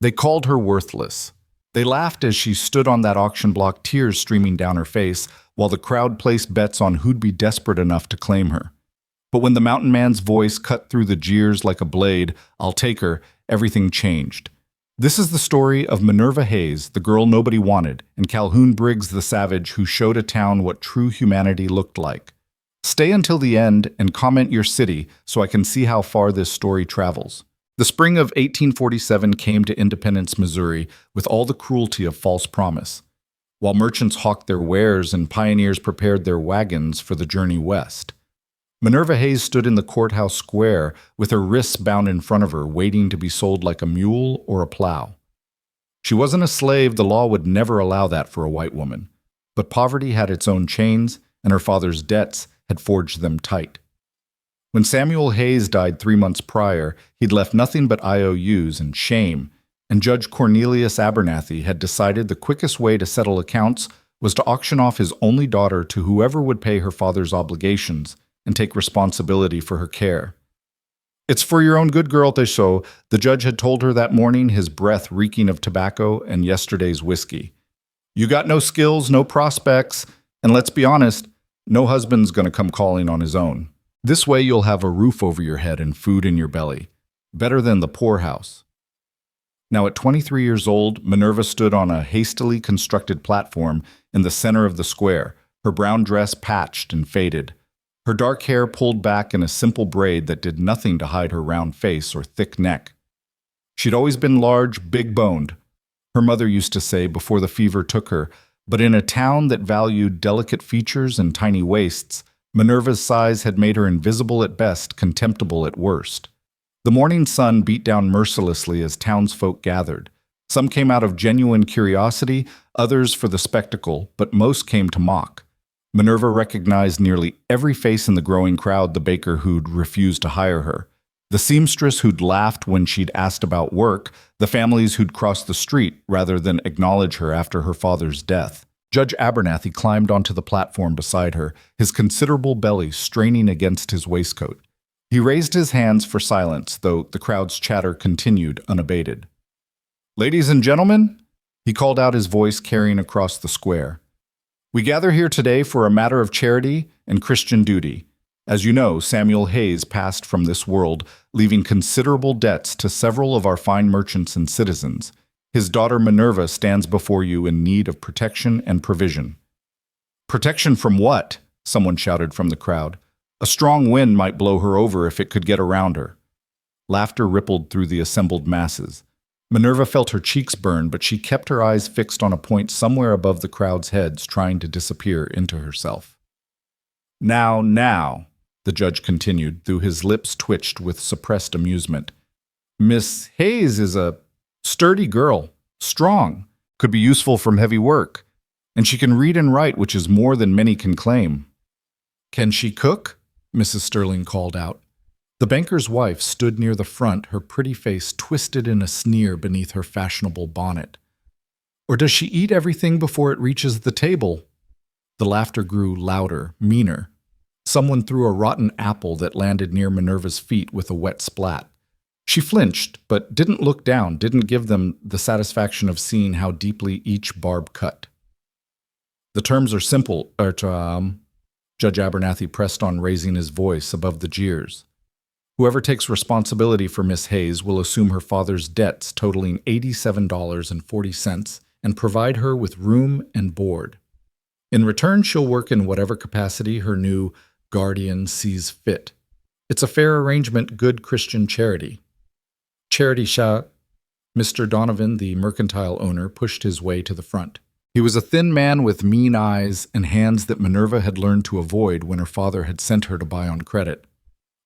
They called her worthless. They laughed as she stood on that auction block, tears streaming down her face, while the crowd placed bets on who'd be desperate enough to claim her. But when the mountain man's voice cut through the jeers like a blade, "I'll take her," everything changed. This is the story of Minerva Hayes, the girl nobody wanted, and Calhoun Briggs the savage who showed a town what true humanity looked like. Stay until the end and comment your city so I can see how far this story travels. The spring of 1847 came to Independence, Missouri, with all the cruelty of false promise. While merchants hawked their wares and pioneers prepared their wagons for the journey west. Minerva Hayes stood in the courthouse square with her wrists bound in front of her, waiting to be sold like a mule or a plow. She wasn't a slave, the law would never allow that for a white woman. But poverty had its own chains, and her father's debts had forged them tight. When Samuel Hayes died 3 months prior, he'd left nothing but IOUs and shame, and Judge Cornelius Abernathy had decided the quickest way to settle accounts was to auction off his only daughter to whoever would pay her father's obligations and take responsibility for her care. "It's for your own good, girl, so," the judge had told her that morning, his breath reeking of tobacco and yesterday's whiskey. "You got no skills, no prospects, and let's be honest, no husband's gonna come calling on his own. This way you'll have a roof over your head and food in your belly. Better than the poorhouse." Now at 23 years old, Minerva stood on a hastily constructed platform in the center of the square, her brown dress patched and faded, her dark hair pulled back in a simple braid that did nothing to hide her round face or thick neck. She'd always been large, big-boned, her mother used to say before the fever took her, but in a town that valued delicate features and tiny waists, Minerva's size had made her invisible at best, contemptible at worst. The morning sun beat down mercilessly as townsfolk gathered. Some came out of genuine curiosity, others for the spectacle, but most came to mock. Minerva recognized nearly every face in the growing crowd: the baker who'd refused to hire her, the seamstress who'd laughed when she'd asked about work, the families who'd crossed the street rather than acknowledge her after her father's death. Judge Abernathy climbed onto the platform beside her, his considerable belly straining against his waistcoat. He raised his hands for silence, though the crowd's chatter continued unabated. "Ladies and gentlemen," he called out, his voice carrying across the square. "We gather here today for a matter of charity and Christian duty. As you know, Samuel Hayes passed from this world, leaving considerable debts to several of our fine merchants and citizens. His daughter Minerva stands before you in need of protection and provision." "Protection from what?" someone shouted from the crowd. "A strong wind might blow her over if it could get around her." Laughter rippled through the assembled masses. Minerva felt her cheeks burn, but she kept her eyes fixed on a point somewhere above the crowd's heads, trying to disappear into herself. Now, the judge continued, though his lips twitched with suppressed amusement. "Miss Hayes is a sturdy girl, strong, could be useful from heavy work, and she can read and write, which is more than many can claim." "Can she cook?" Mrs. Sterling called out. The banker's wife stood near the front, her pretty face twisted in a sneer beneath her fashionable bonnet. "Or does she eat everything before it reaches the table?" The laughter grew louder, meaner. Someone threw a rotten apple that landed near Minerva's feet with a wet splat. She flinched, but didn't look down, didn't give them the satisfaction of seeing how deeply each barb cut. "The terms are simple, Judge Abernathy pressed on, raising his voice above the jeers. "Whoever takes responsibility for Miss Hayes will assume her father's debts totaling $87.40 and provide her with room and board. In return, she'll work in whatever capacity her new guardian sees fit. It's a fair arrangement, good Christian charity." "Charity Mr. Donovan, the mercantile owner, pushed his way to the front. He was a thin man with mean eyes and hands that Minerva had learned to avoid when her father had sent her to buy on credit.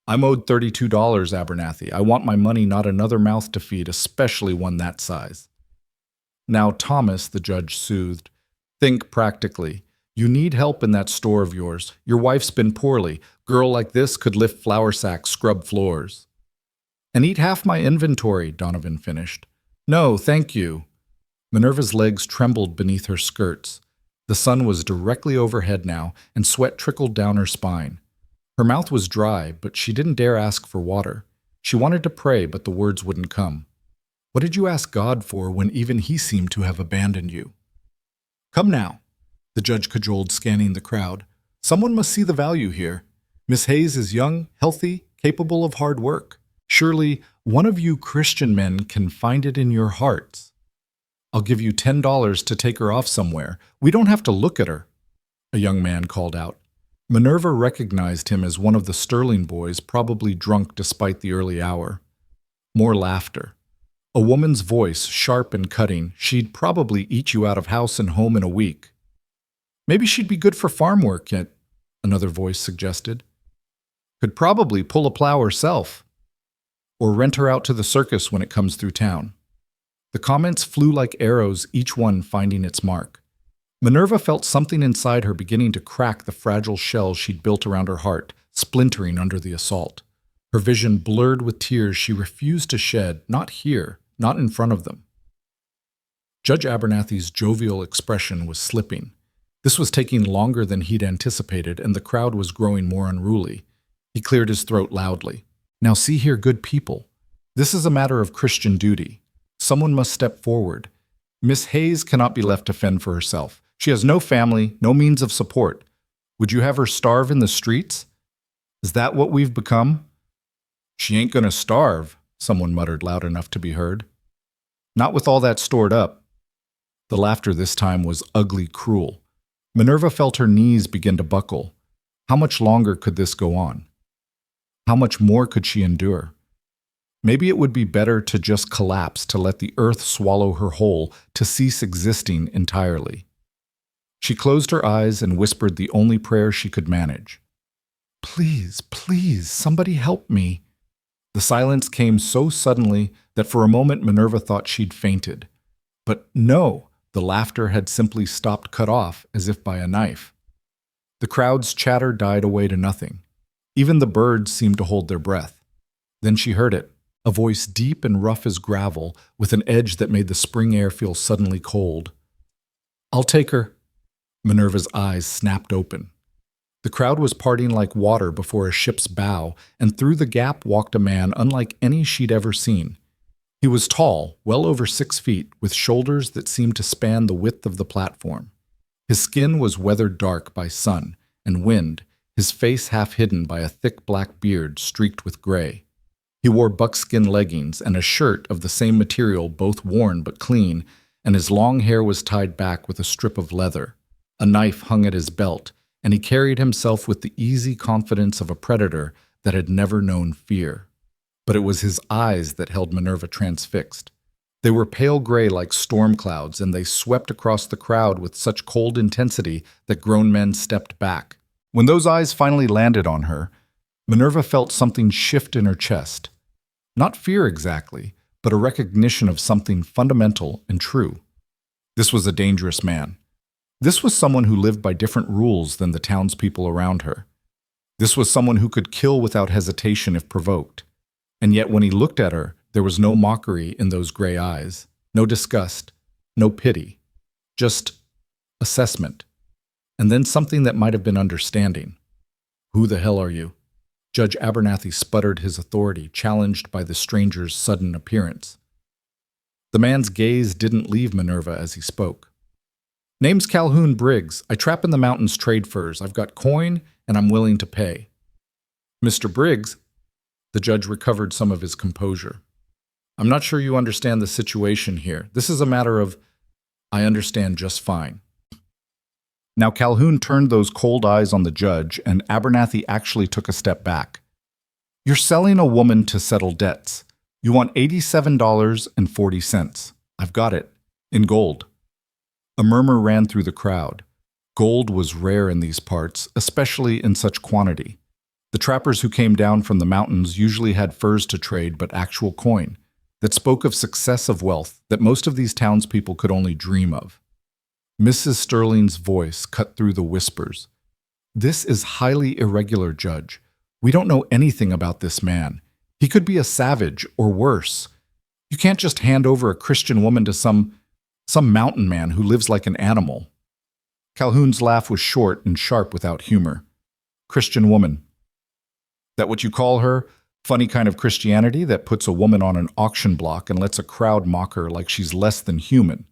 "I'm owed $32, Abernathy. I want my money, not another mouth to feed, especially one that size." "Now, Thomas," the judge soothed, "think practically. You need help in that store of yours. Your wife's been poorly. Girl like this could lift flour sacks, scrub floors." "And eat half my inventory," Donovan finished. "No, thank you." Minerva's legs trembled beneath her skirts. The sun was directly overhead now, and sweat trickled down her spine. Her mouth was dry, but she didn't dare ask for water. She wanted to pray, but the words wouldn't come. What did you ask God for when even he seemed to have abandoned you? Come now, the judge cajoled, scanning the crowd. Someone must see the value here. Miss Hayes is young, healthy, capable of hard work. Surely one of you Christian men can find it in your hearts. I'll give you $10 to take her off somewhere. We don't have to look at her, a young man called out. Minerva recognized him as one of the Sterling boys, probably drunk despite the early hour. More laughter. A woman's voice, sharp and cutting. She'd probably eat you out of house and home in a week. Maybe she'd be good for farm work, yet, another voice suggested. Could probably pull a plow herself. Or rent her out to the circus when it comes through town. The comments flew like arrows, each one finding its mark. Minerva felt something inside her beginning to crack the fragile shell she'd built around her heart, splintering under the assault. Her vision blurred with tears she refused to shed, not here, not in front of them. Judge Abernathy's jovial expression was slipping. This was taking longer than he'd anticipated, and the crowd was growing more unruly. He cleared his throat loudly. Now see here, good people. This is a matter of Christian duty. Someone must step forward. Miss Hayes cannot be left to fend for herself. She has no family, no means of support. Would you have her starve in the streets? Is that what we've become? She ain't gonna starve, someone muttered loud enough to be heard. Not with all that stored up. The laughter this time was ugly, cruel. Minerva felt her knees begin to buckle. How much longer could this go on? How much more could she endure? Maybe it would be better to just collapse, to let the earth swallow her whole, to cease existing entirely. She closed her eyes and whispered the only prayer she could manage. Please, please, somebody help me. The silence came so suddenly that for a moment Minerva thought she'd fainted. But no, the laughter had simply stopped, cut off, as if by a knife. The crowd's chatter died away to nothing. Even the birds seemed to hold their breath. Then she heard it, a voice deep and rough as gravel, with an edge that made the spring air feel suddenly cold. I'll take her. Minerva's eyes snapped open. The crowd was parting like water before a ship's bow, and through the gap walked a man unlike any she'd ever seen. He was tall, well over 6 feet, with shoulders that seemed to span the width of the platform. His skin was weathered dark by sun and wind, his face half hidden by a thick black beard streaked with gray. He wore buckskin leggings and a shirt of the same material, both worn but clean, and his long hair was tied back with a strip of leather. A knife hung at his belt, and he carried himself with the easy confidence of a predator that had never known fear. But it was his eyes that held Minerva transfixed. They were pale gray like storm clouds, and they swept across the crowd with such cold intensity that grown men stepped back. When those eyes finally landed on her, Minerva felt something shift in her chest. Not fear exactly, but a recognition of something fundamental and true. This was a dangerous man. This was someone who lived by different rules than the townspeople around her. This was someone who could kill without hesitation if provoked. And yet when he looked at her, there was no mockery in those gray eyes, no disgust, no pity, just assessment. And then something that might have been understanding. Who the hell are you? Judge Abernathy sputtered his authority, challenged by the stranger's sudden appearance. The man's gaze didn't leave Minerva as he spoke. Name's Calhoun Briggs. I trap in the mountains, trade furs. I've got coin, and I'm willing to pay. Mr. Briggs, the judge recovered some of his composure. I'm not sure you understand the situation here. This is a matter of, I understand just fine. Now Calhoun turned those cold eyes on the judge, and Abernathy actually took a step back. You're selling a woman to settle debts. You want $87.40. I've got it. In gold. A murmur ran through the crowd. Gold was rare in these parts, especially in such quantity. The trappers who came down from the mountains usually had furs to trade, but actual coin, that spoke of success of wealth that most of these townspeople could only dream of. Mrs. Sterling's voice cut through the whispers. This is highly irregular, Judge. We don't know anything about this man. He could be a savage or worse. You can't just hand over a Christian woman to some mountain man who lives like an animal. Calhoun's laugh was short and sharp without humor. Christian woman. That what you call her? Funny kind of Christianity that puts a woman on an auction block and lets a crowd mock her like she's less than human.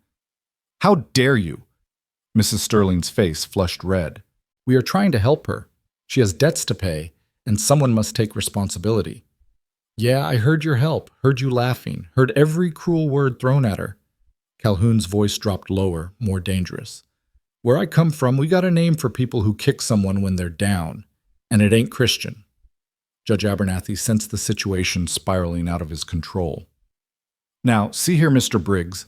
How dare you? Mrs. Sterling's face flushed red. We are trying to help her. She has debts to pay, and someone must take responsibility. Yeah, I heard your help, heard you laughing, heard every cruel word thrown at her. Calhoun's voice dropped lower, more dangerous. Where I come from, we got a name for people who kick someone when they're down, and it ain't Christian. Judge Abernathy sensed the situation spiraling out of his control. Now, see here, Mr. Briggs.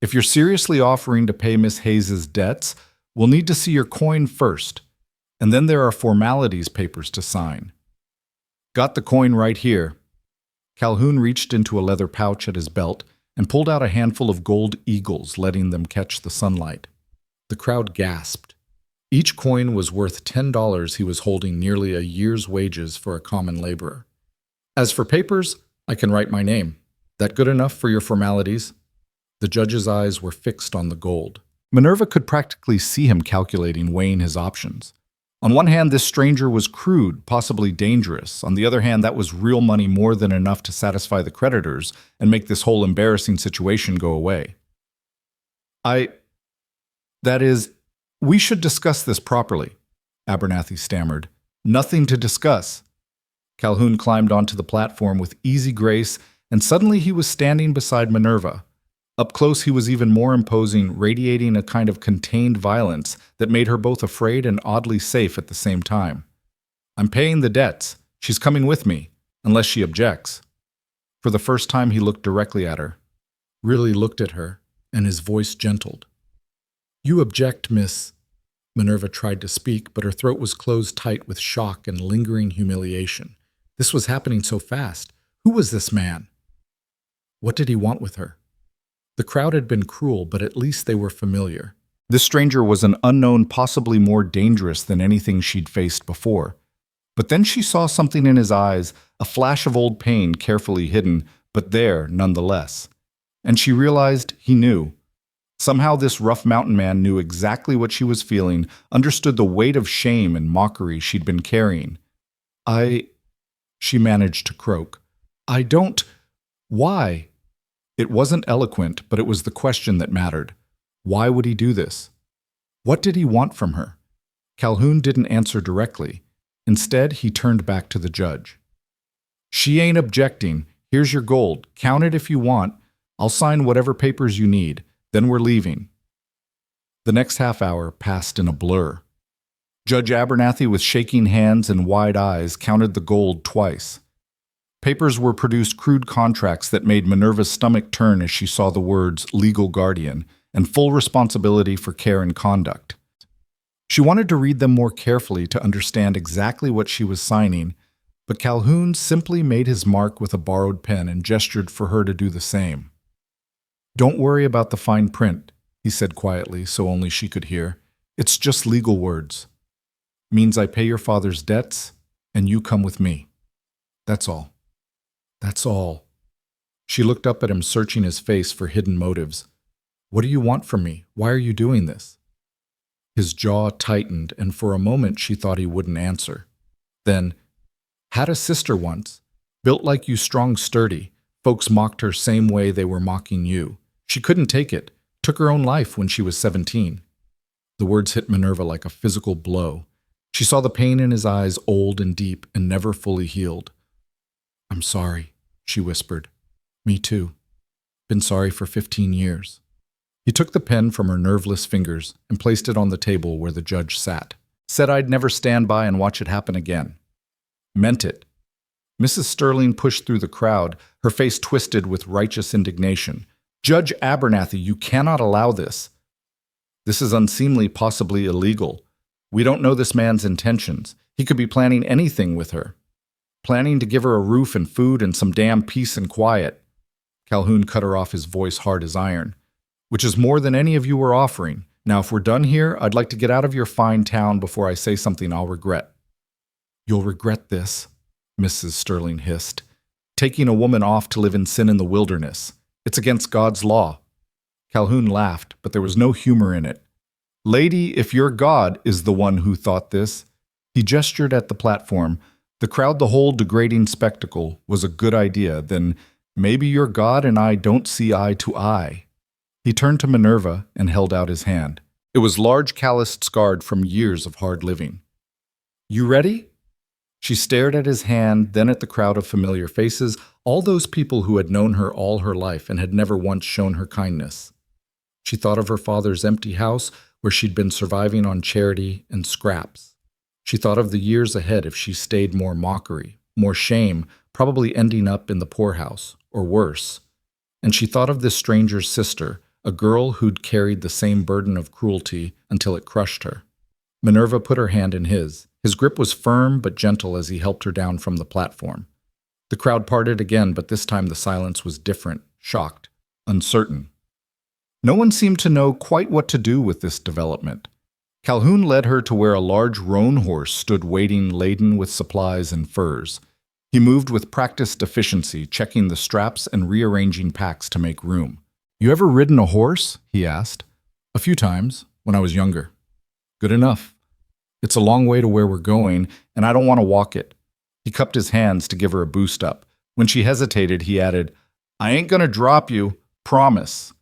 If you're seriously offering to pay Miss Hayes's debts, we'll need to see your coin first, and then there are formalities papers to sign. Got the coin right here. Calhoun reached into a leather pouch at his belt and pulled out a handful of gold eagles, letting them catch the sunlight. The crowd gasped. Each coin was worth $10. He was holding nearly a year's wages for a common laborer. As for papers, I can write my name. That good enough for your formalities? The judge's eyes were fixed on the gold. Minerva could practically see him calculating, weighing his options. On one hand, this stranger was crude, possibly dangerous. On the other hand, that was real money, more than enough to satisfy the creditors and make this whole embarrassing situation go away. That is, we should discuss this properly, Abernathy stammered. Nothing to discuss. Calhoun climbed onto the platform with easy grace, and suddenly he was standing beside Minerva. Up close, he was even more imposing, radiating a kind of contained violence that made her both afraid and oddly safe at the same time. I'm paying the debts. She's coming with me, unless she objects. For the first time, he looked directly at her. Really looked at her, and his voice gentled. You object, Miss. Minerva tried to speak, but her throat was closed tight with shock and lingering humiliation. This was happening so fast. Who was this man? What did he want with her? The crowd had been cruel, but at least they were familiar. This stranger was an unknown, possibly more dangerous than anything she'd faced before. But then she saw something in his eyes, a flash of old pain carefully hidden, but there nonetheless. And she realized he knew. Somehow this rough mountain man knew exactly what she was feeling, understood the weight of shame and mockery she'd been carrying. She managed to croak. I don't... Why? It wasn't eloquent, but it was the question that mattered. Why would he do this? What did he want from her? Calhoun didn't answer directly. Instead, he turned back to the judge. She ain't objecting. Here's your gold. Count it if you want. I'll sign whatever papers you need. Then we're leaving. The next half hour passed in a blur. Judge Abernathy, with shaking hands and wide eyes, counted the gold twice. Papers were produced, crude contracts that made Minerva's stomach turn as she saw the words legal guardian and full responsibility for care and conduct. She wanted to read them more carefully to understand exactly what she was signing, but Calhoun simply made his mark with a borrowed pen and gestured for her to do the same. Don't worry about the fine print, he said quietly so only she could hear. It's just legal words. Means I pay your father's debts and you come with me. That's all. That's all. She looked up at him, searching his face for hidden motives. What do you want from me? Why are you doing this? His jaw tightened, and for a moment she thought he wouldn't answer. Then, had a sister once, built like you, strong, sturdy. Folks mocked her same way they were mocking you. She couldn't take it, took her own life when she was 17. The words hit Minerva like a physical blow. She saw the pain in his eyes, old and deep and never fully healed. I'm sorry, she whispered. Me too. Been sorry for 15 years. He took the pen from her nerveless fingers and placed it on the table where the judge sat. Said I'd never stand by and watch it happen again. Meant it. Mrs. Sterling pushed through the crowd, her face twisted with righteous indignation. Judge Abernathy, you cannot allow this. This is unseemly, possibly illegal. We don't know this man's intentions. He could be planning anything with her. Planning to give her a roof and food and some damn peace and quiet. Calhoun cut her off, his voice hard as iron. Which is more than any of you were offering. Now, if we're done here, I'd like to get out of your fine town before I say something I'll regret. You'll regret this, Mrs. Sterling hissed. Taking a woman off to live in sin in the wilderness. It's against God's law. Calhoun laughed, but there was no humor in it. Lady, if your God is the one who thought this. He gestured at the platform, The crowd the whole degrading spectacle was a good idea, then maybe your God and I don't see eye to eye. He turned to Minerva and held out his hand. It was large, calloused, scarred from years of hard living. You ready? She stared at his hand, then at the crowd of familiar faces, all those people who had known her all her life and had never once shown her kindness. She thought of her father's empty house where she'd been surviving on charity and scraps. She thought of the years ahead if she stayed, more mockery, more shame, probably ending up in the poorhouse, or worse. And she thought of this stranger's sister, a girl who'd carried the same burden of cruelty until it crushed her. Minerva put her hand in his. His grip was firm but gentle as he helped her down from the platform. The crowd parted again, but this time the silence was different, shocked, uncertain. No one seemed to know quite what to do with this development. Calhoun led her to where a large roan horse stood waiting, laden with supplies and furs. He moved with practiced efficiency, checking the straps and rearranging packs to make room. You ever ridden a horse? He asked. A few times, when I was younger. Good enough. It's a long way to where we're going, and I don't want to walk it. He cupped his hands to give her a boost up. When she hesitated, he added, I ain't gonna drop you, promise.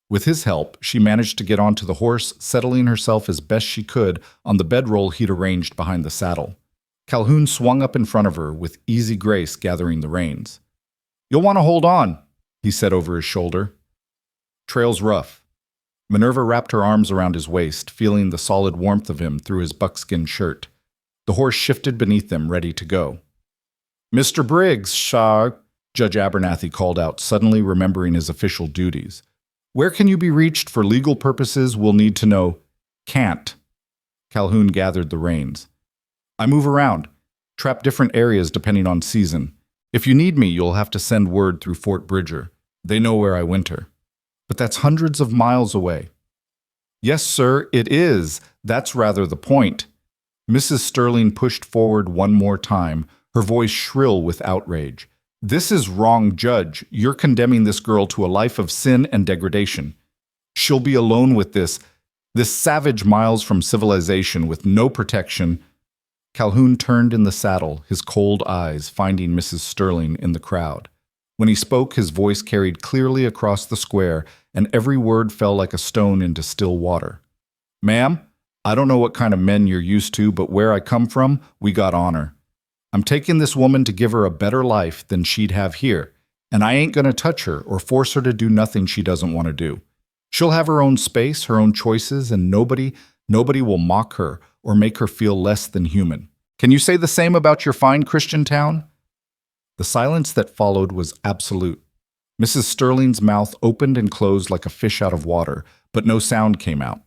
With his help, she managed to get onto the horse, settling herself as best she could on the bedroll he'd arranged behind the saddle. Calhoun swung up in front of her, with easy grace gathering the reins. You'll want to hold on, he said over his shoulder. Trail's rough. Minerva wrapped her arms around his waist, feeling the solid warmth of him through his buckskin shirt. The horse shifted beneath them, ready to go. Mr. Briggs, Judge Abernathy called out, suddenly remembering his official duties. Where can you be reached for legal purposes? We'll need to know. Can't. Calhoun gathered the reins. I move around, trap different areas depending on season. If you need me, you'll have to send word through Fort Bridger. They know where I winter. But that's hundreds of miles away. Yes, sir, it is. That's rather the point. Mrs. Sterling pushed forward one more time, her voice shrill with outrage. This is wrong, Judge. You're condemning this girl to a life of sin and degradation. She'll be alone with this savage miles from civilization with no protection. Calhoun turned in the saddle, his cold eyes finding Mrs. Sterling in the crowd. When he spoke, his voice carried clearly across the square, and every word fell like a stone into still water. Ma'am, I don't know what kind of men you're used to, but where I come from, we got honor. I'm taking this woman to give her a better life than she'd have here, and I ain't gonna touch her or force her to do nothing she doesn't want to do. She'll have her own space, her own choices, and nobody will mock her or make her feel less than human. Can you say the same about your fine Christian town? The silence that followed was absolute. Mrs. Sterling's mouth opened and closed like a fish out of water, but no sound came out.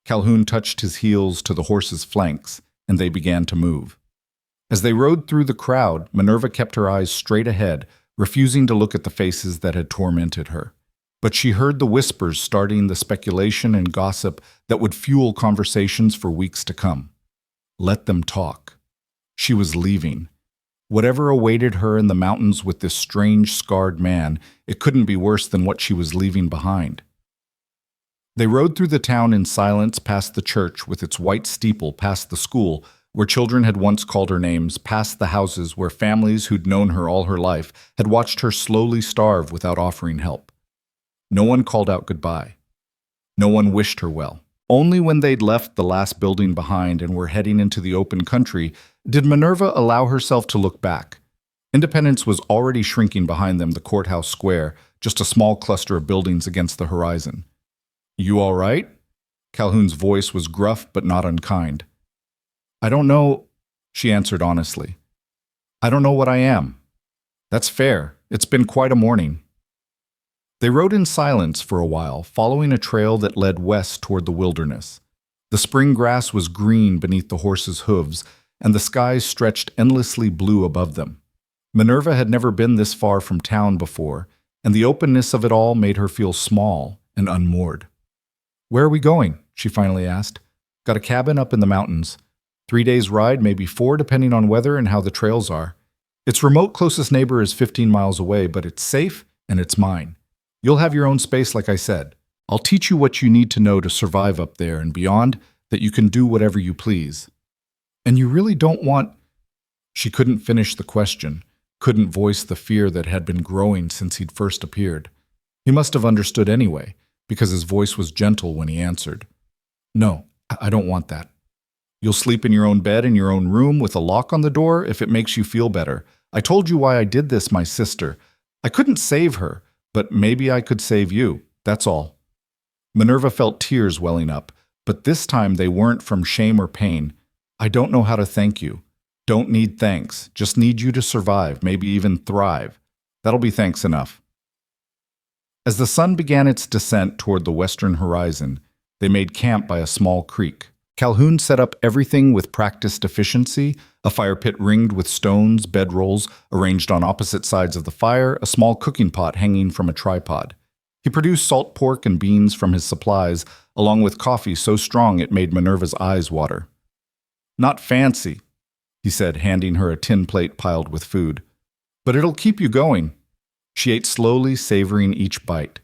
Calhoun touched his heels to the horse's flanks, and they began to move. As they rode through the crowd, Minerva kept her eyes straight ahead, refusing to look at the faces that had tormented her. But she heard the whispers starting the speculation and gossip that would fuel conversations for weeks to come. Let them talk. She was leaving. Whatever awaited her in the mountains with this strange, scarred man, it couldn't be worse than what she was leaving behind. They rode through the town in silence, past the church with its white steeple, past the school, where children had once called her names, past the houses where families who'd known her all her life had watched her slowly starve without offering help. No one called out goodbye. No one wished her well. Only when they'd left the last building behind and were heading into the open country did Minerva allow herself to look back. Independence was already shrinking behind them, the courthouse square, just a small cluster of buildings against the horizon. You all right? Calhoun's voice was gruff but not unkind. I don't know, she answered honestly. I don't know what I am. That's fair. It's been quite a morning. They rode in silence for a while, following a trail that led west toward the wilderness. The spring grass was green beneath the horses' hooves, and the skies stretched endlessly blue above them. Minerva had never been this far from town before, and the openness of it all made her feel small and unmoored. Where are we going? She finally asked. Got a cabin up in the mountains. 3 days' ride, maybe 4, depending on weather and how the trails are. Its remote closest neighbor is 15 miles away, but it's safe and it's mine. You'll have your own space, like I said. I'll teach you what you need to know to survive up there and beyond, that you can do whatever you please. And you really don't want... She couldn't finish the question, couldn't voice the fear that had been growing since he'd first appeared. He must have understood anyway, because his voice was gentle when he answered. No, I don't want that. You'll sleep in your own bed in your own room with a lock on the door if it makes you feel better. I told you why I did this, my sister. I couldn't save her, but maybe I could save you. That's all. Minerva felt tears welling up, but this time they weren't from shame or pain. I don't know how to thank you. Don't need thanks. Just need you to survive, maybe even thrive. That'll be thanks enough. As the sun began its descent toward the western horizon, they made camp by a small creek. Calhoun set up everything with practiced efficiency, a fire pit ringed with stones, bedrolls arranged on opposite sides of the fire, a small cooking pot hanging from a tripod. He produced salt pork and beans from his supplies, along with coffee so strong it made Minerva's eyes water. Not fancy, he said, handing her a tin plate piled with food. But it'll keep you going. She ate slowly, savoring each bite.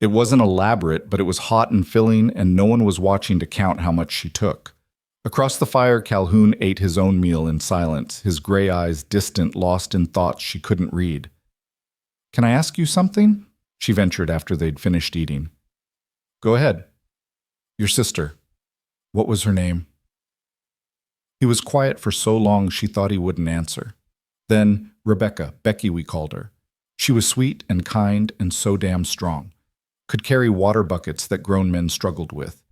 It wasn't elaborate, but it was hot and filling, and no one was watching to count how much she took. Across the fire, Calhoun ate his own meal in silence, his gray eyes distant, lost in thoughts she couldn't read. Can I ask you something? She ventured after they'd finished eating. Go ahead. Your sister. What was her name? He was quiet for so long she thought he wouldn't answer. Then, Rebecca, Becky we called her. She was sweet and kind and so damn strong. Could carry water buckets that grown men struggled with.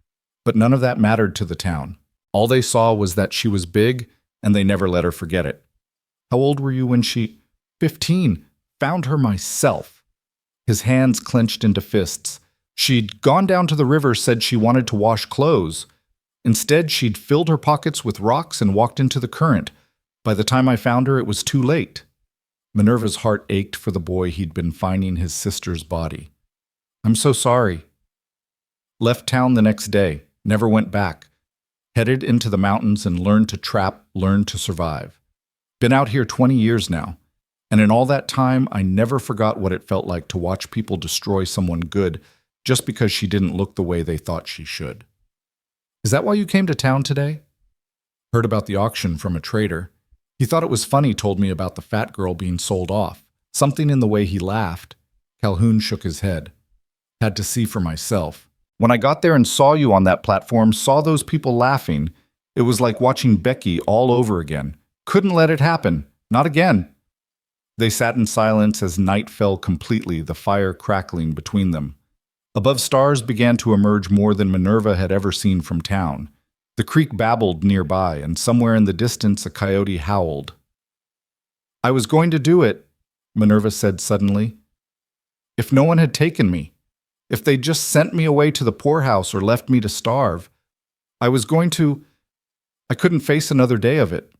But none of that mattered to the town. All they saw was that she was big, and they never let her forget it. How old were you when she... 15. Found her myself. His hands clenched into fists. She'd gone down to the river, said she wanted to wash clothes. Instead, she'd filled her pockets with rocks and walked into the current. By the time I found her, it was too late. Minerva's heart ached for the boy he'd been finding his sister's body. I'm so sorry. Left town the next day, never went back. Headed into the mountains and learned to trap, learned to survive. Been out here 20 years now, and in all that time, I never forgot what it felt like to watch people destroy someone good just because she didn't look the way they thought she should. Is that why you came to town today? Heard about the auction from a trader. He thought it was funny, told me about the fat girl being sold off. Something in the way he laughed. Calhoun shook his head. Had to see for myself. When I got there and saw you on that platform, saw those people laughing, it was like watching Becky all over again. Couldn't let it happen. Not again. They sat in silence as night fell completely, the fire crackling between them. Above, stars began to emerge more than Minerva had ever seen from town. The creek babbled nearby, and somewhere in the distance a coyote howled. I was going to do it, Minerva said suddenly. If no one had taken me, if they'd just sent me away to the poorhouse or left me to starve, I was going to... I couldn't face another day of it.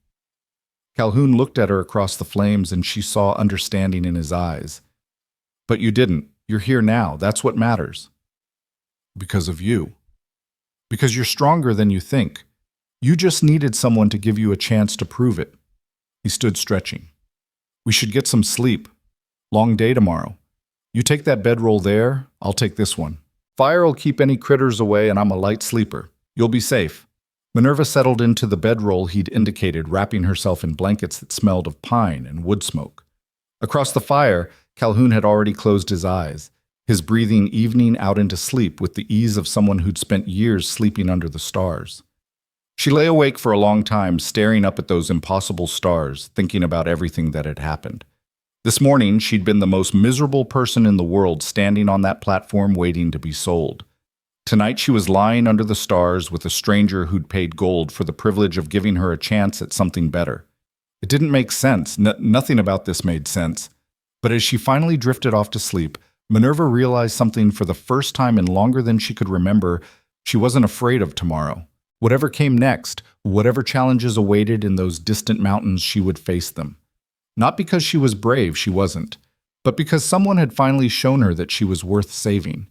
Calhoun looked at her across the flames, and she saw understanding in his eyes. But you didn't. You're here now. That's what matters. Because of you. Because you're stronger than you think. You just needed someone to give you a chance to prove it. He stood stretching. We should get some sleep. Long day tomorrow. You take that bedroll there, I'll take this one. Fire'll keep any critters away, and I'm a light sleeper. You'll be safe. Minerva settled into the bedroll he'd indicated, wrapping herself in blankets that smelled of pine and wood smoke. Across the fire, Calhoun had already closed his eyes, his breathing evening out into sleep with the ease of someone who'd spent years sleeping under the stars. She lay awake for a long time, staring up at those impossible stars, thinking about everything that had happened. This morning, she'd been the most miserable person in the world standing on that platform waiting to be sold. Tonight, she was lying under the stars with a stranger who'd paid gold for the privilege of giving her a chance at something better. It didn't make sense. Nothing about this made sense. But as she finally drifted off to sleep, Minerva realized something for the first time in longer than she could remember. She wasn't afraid of tomorrow. Whatever came next, whatever challenges awaited in those distant mountains, she would face them. Not because she was brave, she wasn't, but because someone had finally shown her that she was worth saving.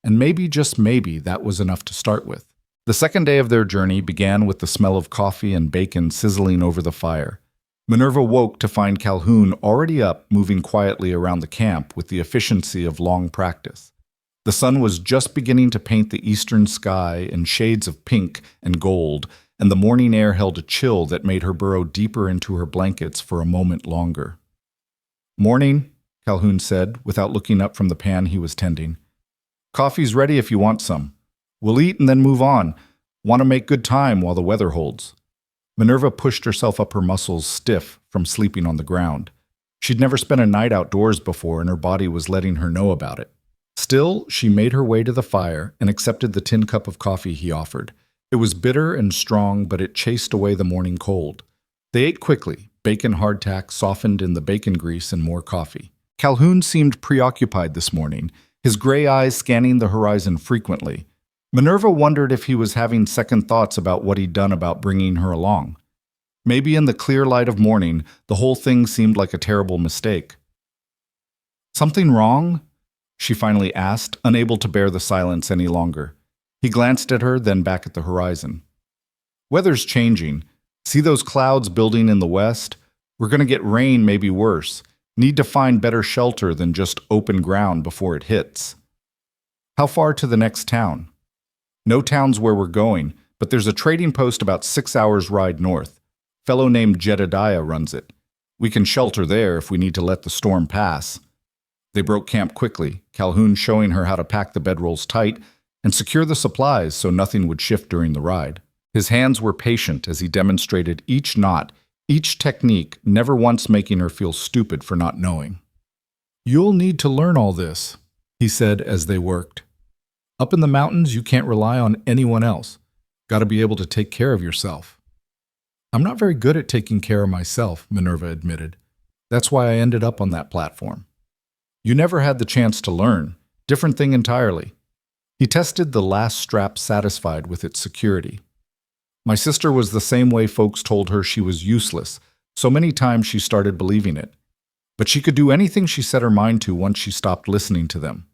And maybe, just maybe, that was enough to start with. The second day of their journey began with the smell of coffee and bacon sizzling over the fire. Minerva woke to find Calhoun already up, moving quietly around the camp with the efficiency of long practice. The sun was just beginning to paint the eastern sky in shades of pink and gold, and the morning air held a chill that made her burrow deeper into her blankets for a moment longer. "Morning," Calhoun said, without looking up from the pan he was tending. "Coffee's ready if you want some. We'll eat and then move on. Want to make good time while the weather holds." Minerva pushed herself up, her muscles stiff from sleeping on the ground. She'd never spent a night outdoors before, and her body was letting her know about it. Still, she made her way to the fire and accepted the tin cup of coffee he offered. It was bitter and strong, but it chased away the morning cold. They ate quickly. Bacon hardtack softened in the bacon grease and more coffee. Calhoun seemed preoccupied this morning, his gray eyes scanning the horizon frequently. Minerva wondered if he was having second thoughts about what he'd done about bringing her along. Maybe in the clear light of morning, the whole thing seemed like a terrible mistake. "Something wrong?" she finally asked, unable to bear the silence any longer. He glanced at her, then back at the horizon. "Weather's changing. See those clouds building in the west? We're going to get rain, maybe worse. Need to find better shelter than just open ground before it hits." "How far to the next town?" "No town's where we're going, but there's a trading post about 6 hours' ride north. Fellow named Jedediah runs it. We can shelter there if we need to let the storm pass." They broke camp quickly, Calhoun showing her how to pack the bedrolls tight and secure the supplies so nothing would shift during the ride. His hands were patient as he demonstrated each knot, each technique, never once making her feel stupid for not knowing. "You'll need to learn all this," he said as they worked. "Up in the mountains, you can't rely on anyone else. Got to be able to take care of yourself." "I'm not very good at taking care of myself," Minerva admitted. "That's why I ended up on that platform." "You never had the chance to learn. Different thing entirely." He tested the last strap, satisfied with its security. "My sister was the same way. Folks told her she was useless. So many times she started believing it. But she could do anything she set her mind to once she stopped listening to them.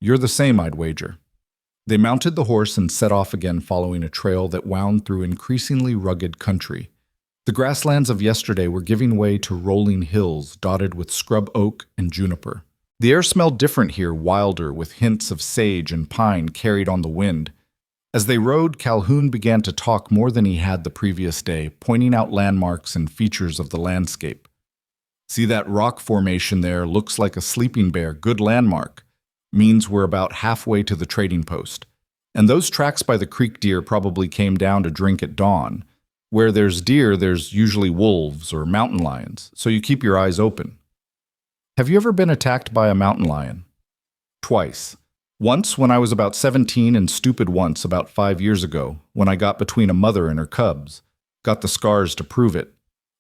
You're the same, I'd wager." They mounted the horse and set off again, following a trail that wound through increasingly rugged country. The grasslands of yesterday were giving way to rolling hills dotted with scrub oak and juniper. The air smelled different here, wilder, with hints of sage and pine carried on the wind. As they rode, Calhoun began to talk more than he had the previous day, pointing out landmarks and features of the landscape. "See that rock formation there? Looks like a sleeping bear. Good landmark. Means we're about halfway to the trading post. And those tracks by the creek deer probably came down to drink at dawn. Where there's deer, there's usually wolves or mountain lions, so you keep your eyes open." "Have you ever been attacked by a mountain lion?" "Twice. Once when I was about 17 and stupid once about 5 years ago, when I got between a mother and her cubs. Got the scars to prove it."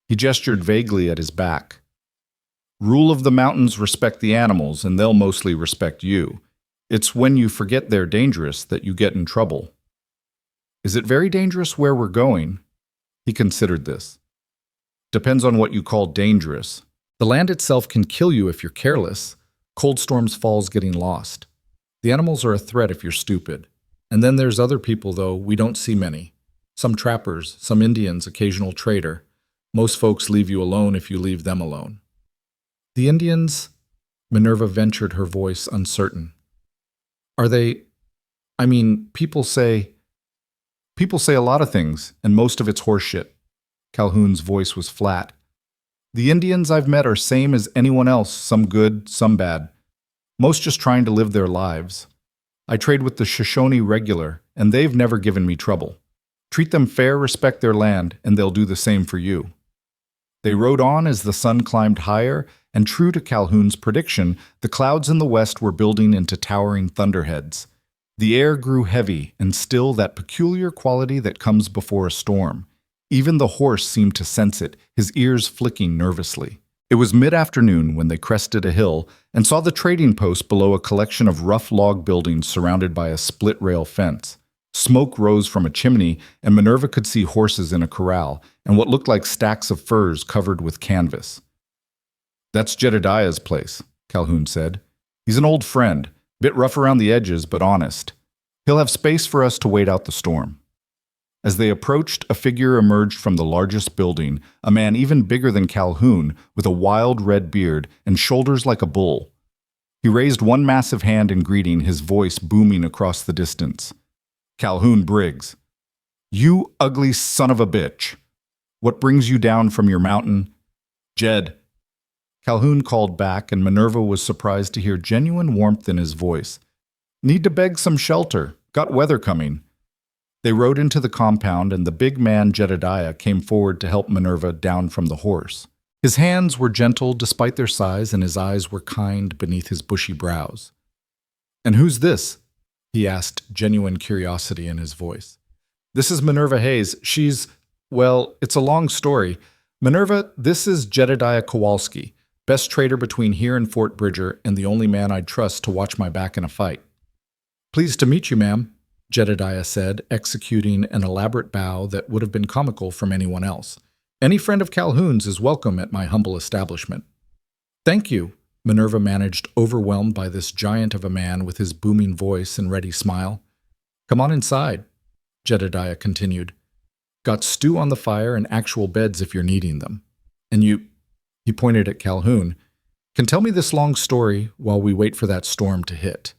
He gestured vaguely at his back. "Rule of the mountains: respect the animals, and they'll mostly respect you. It's when you forget they're dangerous that you get in trouble." "Is it very dangerous where we're going?" He considered this. "Depends on what you call dangerous. The land itself can kill you if you're careless. Cold storms, falls, getting lost. The animals are a threat if you're stupid. And then there's other people, though we don't see many. Some trappers, some Indians, occasional trader. Most folks leave you alone if you leave them alone." "The Indians?" Minerva ventured, her voice uncertain. "Are they... people say a lot of things, and most of it's horseshit." Calhoun's voice was flat. "The Indians I've met are same as anyone else, some good, some bad. Most just trying to live their lives. I trade with the Shoshone regular, and they've never given me trouble. Treat them fair, respect their land, and they'll do the same for you." They rode on as the sun climbed higher, and true to Calhoun's prediction, the clouds in the west were building into towering thunderheads. The air grew heavy, and still that peculiar quality that comes before a storm. Even the horse seemed to sense it, his ears flicking nervously. It was mid-afternoon when they crested a hill and saw the trading post below a collection of rough log buildings surrounded by a split-rail fence. Smoke rose from a chimney, and Minerva could see horses in a corral and what looked like stacks of furs covered with canvas. "That's Jedediah's place," Calhoun said. "He's an old friend, bit rough around the edges, but honest. He'll have space for us to wait out the storm." As they approached, a figure emerged from the largest building, a man even bigger than Calhoun, with a wild red beard and shoulders like a bull. He raised one massive hand in greeting, his voice booming across the distance. "Calhoun Briggs." You ugly son of a bitch. What brings you down from your mountain? Jed. Calhoun called back, and Minerva was surprised to hear genuine warmth in his voice. Need to beg some shelter. Got weather coming. They rode into the compound, and the big man Jedediah came forward to help Minerva down from the horse. His hands were gentle despite their size, and his eyes were kind beneath his bushy brows. And who's this? He asked, genuine curiosity in his voice. This is Minerva Hayes. Well, it's a long story. Minerva, this is Jedediah Kowalski, best trader between here and Fort Bridger, and the only man I'd trust to watch my back in a fight. Pleased to meet you, ma'am, Jedediah said, executing an elaborate bow that would have been comical from anyone else. Any friend of Calhoun's is welcome at my humble establishment. Thank you, Minerva managed, overwhelmed by this giant of a man with his booming voice and ready smile. Come on inside, Jedediah continued. Got stew on the fire and actual beds if you're needing them. And he pointed at Calhoun, can tell me this long story while we wait for that storm to hit.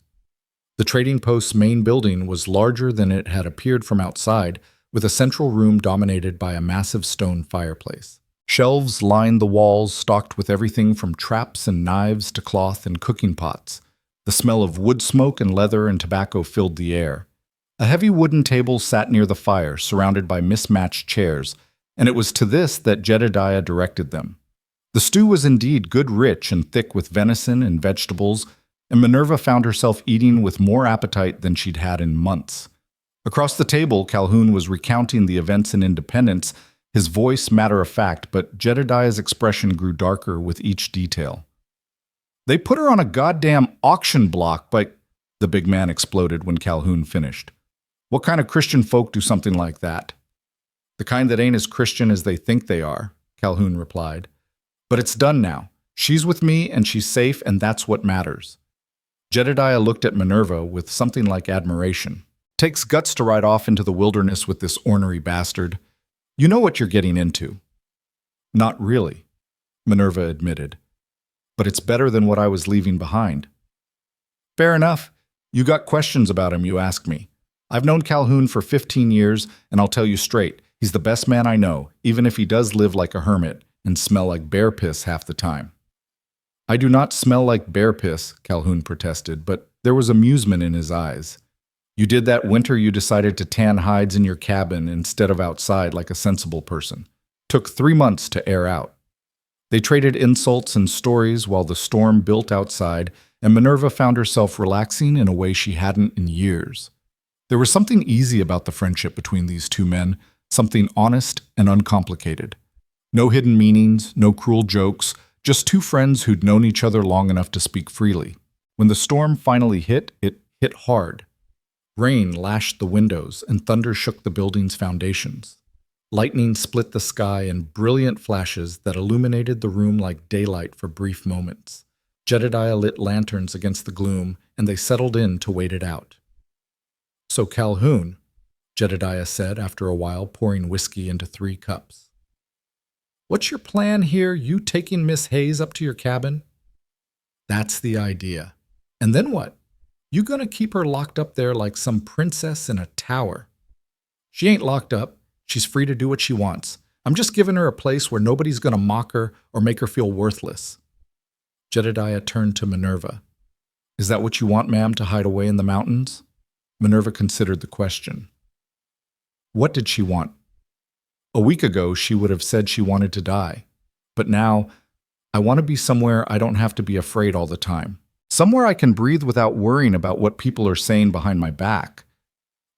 The trading post's main building was larger than it had appeared from outside, with a central room dominated by a massive stone fireplace. Shelves lined the walls, stocked with everything from traps and knives to cloth and cooking pots. The smell of wood smoke and leather and tobacco filled the air. A heavy wooden table sat near the fire, surrounded by mismatched chairs, and it was to this that Jedediah directed them. The stew was indeed good, rich and thick with venison and vegetables, and Minerva found herself eating with more appetite than she'd had in months. Across the table, Calhoun was recounting the events in Independence, his voice matter-of-fact, but Jedediah's expression grew darker with each detail. They put her on a goddamn auction block the big man exploded when Calhoun finished. What kind of Christian folk do something like that? The kind that ain't as Christian as they think they are, Calhoun replied. But it's done now. She's with me and she's safe, and that's what matters. Jedediah looked at Minerva with something like admiration. Takes guts to ride off into the wilderness with this ornery bastard. You know what you're getting into. Not really, Minerva admitted. But it's better than what I was leaving behind. Fair enough. You got questions about him, you ask me. I've known Calhoun for 15 years, and I'll tell you straight, he's the best man I know, even if he does live like a hermit and smell like bear piss half the time. I do not smell like bear piss, Calhoun protested, but there was amusement in his eyes. You did that winter you decided to tan hides in your cabin instead of outside like a sensible person. Took 3 months to air out. They traded insults and stories while the storm built outside, and Minerva found herself relaxing in a way she hadn't in years. There was something easy about the friendship between these two men, something honest and uncomplicated. No hidden meanings, no cruel jokes, just two friends who'd known each other long enough to speak freely. When the storm finally hit, it hit hard. Rain lashed the windows, and thunder shook the building's foundations. Lightning split the sky in brilliant flashes that illuminated the room like daylight for brief moments. Jedediah lit lanterns against the gloom, and they settled in to wait it out. So Calhoun, Jedediah said after a while, pouring whiskey into 3 cups. What's your plan here, you taking Miss Hayes up to your cabin? That's the idea. And then what? You gonna keep her locked up there like some princess in a tower? She ain't locked up. She's free to do what she wants. I'm just giving her a place where nobody's gonna mock her or make her feel worthless. Jedediah turned to Minerva. Is that what you want, ma'am, to hide away in the mountains? Minerva considered the question. What did she want? A week ago, she would have said she wanted to die. But now, I want to be somewhere I don't have to be afraid all the time. Somewhere I can breathe without worrying about what people are saying behind my back.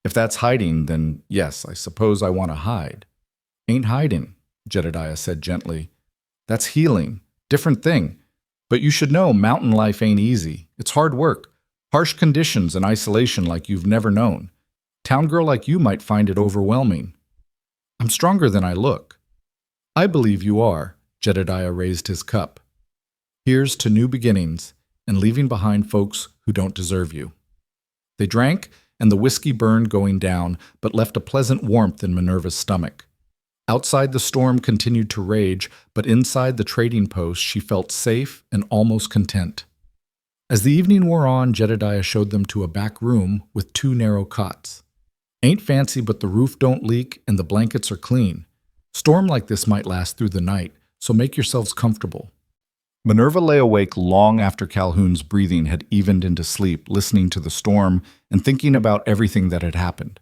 If that's hiding, then yes, I suppose I want to hide. Ain't hiding, Jedediah said gently. That's healing. Different thing. But you should know mountain life ain't easy. It's hard work. Harsh conditions and isolation like you've never known. Town girl like you might find it overwhelming. I'm stronger than I look. I believe you are, Jedediah raised his cup. Here's to new beginnings and leaving behind folks who don't deserve you. They drank, and the whiskey burned going down, but left a pleasant warmth in Minerva's stomach. Outside the storm continued to rage, but inside the trading post she felt safe and almost content. As the evening wore on, Jedediah showed them to a back room with 2 narrow cots. Ain't fancy, but the roof don't leak and the blankets are clean. Storm like this might last through the night, so make yourselves comfortable." Minerva lay awake long after Calhoun's breathing had evened into sleep, listening to the storm and thinking about everything that had happened.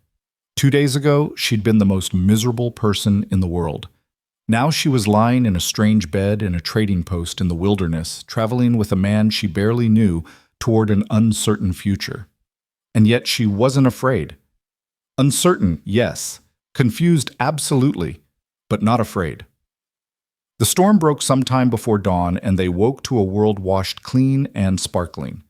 2 days ago, she'd been the most miserable person in the world. Now she was lying in a strange bed in a trading post in the wilderness, traveling with a man she barely knew toward an uncertain future. And yet she wasn't afraid. Uncertain, yes. Confused, absolutely, but not afraid. The storm broke sometime before dawn, and they woke to a world washed clean and sparkling.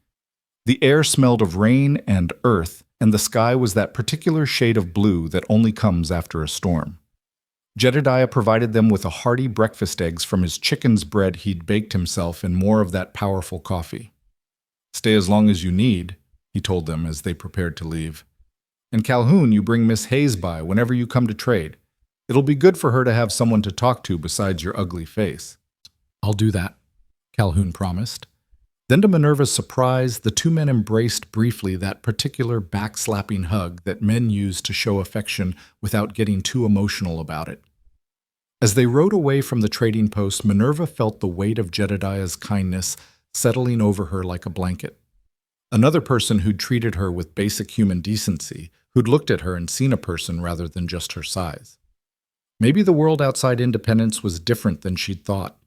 The air smelled of rain and earth, and the sky was that particular shade of blue that only comes after a storm. Jedediah provided them with a hearty breakfast eggs from his chicken's bread he'd baked himself and more of that powerful coffee. "Stay as long as you need," he told them as they prepared to leave. "And Calhoun, you bring Miss Hayes by whenever you come to trade. It'll be good for her to have someone to talk to besides your ugly face." "I'll do that," Calhoun promised. Then to Minerva's surprise, the two men embraced briefly, that particular backslapping hug that men use to show affection without getting too emotional about it. As they rode away from the trading post, Minerva felt the weight of Jedediah's kindness settling over her like a blanket. Another person who'd treated her with basic human decency, who'd looked at her and seen a person rather than just her size. Maybe the world outside Independence was different than she'd thought.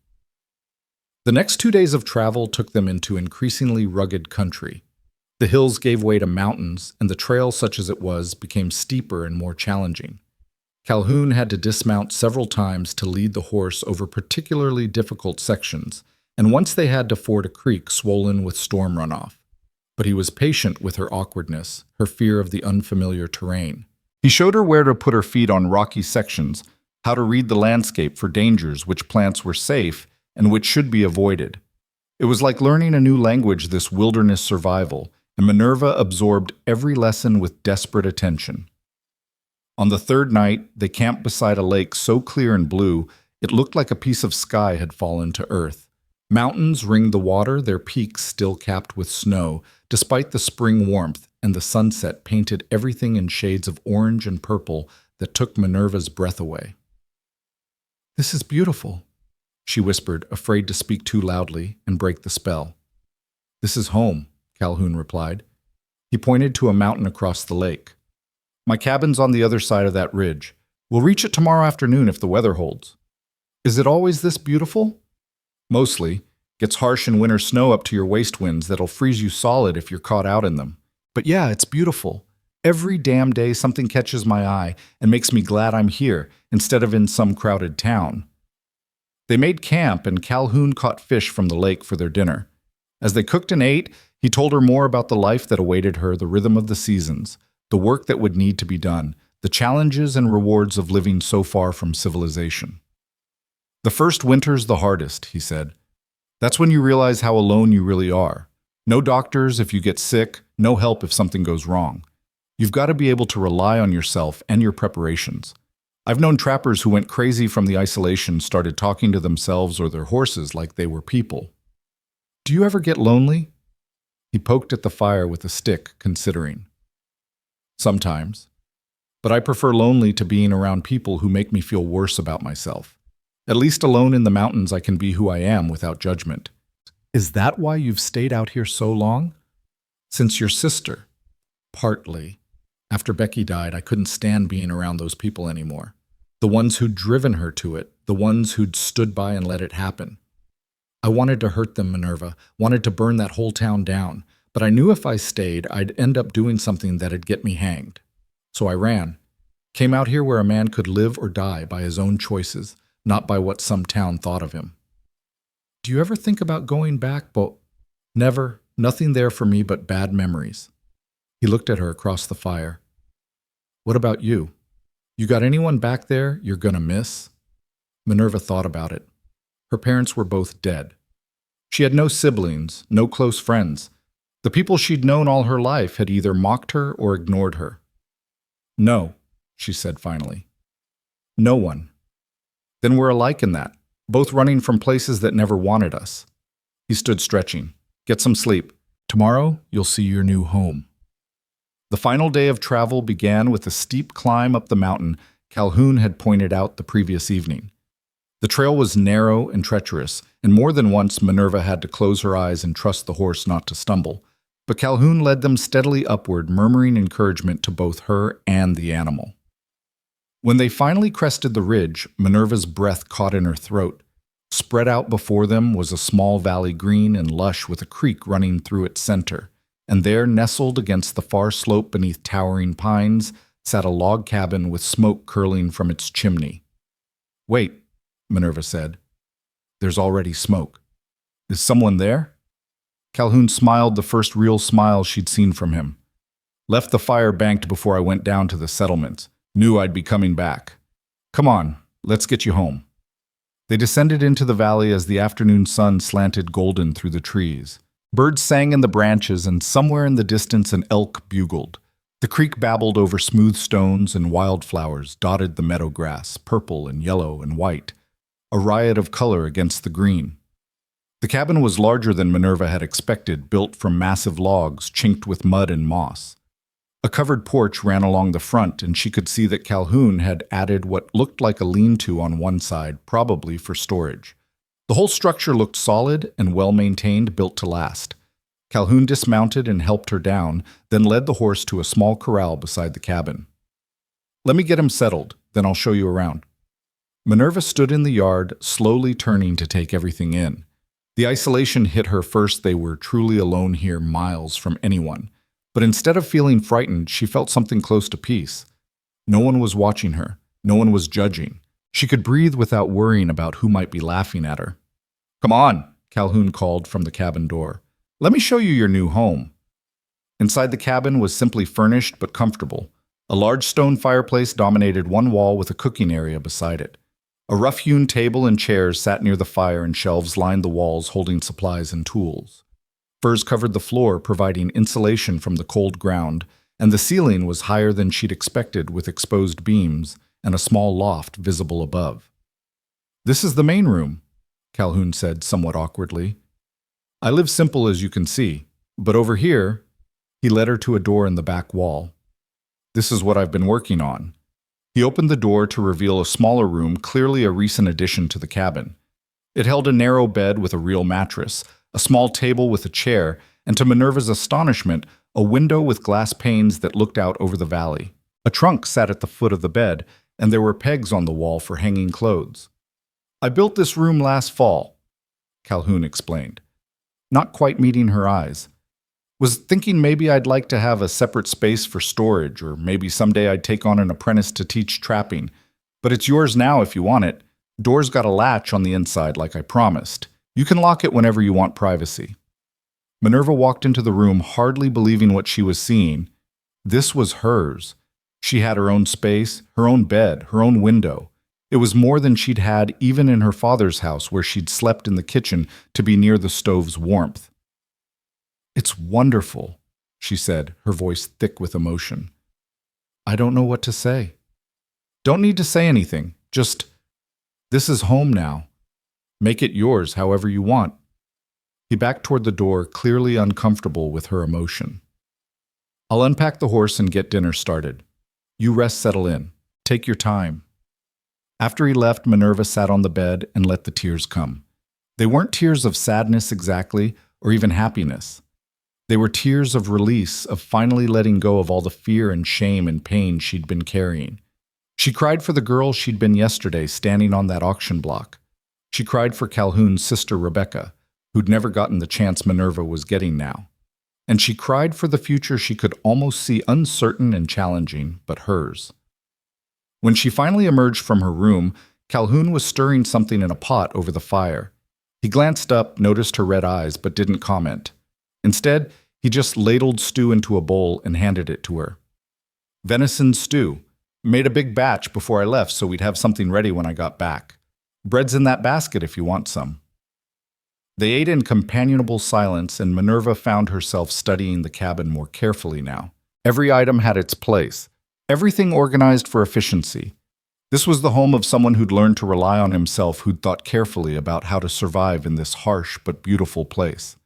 The next 2 days of travel took them into increasingly rugged country. The hills gave way to mountains, and the trail, such as it was, became steeper and more challenging. Calhoun had to dismount several times to lead the horse over particularly difficult sections, and once they had to ford a creek swollen with storm runoff. But he was patient with her awkwardness, her fear of the unfamiliar terrain. He showed her where to put her feet on rocky sections, how to read the landscape for dangers, which plants were safe, and which should be avoided. It was like learning a new language, this wilderness survival, and Minerva absorbed every lesson with desperate attention. On the third night, they camped beside a lake so clear and blue, it looked like a piece of sky had fallen to earth. Mountains ringed the water, their peaks still capped with snow, despite the spring warmth, and the sunset painted everything in shades of orange and purple that took Minerva's breath away. "This is beautiful," she whispered, afraid to speak too loudly and break the spell. "This is home," Calhoun replied. He pointed to a mountain across the lake. "My cabin's on the other side of that ridge. We'll reach it tomorrow afternoon if the weather holds." "Is it always this beautiful?" "Mostly. Gets harsh in winter snow up to your waist winds that'll freeze you solid if you're caught out in them. But yeah, it's beautiful. Every damn day something catches my eye and makes me glad I'm here instead of in some crowded town." They made camp, and Calhoun caught fish from the lake for their dinner. As they cooked and ate, he told her more about the life that awaited her, the rhythm of the seasons, the work that would need to be done, the challenges and rewards of living so far from civilization. "The first winter's the hardest," he said. "That's when you realize how alone you really are. No doctors if you get sick, no help if something goes wrong. You've got to be able to rely on yourself and your preparations. I've known trappers who went crazy from the isolation, started talking to themselves or their horses like they were people. Do you ever get lonely?" He poked at the fire with a stick, considering. "Sometimes. But I prefer lonely to being around people who make me feel worse about myself. At least alone in the mountains I can be who I am without judgment." "Is that why you've stayed out here so long?" "Since your sister." "Partly. After Becky died, I couldn't stand being around those people anymore. The ones who'd driven her to it, the ones who'd stood by and let it happen. I wanted to hurt them, Minerva, wanted to burn that whole town down, but I knew if I stayed, I'd end up doing something that'd get me hanged. So I ran. Came out here where a man could live or die by his own choices, not by what some town thought of him." "Do you ever think about going back, Bo?" "Never. Nothing there for me but bad memories." He looked at her across the fire. "What about you? You got anyone back there you're gonna miss?" Minerva thought about it. Her parents were both dead. She had no siblings, no close friends. The people she'd known all her life had either mocked her or ignored her. "No," she said finally. "No one." "Then we're alike in that, both running from places that never wanted us." He stood stretching. "Get some sleep. Tomorrow, you'll see your new home." The final day of travel began with a steep climb up the mountain Calhoun had pointed out the previous evening. The trail was narrow and treacherous, and more than once Minerva had to close her eyes and trust the horse not to stumble. But Calhoun led them steadily upward, murmuring encouragement to both her and the animal. When they finally crested the ridge, Minerva's breath caught in her throat. Spread out before them was a small valley, green and lush, with a creek running through its center. And there, nestled against the far slope beneath towering pines, sat a log cabin with smoke curling from its chimney. "Wait," Minerva said. "There's already smoke. Is someone there?" Calhoun smiled, the first real smile she'd seen from him. "Left the fire banked before I went down to the settlements. Knew I'd be coming back. Come on, let's get you home." They descended into the valley as the afternoon sun slanted golden through the trees. Birds sang in the branches, and somewhere in the distance an elk bugled. The creek babbled over smooth stones, and wildflowers dotted the meadow grass, purple and yellow and white, a riot of color against the green. The cabin was larger than Minerva had expected, built from massive logs chinked with mud and moss. A covered porch ran along the front, and she could see that Calhoun had added what looked like a lean-to on one side, probably for storage. The whole structure looked solid and well-maintained, built to last. Calhoun dismounted and helped her down, then led the horse to a small corral beside the cabin. "Let me get him settled, then I'll show you around." Minerva stood in the yard, slowly turning to take everything in. The isolation hit her first. They were truly alone here, miles from anyone. But instead of feeling frightened, she felt something close to peace. No one was watching her. No one was judging. She could breathe without worrying about who might be laughing at her. "Come on," Calhoun called from the cabin door. "Let me show you your new home." Inside the cabin was simply furnished but comfortable. A large stone fireplace dominated one wall with a cooking area beside it. A rough-hewn table and chairs sat near the fire, and shelves lined the walls holding supplies and tools. Furs covered the floor, providing insulation from the cold ground, and the ceiling was higher than she'd expected, with exposed beams and a small loft visible above. "This is the main room," Calhoun said somewhat awkwardly. "I live simple, as you can see, but over here," he led her to a door in the back wall. "This is what I've been working on." He opened the door to reveal a smaller room, clearly a recent addition to the cabin. It held a narrow bed with a real mattress, a small table with a chair, and to Minerva's astonishment, a window with glass panes that looked out over the valley. A trunk sat at the foot of the bed, and there were pegs on the wall for hanging clothes. "I built this room last fall," Calhoun explained, not quite meeting her eyes. "Was thinking maybe I'd like to have a separate space for storage, or maybe someday I'd take on an apprentice to teach trapping. But it's yours now if you want it. Door's got a latch on the inside like I promised. You can lock it whenever you want privacy." Minerva walked into the room, hardly believing what she was seeing. This was hers. She had her own space, her own bed, her own window. It was more than she'd had even in her father's house, where she'd slept in the kitchen to be near the stove's warmth. "It's wonderful," she said, her voice thick with emotion. "I don't know what to say." "Don't need to say anything. Just, this is home now. Make it yours however you want." He backed toward the door, clearly uncomfortable with her emotion. "I'll unpack the horse and get dinner started. You rest, settle in. Take your time." After he left, Minerva sat on the bed and let the tears come. They weren't tears of sadness exactly, or even happiness. They were tears of release, of finally letting go of all the fear and shame and pain she'd been carrying. She cried for the girl she'd been yesterday, standing on that auction block. She cried for Calhoun's sister Rebecca, who'd never gotten the chance Minerva was getting now. And she cried for the future she could almost see, uncertain and challenging, but hers. When she finally emerged from her room, Calhoun was stirring something in a pot over the fire. He glanced up, noticed her red eyes, but didn't comment. Instead, he just ladled stew into a bowl and handed it to her. "Venison stew. Made a big batch before I left so we'd have something ready when I got back. Bread's in that basket if you want some." They ate in companionable silence, and Minerva found herself studying the cabin more carefully now. Every item had its place. Everything organized for efficiency. This was the home of someone who'd learned to rely on himself, who'd thought carefully about how to survive in this harsh but beautiful place.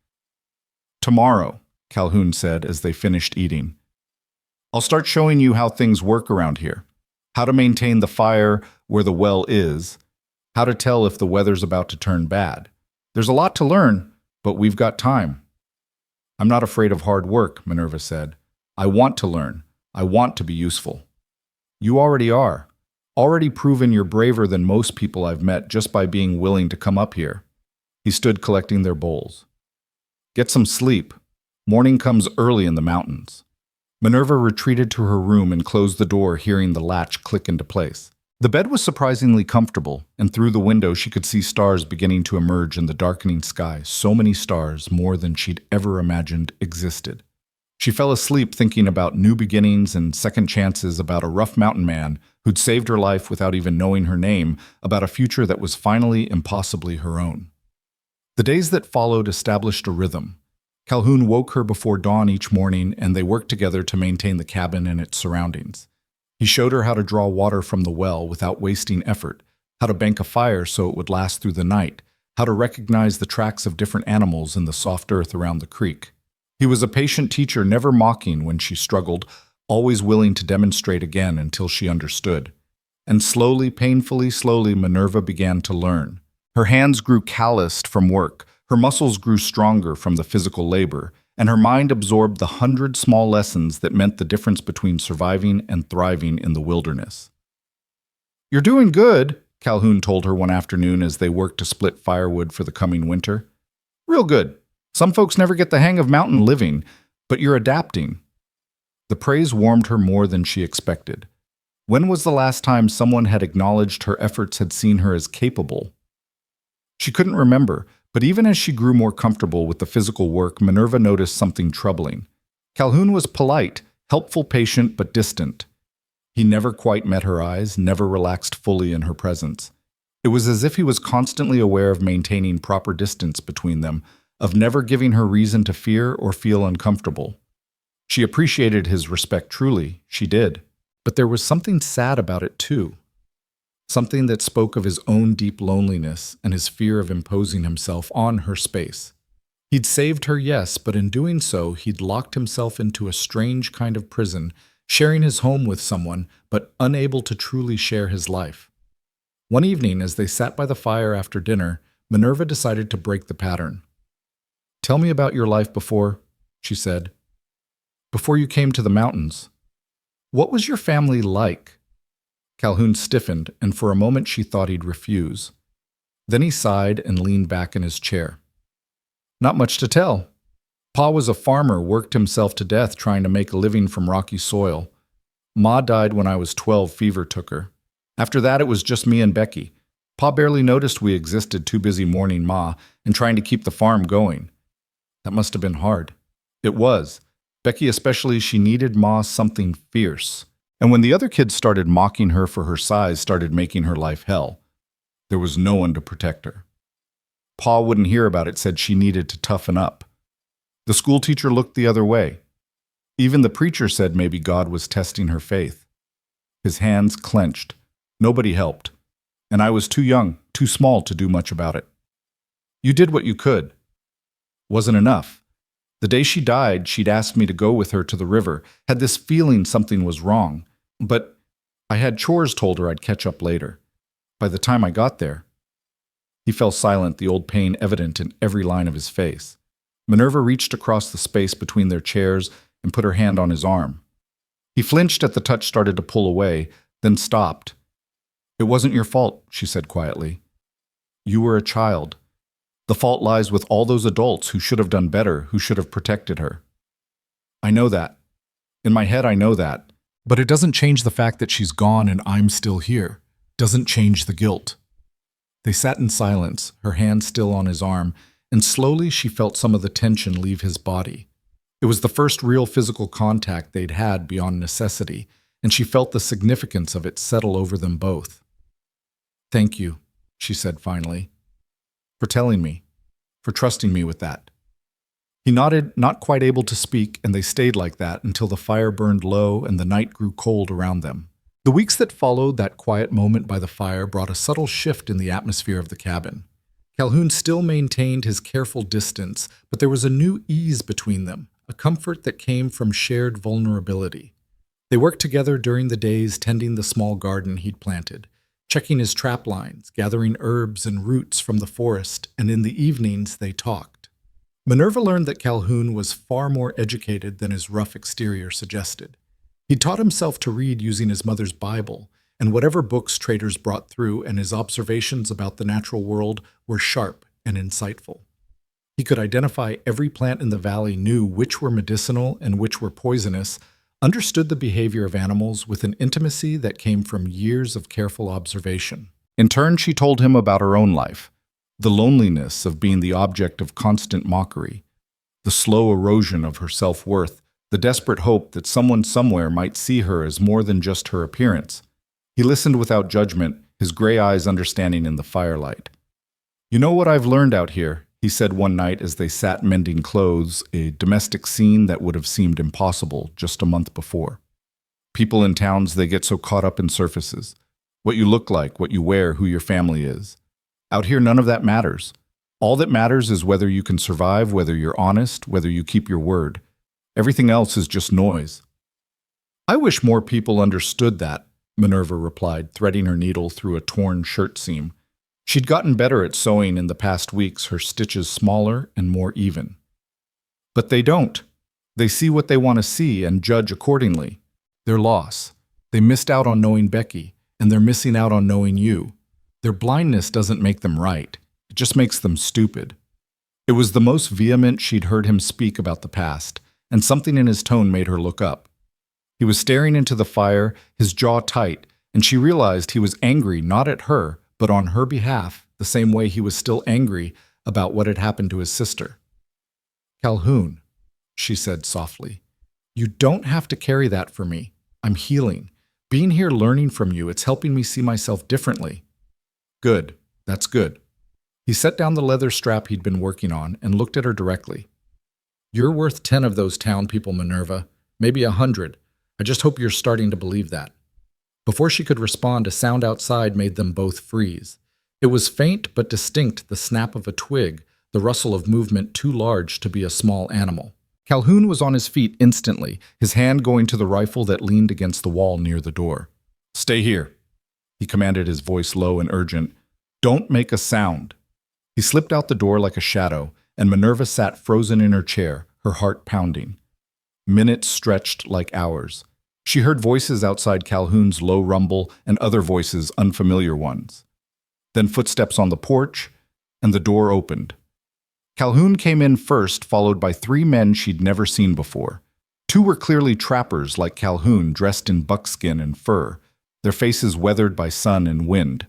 "Tomorrow," Calhoun said as they finished eating. I'll start showing you how things work around here. How to maintain the fire where the well is. How to tell if the weather's about to turn bad. There's a lot to learn, but we've got time. I'm not afraid of hard work, Minerva said. I want to learn. I want to be useful. You already are. Already proven you're braver than most people I've met just by being willing to come up here. He stood collecting their bowls. Get some sleep. Morning comes early in the mountains. Minerva retreated to her room and closed the door, hearing the latch click into place. The bed was surprisingly comfortable, and through the window she could see stars beginning to emerge in the darkening sky, so many stars, more than she'd ever imagined existed. She fell asleep thinking about new beginnings and second chances, about a rough mountain man who'd saved her life without even knowing her name, about a future that was finally impossibly her own. The days that followed established a rhythm. Calhoun woke her before dawn each morning, and they worked together to maintain the cabin and its surroundings. He showed her how to draw water from the well without wasting effort, how to bank a fire so it would last through the night, how to recognize the tracks of different animals in the soft earth around the creek. He was a patient teacher, never mocking when she struggled, always willing to demonstrate again until she understood. And slowly, painfully slowly, Minerva began to learn. Her hands grew calloused from work, her muscles grew stronger from the physical labor, and her mind absorbed the 100 small lessons that meant the difference between surviving and thriving in the wilderness. "You're doing good," Calhoun told her one afternoon as they worked to split firewood for the coming winter. "Real good. Some folks never get the hang of mountain living, but you're adapting." The praise warmed her more than she expected. When was the last time someone had acknowledged her efforts, had seen her as capable? She couldn't remember, but even as she grew more comfortable with the physical work, Minerva noticed something troubling. Calhoun was polite, helpful, patient, but distant. He never quite met her eyes, never relaxed fully in her presence. It was as if he was constantly aware of maintaining proper distance between them, of never giving her reason to fear or feel uncomfortable. She appreciated his respect truly, she did. But there was something sad about it too. Something that spoke of his own deep loneliness and his fear of imposing himself on her space. He'd saved her, yes, but in doing so, he'd locked himself into a strange kind of prison, sharing his home with someone, but unable to truly share his life. One evening, as they sat by the fire after dinner, Minerva decided to break the pattern. "Tell me about your life before," she said. "Before you came to the mountains. What was your family like?" Calhoun stiffened, and for a moment she thought he'd refuse. Then he sighed and leaned back in his chair. "Not much to tell. Pa was a farmer, worked himself to death trying to make a living from rocky soil. Ma died when I was 12, fever took her. After that, it was just me and Becky. Pa barely noticed we existed, too busy mourning Ma and trying to keep the farm going. That must have been hard." It was. Becky especially, she needed Ma something fierce. And when the other kids started mocking her for her size, started making her life hell, there was no one to protect her. Pa wouldn't hear about it, said she needed to toughen up. The school teacher looked the other way. Even the preacher said maybe God was testing her faith. His hands clenched. Nobody helped. And I was too young, too small to do much about it. You did what you could. Wasn't enough. The day she died, she'd asked me to go with her to the river, had this feeling something was wrong. But I had chores, told her I'd catch up later. By the time I got there... He fell silent, the old pain evident in every line of his face. Minerva reached across the space between their chairs and put her hand on his arm. He flinched at the touch, started to pull away, then stopped. "It wasn't your fault," she said quietly. "You were a child. The fault lies with all those adults who should have done better, who should have protected her." "I know that. In my head, I know that. But it doesn't change the fact that she's gone and I'm still here. Doesn't change the guilt." They sat in silence, her hand still on his arm, and slowly she felt some of the tension leave his body. It was the first real physical contact they'd had beyond necessity, and she felt the significance of it settle over them both. "Thank you," she said finally. "For telling me, for trusting me with that." He nodded, not quite able to speak, and they stayed like that until the fire burned low and the night grew cold around them. The weeks that followed that quiet moment by the fire brought a subtle shift in the atmosphere of the cabin. Calhoun still maintained his careful distance, but there was a new ease between them, a comfort that came from shared vulnerability. They worked together during the days tending the small garden he'd planted, checking his trap lines, gathering herbs and roots from the forest, and in the evenings they talked. Minerva learned that Calhoun was far more educated than his rough exterior suggested. He taught himself to read using his mother's Bible, and whatever books traders brought through, and his observations about the natural world were sharp and insightful. He could identify every plant in the valley, knew which were medicinal and which were poisonous, understood the behavior of animals with an intimacy that came from years of careful observation. In turn, she told him about her own life, the loneliness of being the object of constant mockery, the slow erosion of her self-worth, the desperate hope that someone somewhere might see her as more than just her appearance. He listened without judgment, his gray eyes understanding in the firelight. "You know what I've learned out here," he said one night as they sat mending clothes, a domestic scene that would have seemed impossible just a month before. "People in towns, they get so caught up in surfaces. What you look like, what you wear, who your family is. Out here, none of that matters. All that matters is whether you can survive, whether you're honest, whether you keep your word. Everything else is just noise." "I wish more people understood that," Minerva replied, threading her needle through a torn shirt seam. She'd gotten better at sewing in the past weeks, her stitches smaller and more even. "But they don't. They see what they want to see and judge accordingly. Their loss. They missed out on knowing Becky, and they're missing out on knowing you. Their blindness doesn't make them right. It just makes them stupid." It was the most vehement she'd heard him speak about the past, and something in his tone made her look up. He was staring into the fire, his jaw tight, and she realized he was angry not at her, but on her behalf, the same way he was still angry about what had happened to his sister. "Calhoun," she said softly, "you don't have to carry that for me. I'm healing. Being here learning from you, it's helping me see myself differently." "Good. That's good." He set down the leather strap he'd been working on and looked at her directly. "You're worth 10 of those town people, Minerva. Maybe 100. I just hope you're starting to believe that." Before she could respond, a sound outside made them both freeze. It was faint but distinct, the snap of a twig, the rustle of movement too large to be a small animal. Calhoun was on his feet instantly, his hand going to the rifle that leaned against the wall near the door. "Stay here," he commanded, his voice low and urgent. "Don't make a sound." He slipped out the door like a shadow, and Minerva sat frozen in her chair, her heart pounding. Minutes stretched like hours. She heard voices outside Calhoun's low rumble and other voices, unfamiliar ones. Then footsteps on the porch, and the door opened. Calhoun came in first, followed by 3 men she'd never seen before. 2 were clearly trappers like Calhoun, dressed in buckskin and fur, their faces weathered by sun and wind.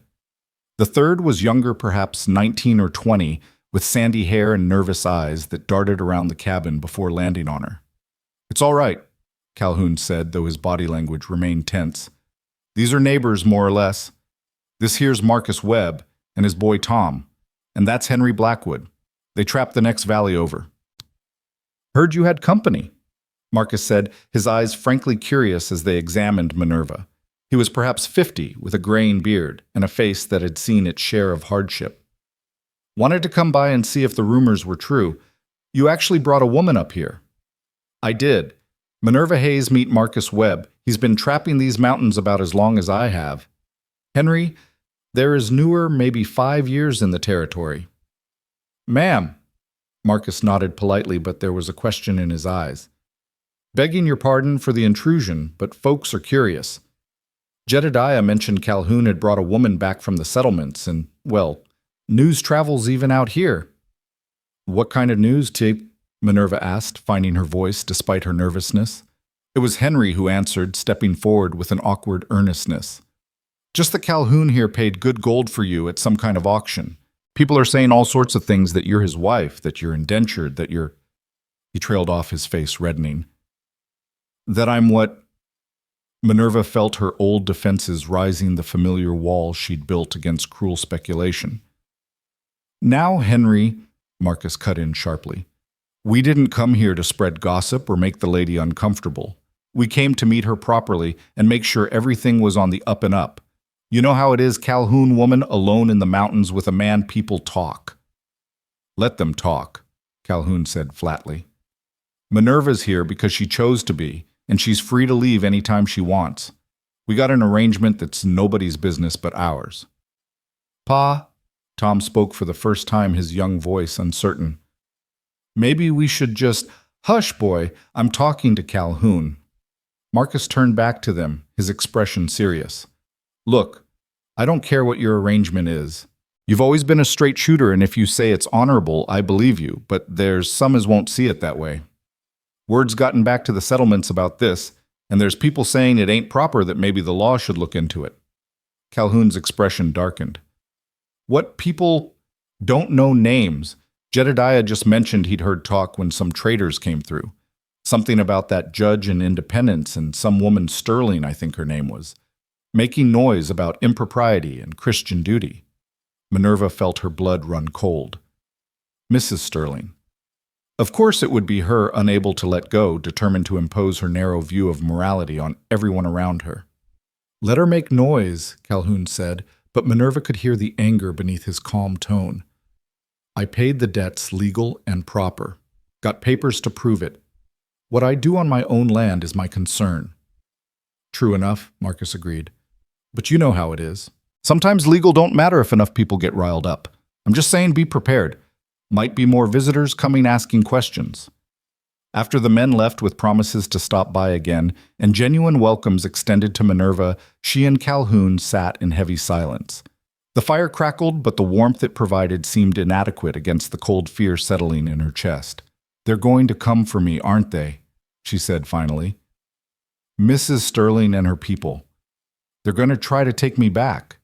The third was younger, perhaps 19 or 20, with sandy hair and nervous eyes that darted around the cabin before landing on her. "It's all right," Calhoun said, though his body language remained tense. "These are neighbors, more or less. This here's Marcus Webb and his boy Tom, and that's Henry Blackwood. They trapped the next valley over." "Heard you had company," Marcus said, his eyes frankly curious as they examined Minerva. He was perhaps 50, with a graying beard and a face that had seen its share of hardship. "Wanted to come by and see if the rumors were true. You actually brought a woman up here." "I did. Minerva Hayes meet Marcus Webb. He's been trapping these mountains about as long as I have. Henry, there is newer, maybe 5 years in the territory." "Ma'am," Marcus nodded politely, but there was a question in his eyes. "Begging your pardon for the intrusion, but folks are curious. Jedediah mentioned Calhoun had brought a woman back from the settlements, and, well, news travels even out here." "What kind of news, T?" Minerva asked, finding her voice despite her nervousness. It was Henry who answered, stepping forward with an awkward earnestness. "Just that Calhoun here paid good gold for you at some kind of auction. People are saying all sorts of things, that you're his wife, that you're indentured, that you're—" He trailed off, his face reddening. "That I'm what—" Minerva felt her old defenses rising the familiar wall she'd built against cruel speculation. "Now, Henry," Marcus cut in sharply, "we didn't come here to spread gossip or make the lady uncomfortable. We came to meet her properly and make sure everything was on the up and up. You know how it is, Calhoun woman alone in the mountains with a man, people talk." "Let them talk," Calhoun said flatly. "Minerva's here because she chose to be, and she's free to leave anytime she wants. We got an arrangement that's nobody's business but ours." "Pa," Tom spoke for the first time, his young voice uncertain. "Maybe we should just—" "Hush, boy, I'm talking to Calhoun." Marcus turned back to them, his expression serious. "Look, I don't care what your arrangement is. You've always been a straight shooter, and if you say it's honorable, I believe you, but there's some as won't see it that way. Word's gotten back to the settlements about this, and there's people saying it ain't proper, that maybe the law should look into it." Calhoun's expression darkened. "What people don't know names. Jedediah just mentioned he'd heard talk when some traders came through. Something about that judge in Independence and some woman Sterling, I think her name was, making noise about impropriety and Christian duty." Minerva felt her blood run cold. Mrs. Sterling. Of course it would be her, unable to let go, determined to impose her narrow view of morality on everyone around her. "Let her make noise," Calhoun said, but Minerva could hear the anger beneath his calm tone. "I paid the debts legal and proper. Got papers to prove it. What I do on my own land is my concern." "True enough," Marcus agreed. "But you know how it is. Sometimes legal don't matter if enough people get riled up. I'm just saying be prepared. Might be more visitors coming asking questions." After the men left with promises to stop by again and genuine welcomes extended to Minerva, she and Calhoun sat in heavy silence. The fire crackled, but the warmth it provided seemed inadequate against the cold fear settling in her chest. "They're going to come for me, aren't they?" she said finally. "Mrs. Sterling and her people. They're going to try to take me back."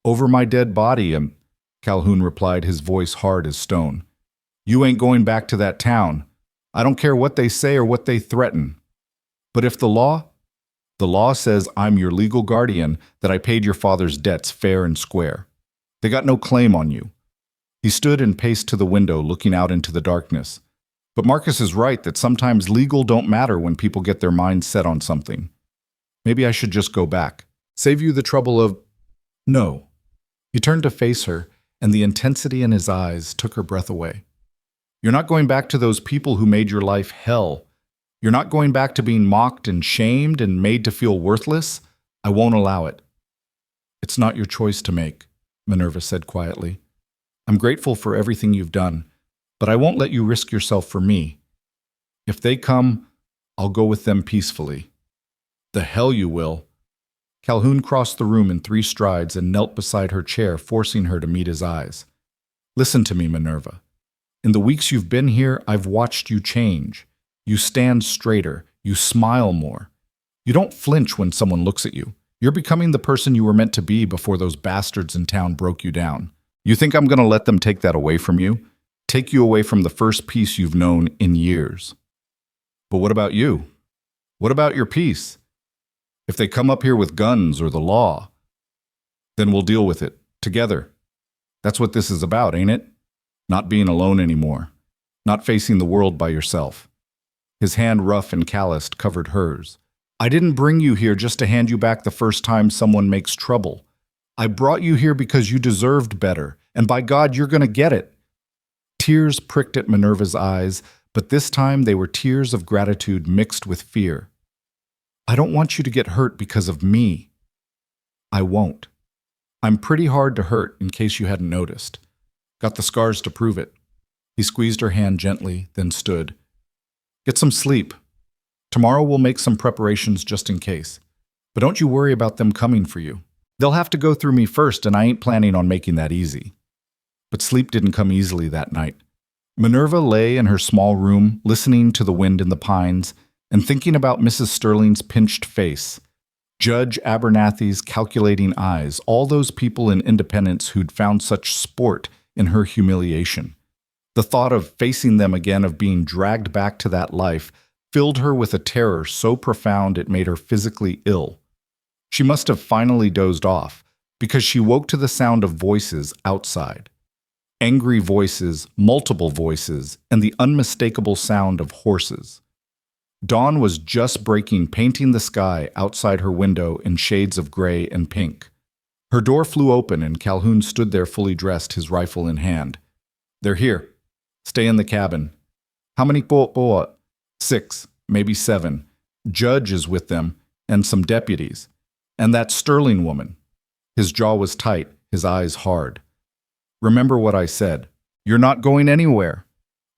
"Over my dead body," Calhoun replied, his voice hard as stone. "You ain't going back to that town. I don't care what they say or what they threaten. But if the law says I'm your legal guardian, that I paid your father's debts fair and square. They got no claim on you." He stood and paced to the window, looking out into the darkness. But Marcus is right that sometimes legal don't matter when people get their minds set on something. "Maybe I should just go back. Save you the trouble of—" "No." He turned to face her, and the intensity in his eyes took her breath away. "You're not going back to those people who made your life hell. You're not going back to being mocked and shamed and made to feel worthless. I won't allow it." "It's not your choice to make," Minerva said quietly. "I'm grateful for everything you've done, but I won't let you risk yourself for me. If they come, I'll go with them peacefully." "The hell you will." Calhoun crossed the room in 3 strides and knelt beside her chair, forcing her to meet his eyes. "Listen to me, Minerva. In the weeks you've been here, I've watched you change. You stand straighter. You smile more. You don't flinch when someone looks at you. You're becoming the person you were meant to be before those bastards in town broke you down. You think I'm going to let them take that away from you? Take you away from the first peace you've known in years. But what about you? What about your peace? If they come up here with guns or the law, then we'll deal with it, together. That's what this is about, ain't it? Not being alone anymore. Not facing the world by yourself." His hand, rough and calloused, covered hers. "I didn't bring you here just to hand you back the first time someone makes trouble. I brought you here because you deserved better, and by God, you're going to get it." Tears pricked at Minerva's eyes, but this time they were tears of gratitude mixed with fear. "I don't want you to get hurt because of me." "I won't. I'm pretty hard to hurt, in case you hadn't noticed. Got the scars to prove it." He squeezed her hand gently, then stood. "Get some sleep. Tomorrow we'll make some preparations just in case. But don't you worry about them coming for you. They'll have to go through me first, and I ain't planning on making that easy." But sleep didn't come easily that night. Minerva lay in her small room, listening to the wind in the pines, and thinking about Mrs. Sterling's pinched face, Judge Abernathy's calculating eyes, all those people in Independence who'd found such sport in her humiliation. The thought of facing them again, of being dragged back to that life, filled her with a terror so profound it made her physically ill. She must have finally dozed off, because she woke to the sound of voices outside. Angry voices, multiple voices, and the unmistakable sound of horses. Dawn was just breaking, painting the sky outside her window in shades of gray and pink. Her door flew open and Calhoun stood there fully dressed, his rifle in hand. "They're here. Stay in the cabin." "How many po?" "6, maybe 7. Judge is with them, and some deputies. And that Sterling woman. His jaw was tight, his eyes hard. Remember what I said. You're not going anywhere.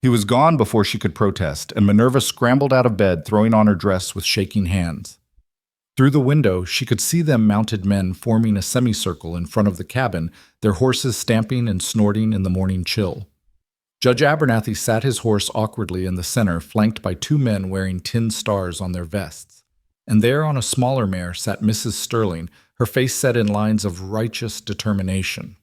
He was gone before she could protest, and Minerva scrambled out of bed, throwing on her dress with shaking hands. Through the window, she could see them mounted men forming a semicircle in front of the cabin, their horses stamping and snorting in the morning chill. Judge Abernathy sat his horse awkwardly in the center, flanked by two men wearing tin stars on their vests. And there on a smaller mare sat Mrs. Sterling, her face set in lines of righteous determination.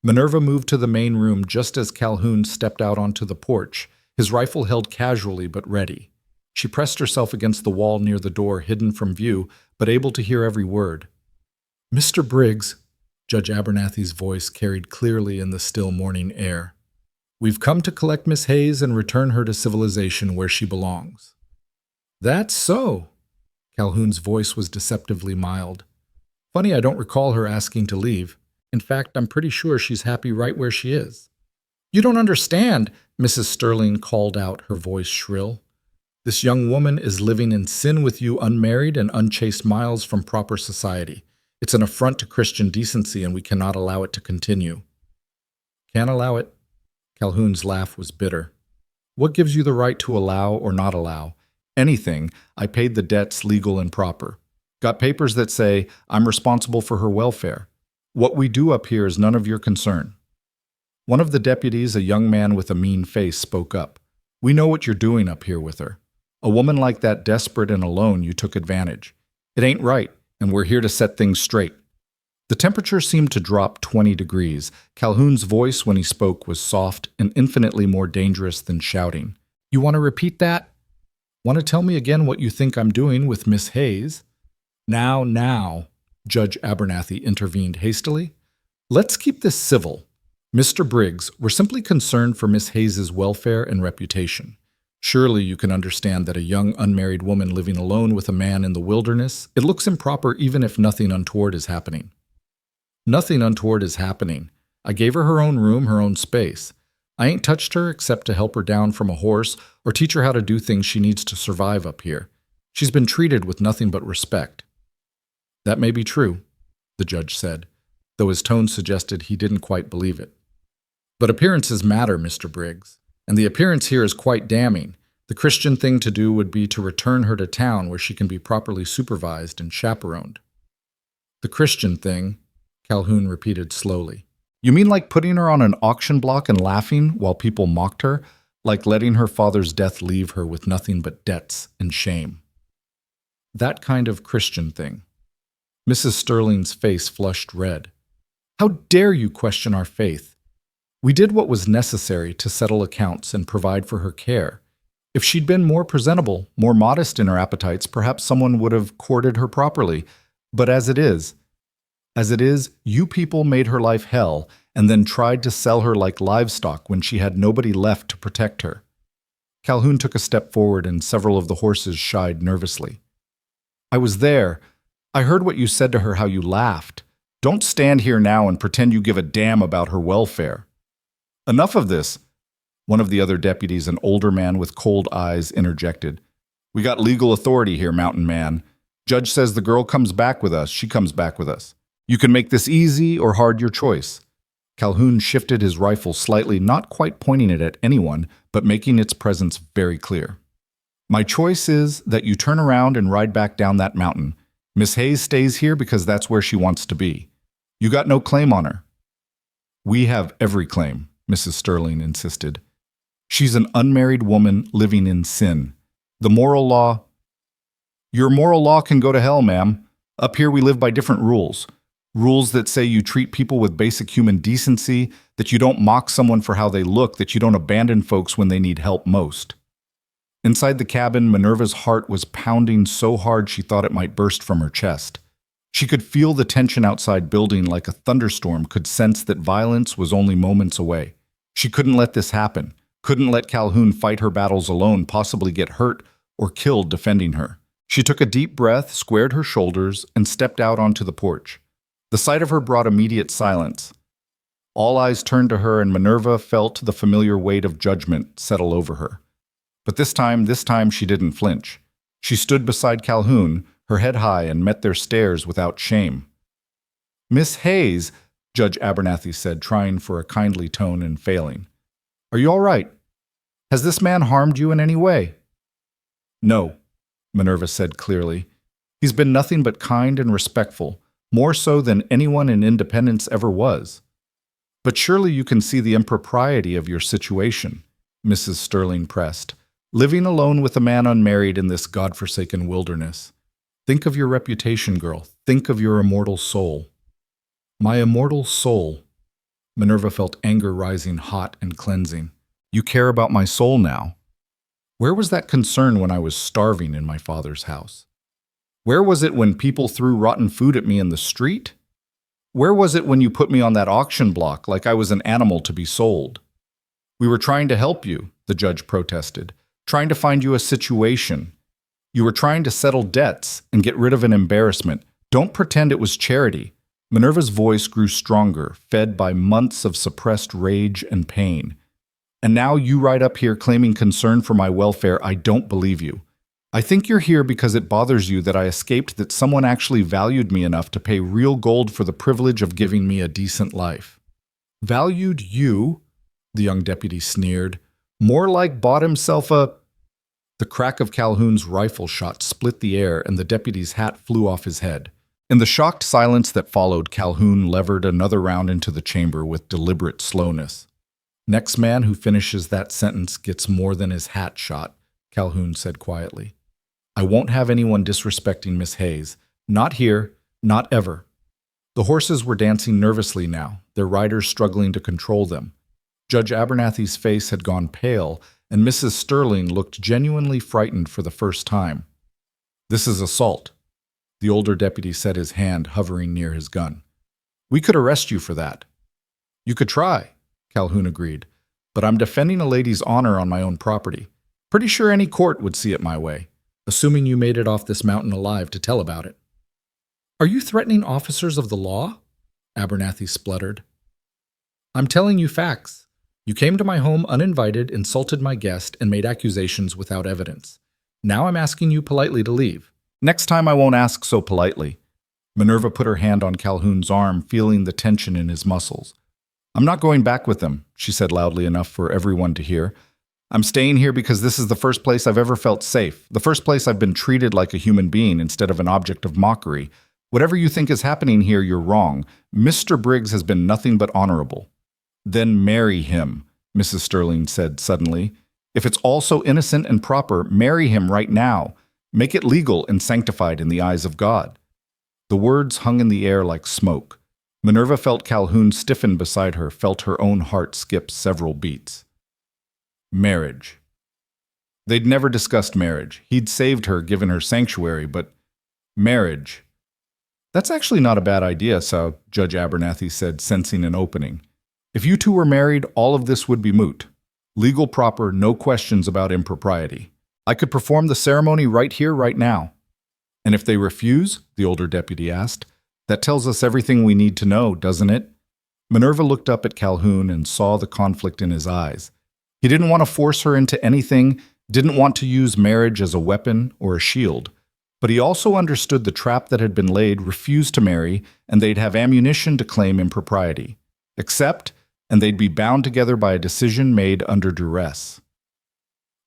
Minerva moved to the main room just as Calhoun stepped out onto the porch, his rifle held casually but ready. She pressed herself against the wall near the door, hidden from view, but able to hear every word. "Mr. Briggs," Judge Abernathy's voice carried clearly in the still morning air. "We've come to collect Miss Hayes and return her to civilization where she belongs." "That's so." Calhoun's voice was deceptively mild. "Funny I don't recall her asking to leave. In fact, I'm pretty sure she's happy right where she is." "You don't understand," Mrs. Sterling called out, her voice shrill. "This young woman is living in sin with you, unmarried and unchaste miles from proper society. It's an affront to Christian decency, and we cannot allow it to continue." "Can't allow it." Calhoun's laugh was bitter. "What gives you the right to allow or not allow? Anything. I paid the debts legal and proper. Got papers that say I'm responsible for her welfare. What we do up here is none of your concern." One of the deputies, a young man with a mean face, spoke up. "We know what you're doing up here with her. A woman like that, desperate and alone, you took advantage. It ain't right, and we're here to set things straight." The temperature seemed to drop 20 degrees. Calhoun's voice, when he spoke, was soft and infinitely more dangerous than shouting. "You want to repeat that? Want to tell me again what you think I'm doing with Miss Hayes?" Now, Judge Abernathy intervened hastily. "Let's keep this civil. Mr. Briggs, we're simply concerned for Miss Hayes's welfare and reputation. Surely you can understand that a young unmarried woman living alone with a man in the wilderness, it looks improper even if nothing untoward is happening." "Nothing untoward is happening. I gave her her own room, her own space. I ain't touched her except to help her down from a horse or teach her how to do things she needs to survive up here. She's been treated with nothing but respect." "That may be true," the judge said, though his tone suggested he didn't quite believe it. "But appearances matter, Mr. Briggs, and the appearance here is quite damning. The Christian thing to do would be to return her to town where she can be properly supervised and chaperoned." "The Christian thing," Calhoun repeated slowly. "You mean like putting her on an auction block and laughing while people mocked her? Like letting her father's death leave her with nothing but debts and shame?" "That kind of Christian thing." Mrs. Sterling's face flushed red. "How dare you question our faith? We did what was necessary to settle accounts and provide for her care. If she'd been more presentable, more modest in her appetites, perhaps someone would have courted her properly. But as it is, you people made her life hell and then tried to sell her like livestock when she had nobody left to protect her." Calhoun took a step forward and several of the horses shied nervously. "I was there. I heard what you said to her, how you laughed. Don't stand here now and pretend you give a damn about her welfare." "Enough of this," one of the other deputies, an older man with cold eyes, interjected. "We got legal authority here, Mountain Man. Judge says the girl comes back with us, she comes back with us. You can make this easy or hard, your choice." Calhoun shifted his rifle slightly, not quite pointing it at anyone, but making its presence very clear. "My choice is that you turn around and ride back down that mountain. Miss Hayes stays here because that's where she wants to be. You got no claim on her." "We have every claim," Mrs. Sterling insisted. "She's an unmarried woman living in sin. The moral law—" "Your moral law can go to hell, ma'am. Up here we live by different rules. Rules that say you treat people with basic human decency, that you don't mock someone for how they look, that you don't abandon folks when they need help most." Inside the cabin, Minerva's heart was pounding so hard she thought it might burst from her chest. She could feel the tension outside building like a thunderstorm, could sense that violence was only moments away. She couldn't let this happen, couldn't let Calhoun fight her battles alone, possibly get hurt or killed defending her. She took a deep breath, squared her shoulders, and stepped out onto the porch. The sight of her brought immediate silence. All eyes turned to her, and Minerva felt the familiar weight of judgment settle over her. But this time she didn't flinch. She stood beside Calhoun, her head high, and met their stares without shame. "Miss Hayes," Judge Abernathy said, trying for a kindly tone and failing. "Are you all right? Has this man harmed you in any way?" "No," Minerva said clearly. "He's been nothing but kind and respectful, more so than anyone in Independence ever was." "But surely you can see the impropriety of your situation," Mrs. Sterling pressed. "Living alone with a man unmarried in this godforsaken wilderness. Think of your reputation, girl. Think of your immortal soul." "My immortal soul." Minerva felt anger rising hot and cleansing. "You care about my soul now? Where was that concern when I was starving in my father's house? Where was it when people threw rotten food at me in the street? Where was it when you put me on that auction block like I was an animal to be sold?" "We were trying to help you," the judge protested, "trying to find you a situation. You were trying to settle debts and get rid of an embarrassment. Don't pretend it was charity." Minerva's voice grew stronger, fed by months of suppressed rage and pain. "And now you right up here claiming concern for my welfare. I don't believe you. I think you're here because it bothers you that I escaped, that someone actually valued me enough to pay real gold for the privilege of giving me a decent life." "Valued you?" the young deputy sneered. "More like bought himself a—" The crack of Calhoun's rifle shot split the air and the deputy's hat flew off his head. In the shocked silence that followed, Calhoun levered another round into the chamber with deliberate slowness. "Next man who finishes that sentence gets more than his hat shot," Calhoun said quietly. "I won't have anyone disrespecting Miss Hayes. Not here, not ever." The horses were dancing nervously now, their riders struggling to control them. Judge Abernathy's face had gone pale, and Mrs. Sterling looked genuinely frightened for the first time. "This is assault," the older deputy said, his hand hovering near his gun. "We could arrest you for that." "You could try," Calhoun agreed, "but I'm defending a lady's honor on my own property. Pretty sure any court would see it my way, assuming you made it off this mountain alive to tell about it." "Are you threatening officers of the law?" Abernathy spluttered. "I'm telling you facts. You came to my home uninvited, insulted my guest, and made accusations without evidence. Now I'm asking you politely to leave." "Next time I won't ask so politely." Minerva put her hand on Calhoun's arm, feeling the tension in his muscles. "I'm not going back with them," she said loudly enough for everyone to hear. "I'm staying here because this is the first place I've ever felt safe, the first place I've been treated like a human being instead of an object of mockery. Whatever you think is happening here, you're wrong. Mr. Briggs has been nothing but honorable." "Then marry him," Mrs. Sterling said suddenly. "If it's all so innocent and proper, marry him right now. Make it legal and sanctified in the eyes of God." The words hung in the air like smoke. Minerva felt Calhoun stiffen beside her, felt her own heart skip several beats. Marriage. They'd never discussed marriage. He'd saved her, given her sanctuary, but marriage. "That's actually not a bad idea, so," Judge Abernathy said, sensing an opening. "If you two were married, all of this would be moot. Legal proper, no questions about impropriety. I could perform the ceremony right here, right now." "And if they refuse?" the older deputy asked. "That tells us everything we need to know, doesn't it?" Minerva looked up at Calhoun and saw the conflict in his eyes. He didn't want to force her into anything, didn't want to use marriage as a weapon or a shield. But he also understood the trap that had been laid, refused to marry, and they'd have ammunition to claim impropriety. Accept, and they'd be bound together by a decision made under duress.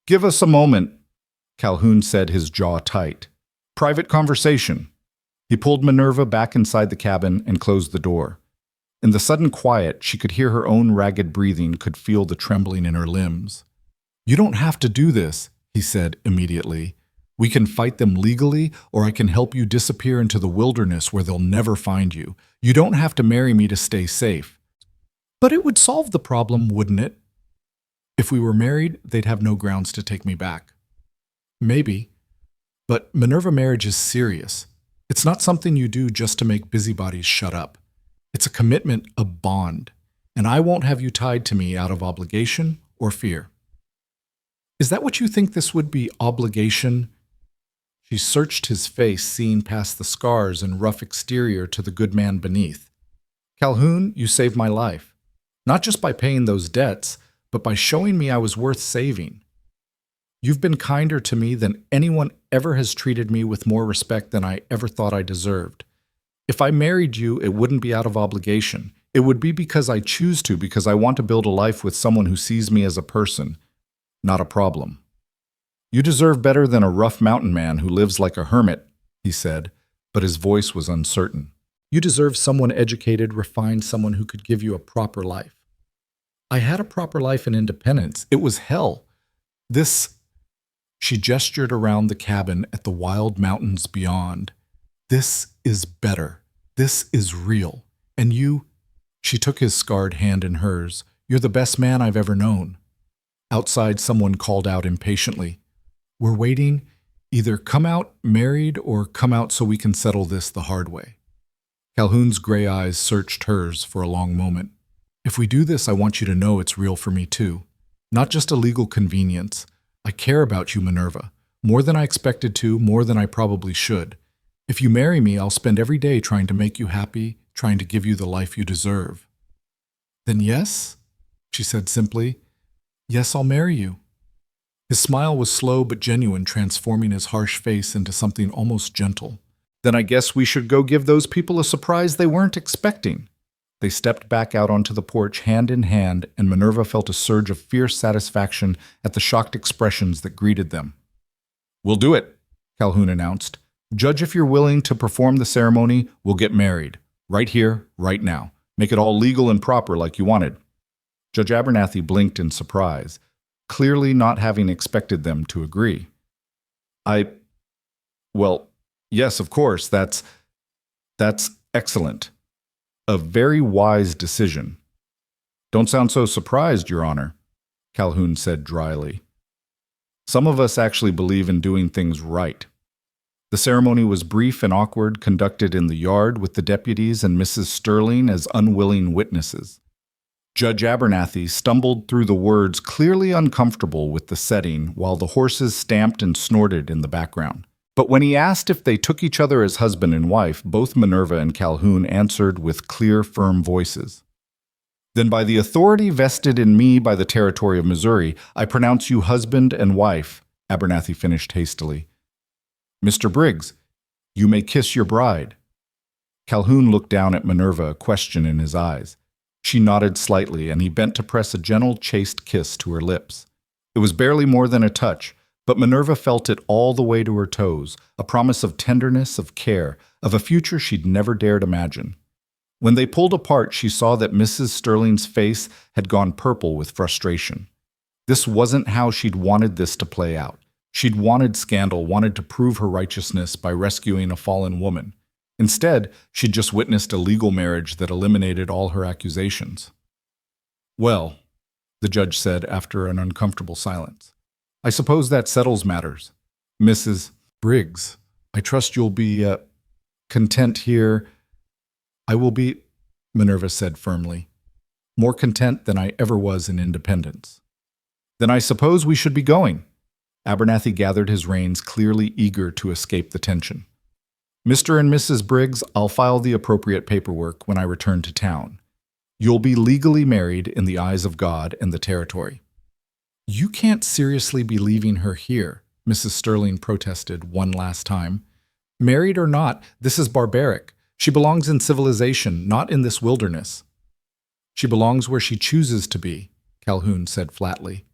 "Give us a moment," Calhoun said, his jaw tight. "Private conversation." He pulled Minerva back inside the cabin and closed the door. In the sudden quiet, she could hear her own ragged breathing, could feel the trembling in her limbs. "You don't have to do this," he said immediately. "We can fight them legally, or I can help you disappear into the wilderness where they'll never find you. You don't have to marry me to stay safe." "But it would solve the problem, wouldn't it?" "If we were married, they'd have no grounds to take me back." "Maybe. But Minerva, marriage is serious. It's not something you do just to make busybodies shut up. It's a commitment, a bond, and I won't have you tied to me out of obligation or fear." "Is that what you think this would be, obligation?" She searched his face, seeing past the scars and rough exterior to the good man beneath. "Calhoun, you saved my life. Not just by paying those debts, but by showing me I was worth saving." You've been kinder to me than anyone ever has treated me with more respect than I ever thought I deserved. If I married you, it wouldn't be out of obligation. It would be because I choose to, because I want to build a life with someone who sees me as a person, not a problem. You deserve better than a rough mountain man who lives like a hermit, he said, but his voice was uncertain. You deserve someone educated, refined, someone who could give you a proper life. I had a proper life in independence. It was hell. She gestured around the cabin at the wild mountains beyond. This is better. This is real. And you, she took his scarred hand in hers, you're the best man I've ever known. Outside, someone called out impatiently, we're waiting. Either come out married or come out so we can settle this the hard way. Calhoun's gray eyes searched hers for a long moment. If we do this, I want you to know it's real for me too. Not just a legal convenience. I care about you, Minerva. More than I expected to, more than I probably should. If you marry me, I'll spend every day trying to make you happy, trying to give you the life you deserve. Then yes, she said simply. Yes, I'll marry you. His smile was slow but genuine, transforming his harsh face into something almost gentle. Then I guess we should go give those people a surprise they weren't expecting. They stepped back out onto the porch hand in hand, and Minerva felt a surge of fierce satisfaction at the shocked expressions that greeted them. We'll do it, Calhoun announced. Judge, if you're willing to perform the ceremony, we'll get married. Right here, right now. Make it all legal and proper like you wanted. Judge Abernathy blinked in surprise, clearly not having expected them to agree. Well, yes, of course, that's excellent. A very wise decision. Don't sound so surprised, Your Honor, Calhoun said dryly. Some of us actually believe in doing things right. The ceremony was brief and awkward, conducted in the yard with the deputies and Mrs. Sterling as unwilling witnesses. Judge Abernathy stumbled through the words, clearly uncomfortable with the setting, while the horses stamped and snorted in the background. But when he asked if they took each other as husband and wife, both Minerva and Calhoun answered with clear, firm voices. Then by the authority vested in me by the territory of Missouri, I pronounce you husband and wife, Abernathy finished hastily. Mr. Briggs, you may kiss your bride. Calhoun looked down at Minerva, a question in his eyes. She nodded slightly, and he bent to press a gentle, chaste kiss to her lips. It was barely more than a touch, but Minerva felt it all the way to her toes, a promise of tenderness, of care, of a future she'd never dared imagine. When they pulled apart, she saw that Mrs. Sterling's face had gone purple with frustration. This wasn't how she'd wanted this to play out. She'd wanted scandal, wanted to prove her righteousness by rescuing a fallen woman. Instead, she'd just witnessed a legal marriage that eliminated all her accusations. Well, the judge said after an uncomfortable silence, I suppose that settles matters. Mrs. Briggs, I trust you'll be, content here. I will be, Minerva said firmly, more content than I ever was in independence. Then I suppose we should be going. Abernathy gathered his reins, clearly eager to escape the tension. Mr. and Mrs. Briggs, I'll file the appropriate paperwork when I return to town. You'll be legally married in the eyes of God and the territory. You can't seriously be leaving her here, Mrs. Sterling protested one last time. Married or not, this is barbaric. She belongs in civilization, not in this wilderness. She belongs where she chooses to be, Calhoun said flatly.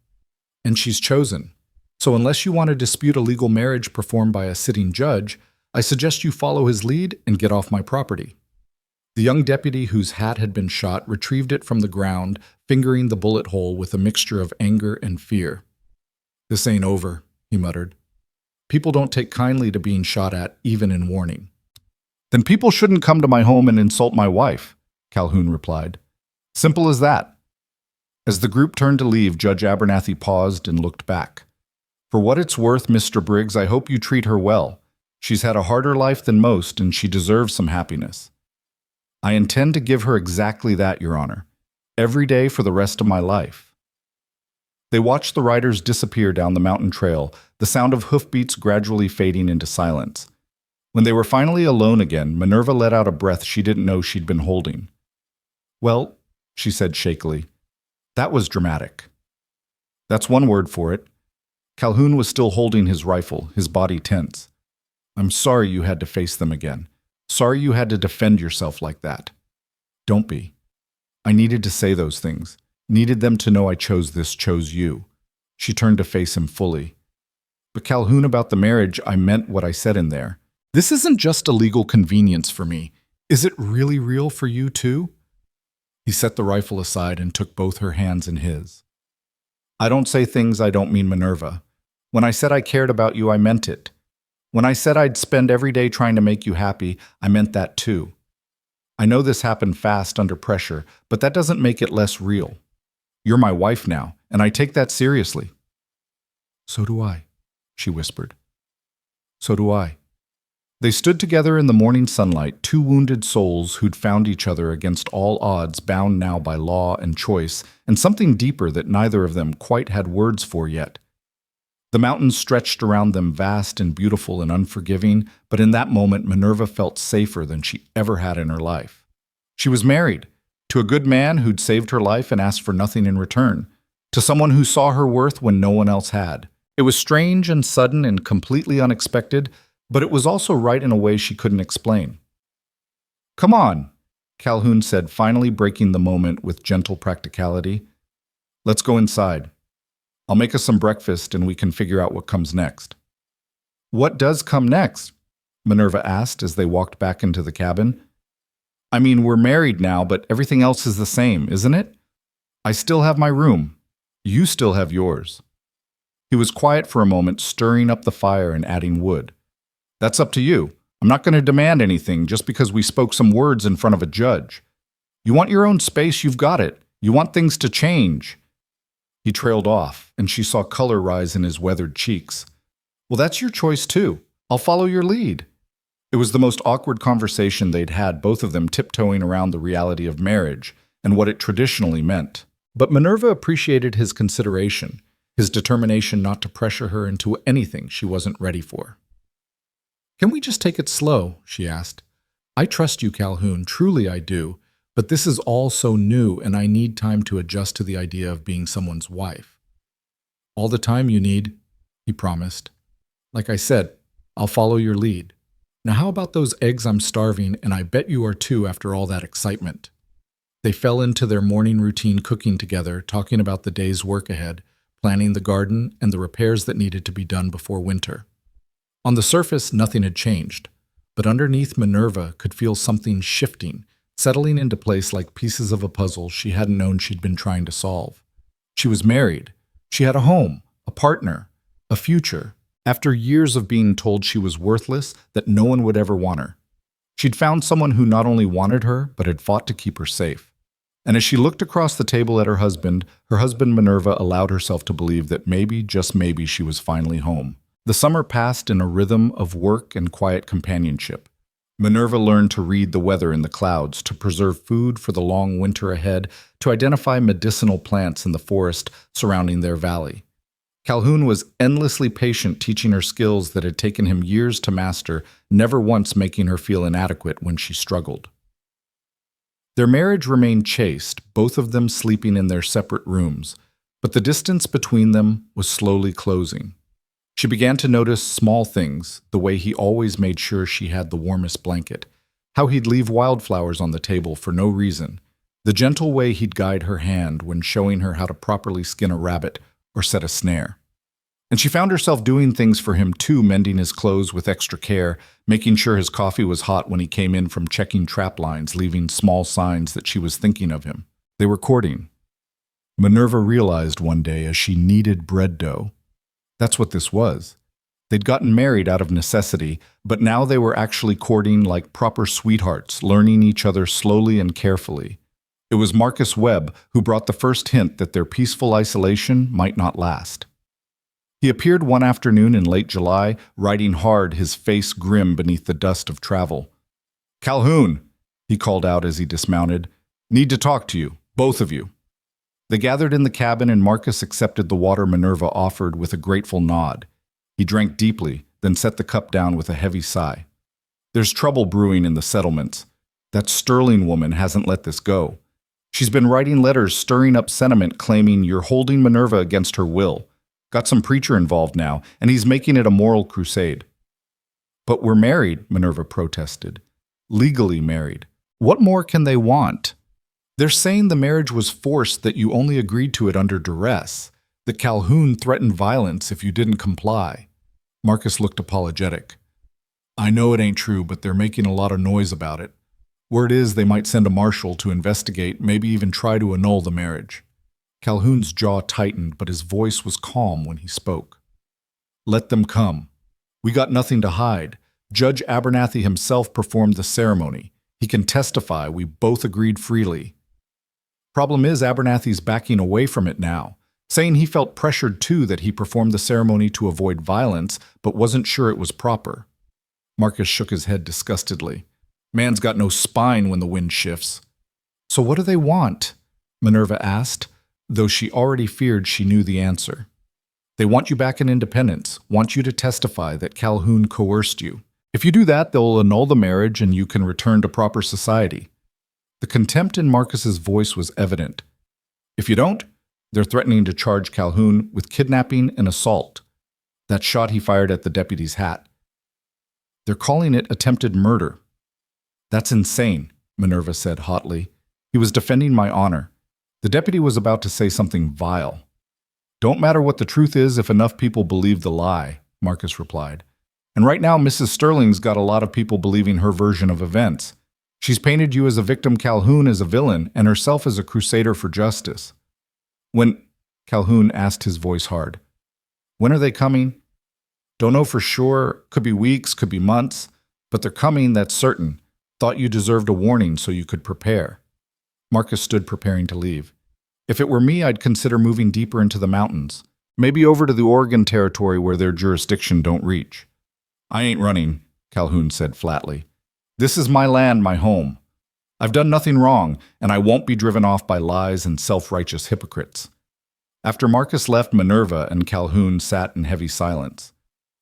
And she's chosen. So unless you want to dispute a legal marriage performed by a sitting judge, I suggest you follow his lead and get off my property. The young deputy whose hat had been shot retrieved it from the ground, fingering the bullet hole with a mixture of anger and fear. This ain't over, he muttered. People don't take kindly to being shot at, even in warning. Then people shouldn't come to my home and insult my wife, Calhoun replied. Simple as that. As the group turned to leave, Judge Abernathy paused and looked back. For what it's worth, Mr. Briggs, I hope you treat her well. She's had a harder life than most, and she deserves some happiness. I intend to give her exactly that, Your Honor, every day for the rest of my life. They watched the riders disappear down the mountain trail, the sound of hoofbeats gradually fading into silence. When they were finally alone again, Minerva let out a breath she didn't know she'd been holding. Well, she said shakily, that was dramatic. That's one word for it. Calhoun was still holding his rifle, his body tense. I'm sorry you had to face them again. Sorry you had to defend yourself like that. Don't be. I needed to say those things. Needed them to know I chose this, chose you. She turned to face him fully. But Calhoun, about the marriage, I meant what I said in there. This isn't just a legal convenience for me. Is it really real for you too? He set the rifle aside and took both her hands in his. I don't say things I don't mean, Minerva. When I said I cared about you, I meant it. When I said I'd spend every day trying to make you happy, I meant that too. I know this happened fast under pressure, but that doesn't make it less real. You're my wife now, and I take that seriously. So do I, she whispered. So do I. They stood together in the morning sunlight, two wounded souls who'd found each other against all odds, bound now by law and choice, and something deeper that neither of them quite had words for yet. The mountains stretched around them, vast and beautiful and unforgiving, but in that moment Minerva felt safer than she ever had in her life. She was married, to a good man who'd saved her life and asked for nothing in return, to someone who saw her worth when no one else had. It was strange and sudden and completely unexpected, but it was also right in a way she couldn't explain. Come on, Calhoun said, finally breaking the moment with gentle practicality. Let's go inside. I'll make us some breakfast and we can figure out what comes next. What does come next? Minerva asked as they walked back into the cabin. I mean, we're married now, but everything else is the same, isn't it? I still have my room. You still have yours. He was quiet for a moment, stirring up the fire and adding wood. That's up to you. I'm not going to demand anything just because we spoke some words in front of a judge. You want your own space, you've got it. You want things to change. He trailed off, and she saw color rise in his weathered cheeks. Well, that's your choice too. I'll follow your lead. It was the most awkward conversation they'd had, both of them tiptoeing around the reality of marriage and what it traditionally meant. But Minerva appreciated his consideration, his determination not to pressure her into anything she wasn't ready for. Can we just take it slow? She asked. I trust you, Calhoun, truly I do, but this is all so new and I need time to adjust to the idea of being someone's wife. All the time you need, he promised. Like I said, I'll follow your lead. Now how about those eggs? I'm starving, and I bet you are too after all that excitement. They fell into their morning routine, cooking together, talking about the day's work ahead, planning the garden and the repairs that needed to be done before winter. On the surface, nothing had changed, but underneath Minerva could feel something shifting, settling into place like pieces of a puzzle she hadn't known she'd been trying to solve. She was married. She had a home, a partner, a future, after years of being told she was worthless, that no one would ever want her. She'd found someone who not only wanted her, but had fought to keep her safe. And as she looked across the table at her husband Minerva allowed herself to believe that maybe, just maybe, she was finally home. The summer passed in a rhythm of work and quiet companionship. Minerva learned to read the weather in the clouds, to preserve food for the long winter ahead, to identify medicinal plants in the forest surrounding their valley. Calhoun was endlessly patient, teaching her skills that had taken him years to master, never once making her feel inadequate when she struggled. Their marriage remained chaste, both of them sleeping in their separate rooms, but the distance between them was slowly closing. She began to notice small things, the way he always made sure she had the warmest blanket, how he'd leave wildflowers on the table for no reason, the gentle way he'd guide her hand when showing her how to properly skin a rabbit or set a snare. And she found herself doing things for him too, mending his clothes with extra care, making sure his coffee was hot when he came in from checking trap lines, leaving small signs that she was thinking of him. They were courting. Minerva realized one day as she kneaded bread dough. That's what this was. They'd gotten married out of necessity, but now they were actually courting like proper sweethearts, learning each other slowly and carefully. It was Marcus Webb who brought the first hint that their peaceful isolation might not last. He appeared one afternoon in late July, riding hard, his face grim beneath the dust of travel. "Calhoun," he called out as he dismounted. "Need to talk to you, both of you." They gathered in the cabin and Marcus accepted the water Minerva offered with a grateful nod. He drank deeply, then set the cup down with a heavy sigh. "There's trouble brewing in the settlements. That Sterling woman hasn't let this go. She's been writing letters stirring up sentiment claiming you're holding Minerva against her will. Got some preacher involved now, and he's making it a moral crusade. But we're married, Minerva protested. Legally married. What more can they want? They're saying the marriage was forced, that you only agreed to it under duress, that Calhoun threatened violence if you didn't comply. Marcus looked apologetic. I know it ain't true, but they're making a lot of noise about it. Word is they might send a marshal to investigate, maybe even try to annul the marriage. Calhoun's jaw tightened, but his voice was calm when he spoke. Let them come. We got nothing to hide. Judge Abernathy himself performed the ceremony. He can testify we both agreed freely. Problem is, Abernathy's backing away from it now, saying he felt pressured too, that he performed the ceremony to avoid violence, but wasn't sure it was proper. Marcus shook his head disgustedly. Man's got no spine when the wind shifts. So what do they want? Minerva asked, though she already feared she knew the answer. They want you back in independence, want you to testify that Calhoun coerced you. If you do that, they'll annul the marriage and you can return to proper society. The contempt in Marcus's voice was evident. If you don't, they're threatening to charge Calhoun with kidnapping and assault. That shot he fired at the deputy's hat. They're calling it attempted murder. That's insane, Minerva said hotly. He was defending my honor. The deputy was about to say something vile. Don't matter what the truth is if enough people believe the lie, Marcus replied. And right now Mrs. Sterling's got a lot of people believing her version of events. She's painted you as a victim, Calhoun as a villain, and herself as a crusader for justice. When? Calhoun asked, his voice hard. When are they coming? Don't know for sure. Could be weeks, could be months. But they're coming, that's certain. Thought you deserved a warning so you could prepare. Marcus stood preparing to leave. If it were me, I'd consider moving deeper into the mountains. Maybe over to the Oregon territory where their jurisdiction don't reach. I ain't running, Calhoun said flatly. This is my land, my home. I've done nothing wrong, and I won't be driven off by lies and self-righteous hypocrites. After Marcus left, Minerva and Calhoun sat in heavy silence.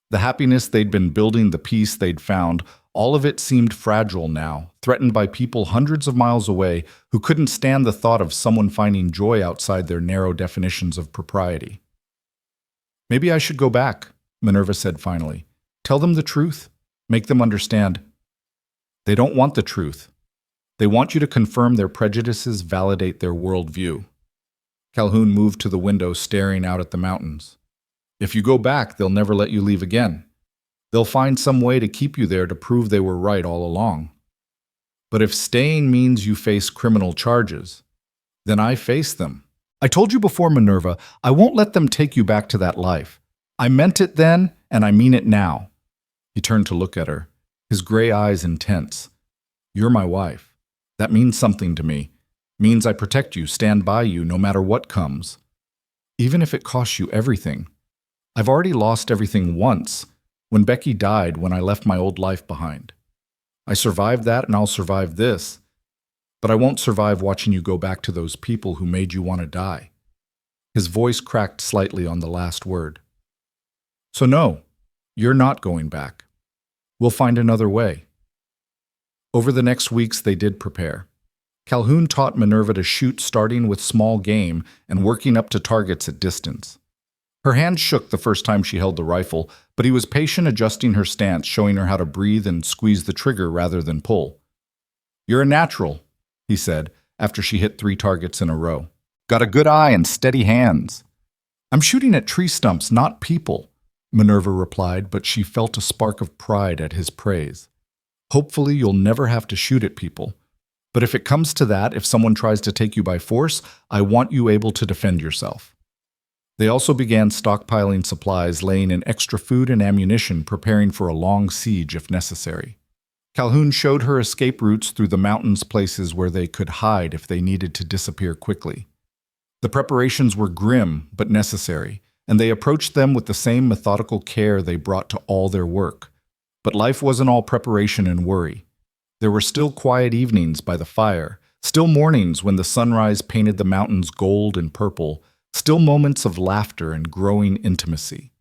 The happiness they'd been building, the peace they'd found, all of it seemed fragile now, threatened by people hundreds of miles away who couldn't stand the thought of someone finding joy outside their narrow definitions of propriety. Maybe I should go back, Minerva said finally. Tell them the truth. Make them understand. They don't want the truth. They want you to confirm their prejudices, validate their worldview. Calhoun moved to the window, staring out at the mountains. If you go back, they'll never let you leave again. They'll find some way to keep you there to prove they were right all along. But if staying means you face criminal charges, then I face them. I told you before, Minerva, I won't let them take you back to that life. I meant it then, and I mean it now. He turned to look at her, his gray eyes intense. You're my wife. That means something to me. Means I protect you, stand by you, no matter what comes. Even if it costs you everything. I've already lost everything once, when Becky died, when I left my old life behind. I survived that, and I'll survive this. But I won't survive watching you go back to those people who made you want to die. His voice cracked slightly on the last word. So no, you're not going back. We'll find another way. Over the next weeks, they did prepare. Calhoun taught Minerva to shoot, starting with small game and working up to targets at distance. Her hand shook the first time she held the rifle, but he was patient, adjusting her stance, showing her how to breathe and squeeze the trigger rather than pull. You're a natural, he said, after she hit 3 targets in a row. Got a good eye and steady hands. I'm shooting at tree stumps, not people, Minerva replied, but she felt a spark of pride at his praise. Hopefully you'll never have to shoot at people. But if it comes to that, if someone tries to take you by force, I want you able to defend yourself. They also began stockpiling supplies, laying in extra food and ammunition, preparing for a long siege if necessary. Calhoun showed her escape routes through the mountains, places where they could hide if they needed to disappear quickly. The preparations were grim but necessary, and they approached them with the same methodical care they brought to all their work. But life wasn't all preparation and worry. There were still quiet evenings by the fire, still mornings when the sunrise painted the mountains gold and purple, still moments of laughter and growing intimacy.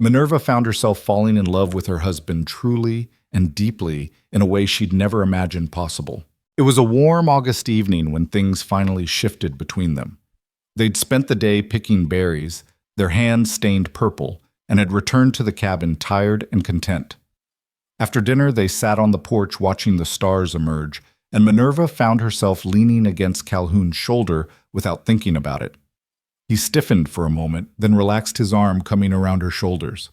Minerva found herself falling in love with her husband truly and deeply in a way she'd never imagined possible. It was a warm August evening when things finally shifted between them. They'd spent the day picking berries, Their hands stained purple, and had returned to the cabin tired and content. After dinner, they sat on the porch watching the stars emerge, and Minerva found herself leaning against Calhoun's shoulder without thinking about it. He stiffened for a moment, then relaxed his arm, coming around her shoulders.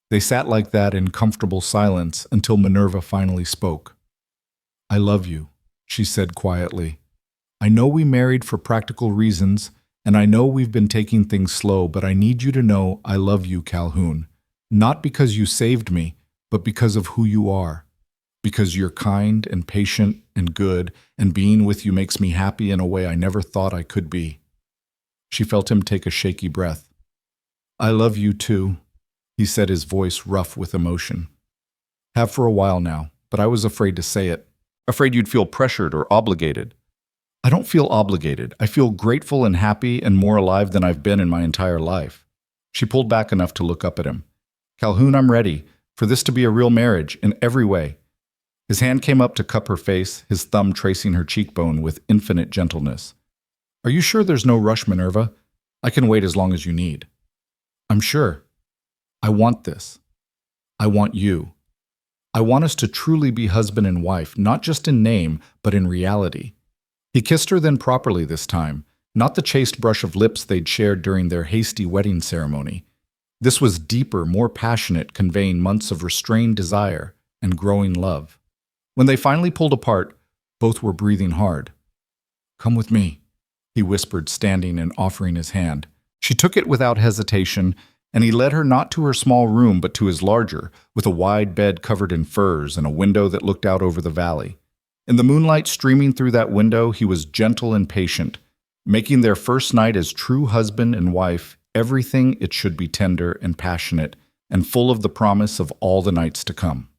They sat like that in comfortable silence until Minerva finally spoke. "I love you," she said quietly. "I know we married for practical reasons, and I know we've been taking things slow, but I need you to know I love you, Calhoun. Not because you saved me, but because of who you are. Because you're kind and patient and good, and being with you makes me happy in a way I never thought I could be." She felt him take a shaky breath. "I love you too," he said, his voice rough with emotion. "Have for a while now, but I was afraid to say it. Afraid you'd feel pressured or obligated." "I don't feel obligated. I feel grateful and happy and more alive than I've been in my entire life." She pulled back enough to look up at him. "Calhoun, I'm ready for this to be a real marriage in every way." His hand came up to cup her face, his thumb tracing her cheekbone with infinite gentleness. "Are you sure there's no rush, Minerva? I can wait as long as you need." "I'm sure. I want this. I want you. I want us to truly be husband and wife, not just in name, but in reality." He kissed her then properly this time, not the chaste brush of lips they'd shared during their hasty wedding ceremony. This was deeper, more passionate, conveying months of restrained desire and growing love. When they finally pulled apart, both were breathing hard. "Come with me," he whispered, standing and offering his hand. She took it without hesitation, and he led her not to her small room but to his larger, with a wide bed covered in furs and a window that looked out over the valley. In the moonlight streaming through that window, he was gentle and patient, making their first night as true husband and wife everything it should be, tender and passionate, and full of the promise of all the nights to come.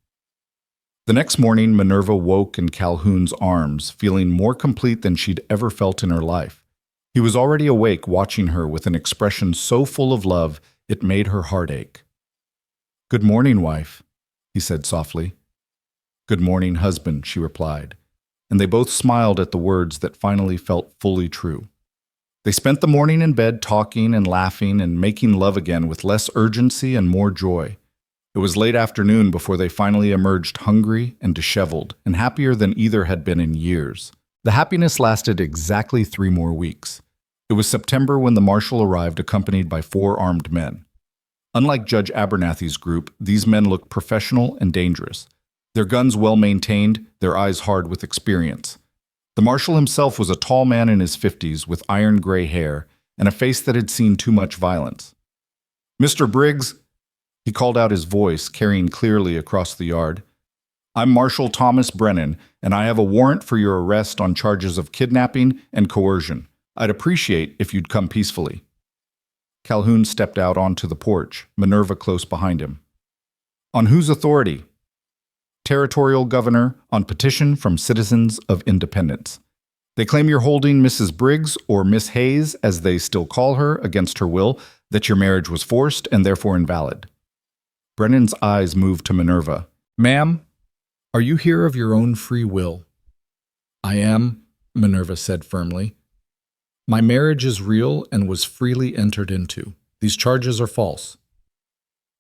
The next morning, Minerva woke in Calhoun's arms, feeling more complete than she'd ever felt in her life. He was already awake, watching her with an expression so full of love it made her heart ache. "Good morning, wife," he said softly. "Good morning, husband," she replied, and they both smiled at the words that finally felt fully true. They spent the morning in bed talking and laughing and making love again with less urgency and more joy. It was late afternoon before they finally emerged hungry and disheveled, and happier than either had been in years. The happiness lasted exactly 3 more weeks. It was September when the marshal arrived, accompanied by 4 armed men. Unlike Judge Abernathy's group, these men looked professional and dangerous. Their guns well maintained, their eyes hard with experience. The marshal himself was a tall man in his 50s with iron gray hair and a face that had seen too much violence. "Mr. Briggs," he called out, his voice carrying clearly across the yard, "I'm Marshal Thomas Brennan, and I have a warrant for your arrest on charges of kidnapping and coercion. I'd appreciate if you'd come peacefully." Calhoun stepped out onto the porch, Minerva close behind him. "On whose authority?" "Territorial governor, on petition from citizens of Independence. They claim you're holding Mrs. Briggs, or Miss Hayes, as they still call her, against her will, that your marriage was forced and therefore invalid." Brennan's eyes moved to Minerva. "Ma'am, are you here of your own free will?" "I am," Minerva said firmly. "My marriage is real and was freely entered into. These charges are false."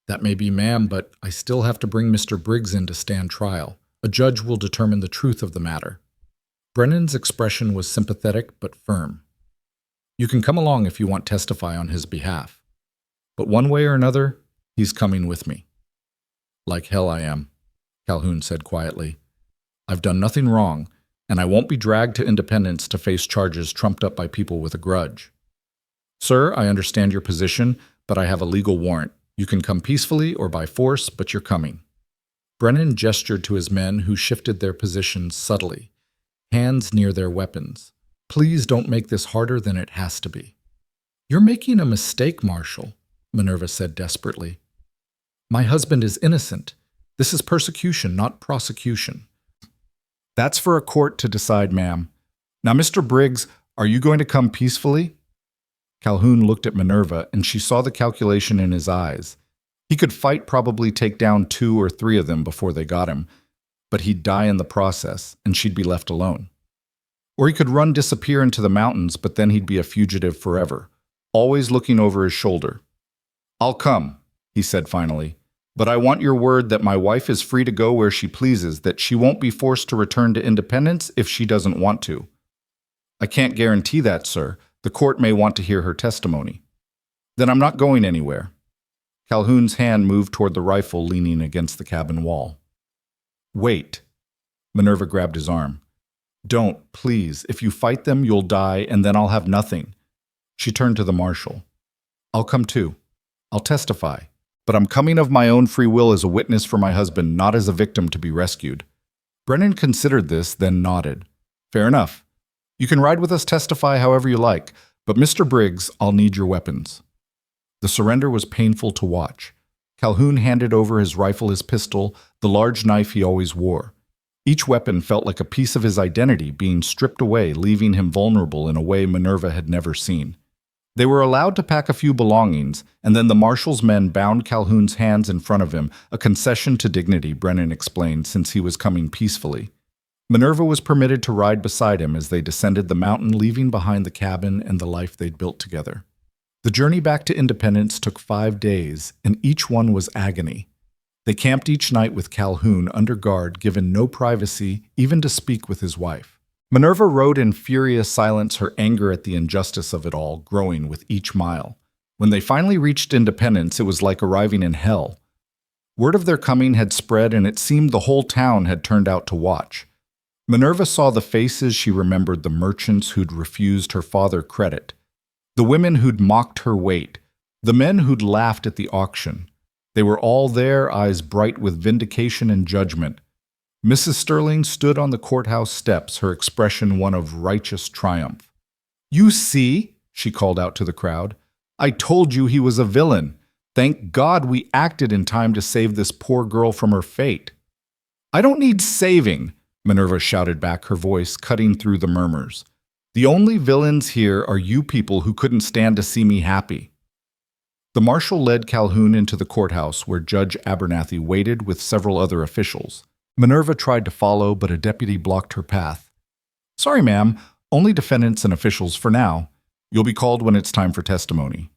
"That may be, ma'am, but I still have to bring Mr. Briggs in to stand trial. A judge will determine the truth of the matter." Brennan's expression was sympathetic but firm. "You can come along if you want to testify on his behalf. But one way or another, he's coming with me." "Like hell I am," Calhoun said quietly. "I've done nothing wrong, and I won't be dragged to Independence to face charges trumped up by people with a grudge." "Sir, I understand your position, but I have a legal warrant. You can come peacefully or by force, but you're coming." Brennan gestured to his men, who shifted their positions subtly, hands near their weapons. "Please don't make this harder than it has to be." "You're making a mistake, Marshal," Minerva said desperately. "My husband is innocent. This is persecution, not prosecution." "That's for a court to decide, ma'am. Now, Mr. Briggs, are you going to come peacefully?" Calhoun looked at Minerva, and she saw the calculation in his eyes. He could fight, probably take down 2 or 3 of them before they got him, but he'd die in the process, and she'd be left alone. Or he could disappear into the mountains, but then he'd be a fugitive forever, always looking over his shoulder. I'll come, he said finally. But I want your word that my wife is free to go where she pleases, that she won't be forced to return to independence if she doesn't want to. I can't guarantee that, sir. The court may want to hear her testimony. Then I'm not going anywhere. Calhoun's hand moved toward the rifle leaning against the cabin wall. Wait. Minerva grabbed his arm. Don't, please. If you fight them, you'll die, and then I'll have nothing. She turned to the marshal. I'll come too. I'll testify. But I'm coming of my own free will as a witness for my husband, not as a victim to be rescued. Brennan considered this, then nodded. Fair enough. You can ride with us, testify however you like, but Mr. Briggs, I'll need your weapons. The surrender was painful to watch. Calhoun handed over his rifle, his pistol, the large knife he always wore. Each weapon felt like a piece of his identity being stripped away, leaving him vulnerable in a way Minerva had never seen. They were allowed to pack a few belongings, and then the marshal's men bound Calhoun's hands in front of him, a concession to dignity, Brennan explained, since he was coming peacefully. Minerva was permitted to ride beside him as they descended the mountain, leaving behind the cabin and the life they'd built together. The journey back to Independence took 5 days, and each one was agony. They camped each night with Calhoun under guard, given no privacy, even to speak with his wife. Minerva rode in furious silence, her anger at the injustice of it all growing with each mile. When they finally reached Independence, it was like arriving in hell. Word of their coming had spread, and it seemed the whole town had turned out to watch. Minerva saw the faces. She remembered the merchants who'd refused her father credit, the women who'd mocked her weight, the men who'd laughed at the auction. They were all there, eyes bright with vindication and judgment. Mrs. Sterling stood on the courthouse steps, her expression one of righteous triumph. "You see," she called out to the crowd, "I told you he was a villain. Thank God we acted in time to save this poor girl from her fate." "I don't need saving," Minerva shouted back, her voice cutting through the murmurs. "The only villains here are you people who couldn't stand to see me happy." The marshal led Calhoun into the courthouse where Judge Abernathy waited with several other officials. Minerva tried to follow, but a deputy blocked her path. "Sorry, ma'am, only defendants and officials for now. You'll be called when it's time for testimony."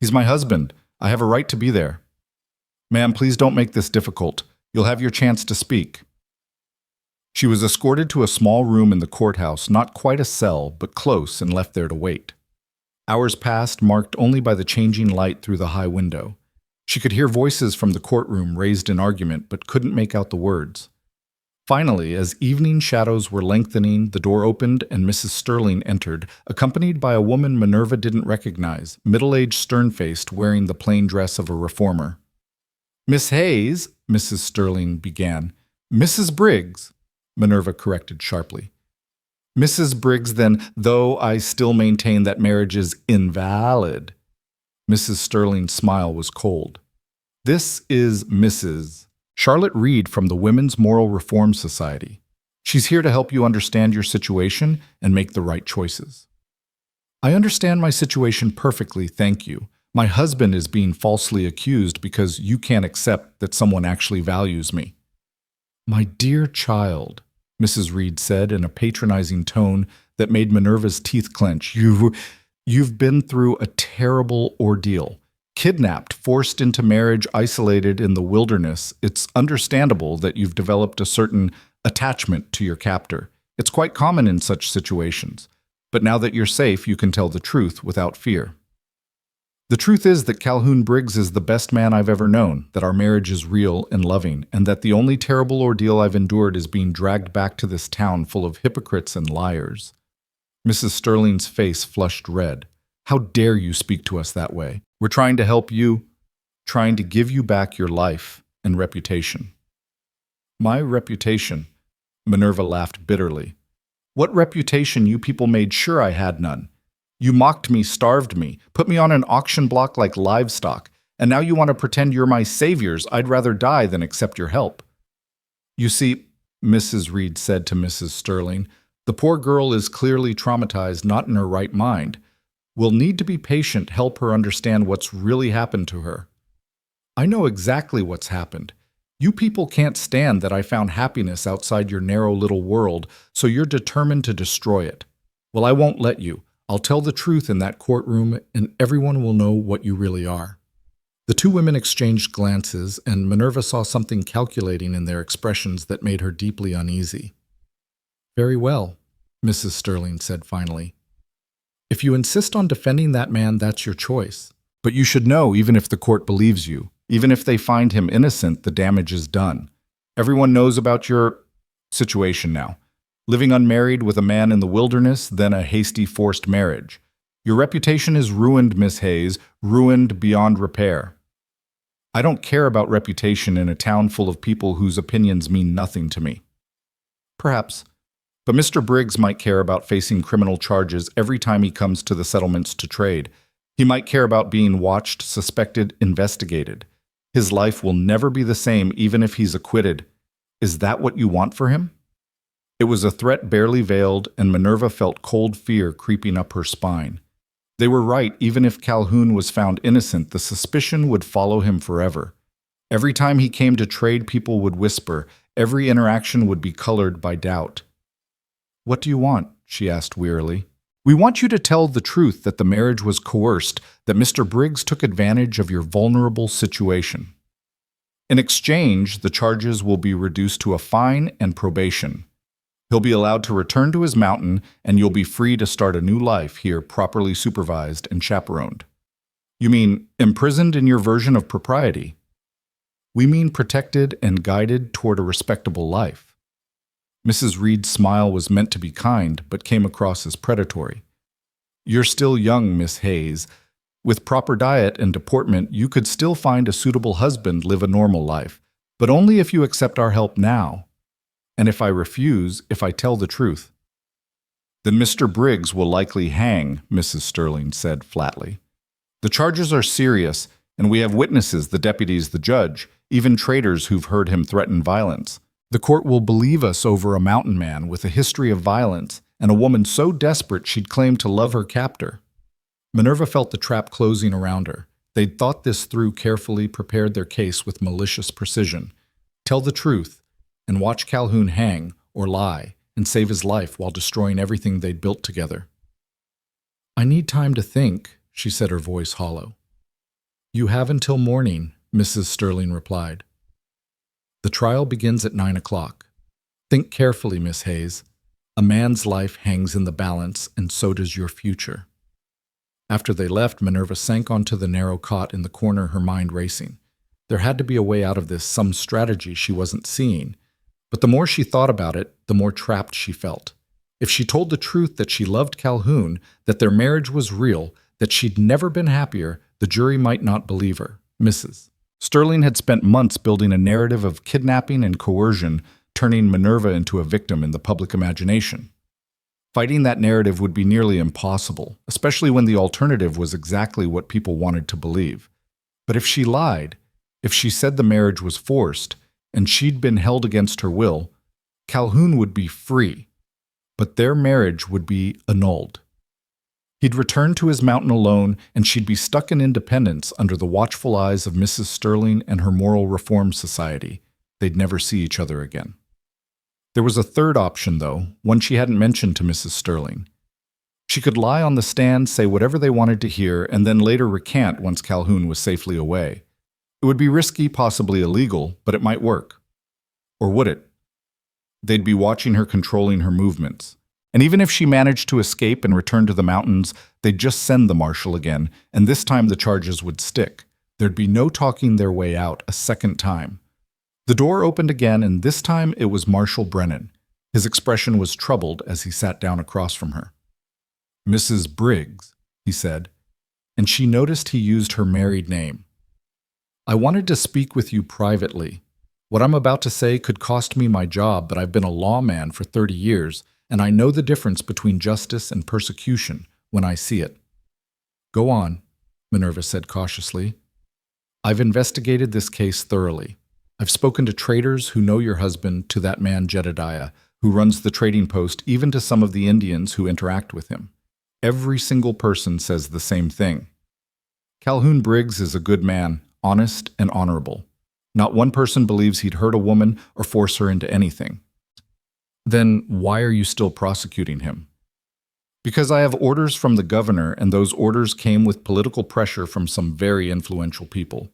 "He's my husband. I have a right to be there." "Ma'am, please don't make this difficult. You'll have your chance to speak." She was escorted to a small room in the courthouse, not quite a cell, but close, and left there to wait. Hours passed, marked only by the changing light through the high window. She could hear voices from the courtroom raised in argument, but couldn't make out the words. Finally, as evening shadows were lengthening, the door opened and Mrs. Sterling entered, accompanied by a woman Minerva didn't recognize, middle-aged, stern-faced, wearing the plain dress of a reformer. "Miss Hayes," Mrs. Sterling began. "Mrs. Briggs," Minerva corrected sharply. "Mrs. Briggs, then, though I still maintain that marriage is invalid." Mrs. Sterling's smile was cold. "This is Mrs. Charlotte Reed from the Women's Moral Reform Society. She's here to help you understand your situation and make the right choices." "I understand my situation perfectly, thank you. My husband is being falsely accused because you can't accept that someone actually values me." "My dear child," Mrs. Reed said in a patronizing tone that made Minerva's teeth clench, You've been through a terrible ordeal. Kidnapped, forced into marriage, isolated in the wilderness. It's understandable that you've developed a certain attachment to your captor. It's quite common in such situations. But now that you're safe, you can tell the truth without fear. The truth is that Calhoun Briggs is the best man I've ever known, that our marriage is real and loving, and that the only terrible ordeal I've endured is being dragged back to this town full of hypocrites and liars. Mrs. Sterling's face flushed red. "How dare you speak to us that way? We're trying to help you, trying to give you back your life and reputation." "My reputation?" Minerva laughed bitterly. "What reputation? You people made sure I had none. You mocked me, starved me, put me on an auction block like livestock, and now you want to pretend you're my saviors. I'd rather die than accept your help." "You see," Mrs. Reed said to Mrs. Sterling, "the poor girl is clearly traumatized, not in her right mind. We'll need to be patient, help her understand what's really happened to her." "I know exactly what's happened. You people can't stand that I found happiness outside your narrow little world, so you're determined to destroy it. Well, I won't let you. I'll tell the truth in that courtroom, and everyone will know what you really are." The two women exchanged glances, and Minerva saw something calculating in their expressions that made her deeply uneasy. "Very well," Mrs. Sterling said finally. "If you insist on defending that man, that's your choice. But you should know, even if the court believes you, even if they find him innocent, the damage is done. Everyone knows about your situation now. Living unmarried with a man in the wilderness, then a hasty forced marriage. Your reputation is ruined, Miss Hayes, ruined beyond repair. I don't care about reputation in a town full of people whose opinions mean nothing to me." "Perhaps. But Mr. Briggs might care about facing criminal charges every time he comes to the settlements to trade. He might care about being watched, suspected, investigated. His life will never be the same even if he's acquitted. Is that what you want for him?" It was a threat barely veiled, and Minerva felt cold fear creeping up her spine. They were right. Even if Calhoun was found innocent, the suspicion would follow him forever. Every time he came to trade, people would whisper. Every interaction would be colored by doubt. "What do you want?" she asked wearily. "We want you to tell the truth, that the marriage was coerced, that Mr. Briggs took advantage of your vulnerable situation. In exchange, the charges will be reduced to a fine and probation. He'll be allowed to return to his mountain, and you'll be free to start a new life here, properly supervised and chaperoned." "You mean imprisoned in your version of propriety?" "We mean protected and guided toward a respectable life." Mrs. Reed's smile was meant to be kind, but came across as predatory. "You're still young, Miss Hayes. With proper diet and deportment, you could still find a suitable husband, live a normal life, but only if you accept our help now. And if I refuse, if I tell the truth." "Then Mr. Briggs will likely hang," Mrs. Sterling said flatly. "The charges are serious, and we have witnesses, the deputies, the judge, even traders who've heard him threaten violence. The court will believe us over a mountain man with a history of violence and a woman so desperate she'd claim to love her captor." Minerva felt the trap closing around her. They'd thought this through carefully, prepared their case with malicious precision. Tell the truth, and watch Calhoun hang or lie and save his life while destroying everything they'd built together. "I need time to think," she said, her voice hollow. "You have until morning," Mrs. Sterling replied. "The trial begins at 9 o'clock. Think carefully, Miss Hayes. A man's life hangs in the balance, and so does your future." After they left, Minerva sank onto the narrow cot in the corner, her mind racing. There had to be a way out of this, some strategy she wasn't seeing. But the more she thought about it, the more trapped she felt. If she told the truth that she loved Calhoun, that their marriage was real, that she'd never been happier, the jury might not believe her. Mrs. Sterling had spent months building a narrative of kidnapping and coercion, turning Minerva into a victim in the public imagination. Fighting that narrative would be nearly impossible, especially when the alternative was exactly what people wanted to believe. But if she lied, if she said the marriage was forced, and she'd been held against her will, Calhoun would be free, but their marriage would be annulled. He'd return to his mountain alone, and she'd be stuck in independence under the watchful eyes of Mrs. Sterling and her Moral Reform Society. They'd never see each other again. There was a third option, though, one she hadn't mentioned to Mrs. Sterling. She could lie on the stand, say whatever they wanted to hear, and then later recant once Calhoun was safely away. It would be risky, possibly illegal, but it might work. Or would it? They'd be watching her, controlling her movements. And even if she managed to escape and return to the mountains, they'd just send the marshal again, and this time the charges would stick. There'd be no talking their way out a second time. The door opened again, and this time it was Marshal Brennan. His expression was troubled as he sat down across from her. "Mrs. Briggs," he said, and she noticed he used her married name. "I wanted to speak with you privately. What I'm about to say could cost me my job, but I've been a lawman for 30 years, and I know the difference between justice and persecution when I see it." "Go on," Minerva said cautiously. "I've investigated this case thoroughly. I've spoken to traders who know your husband, to that man Jedediah, who runs the trading post, even to some of the Indians who interact with him. Every single person says the same thing. Calhoun Briggs is a good man, honest and honorable. Not one person believes he'd hurt a woman or force her into anything." "Then why are you still prosecuting him?" Because I have orders from the governor, and those orders came with political pressure from some very influential people.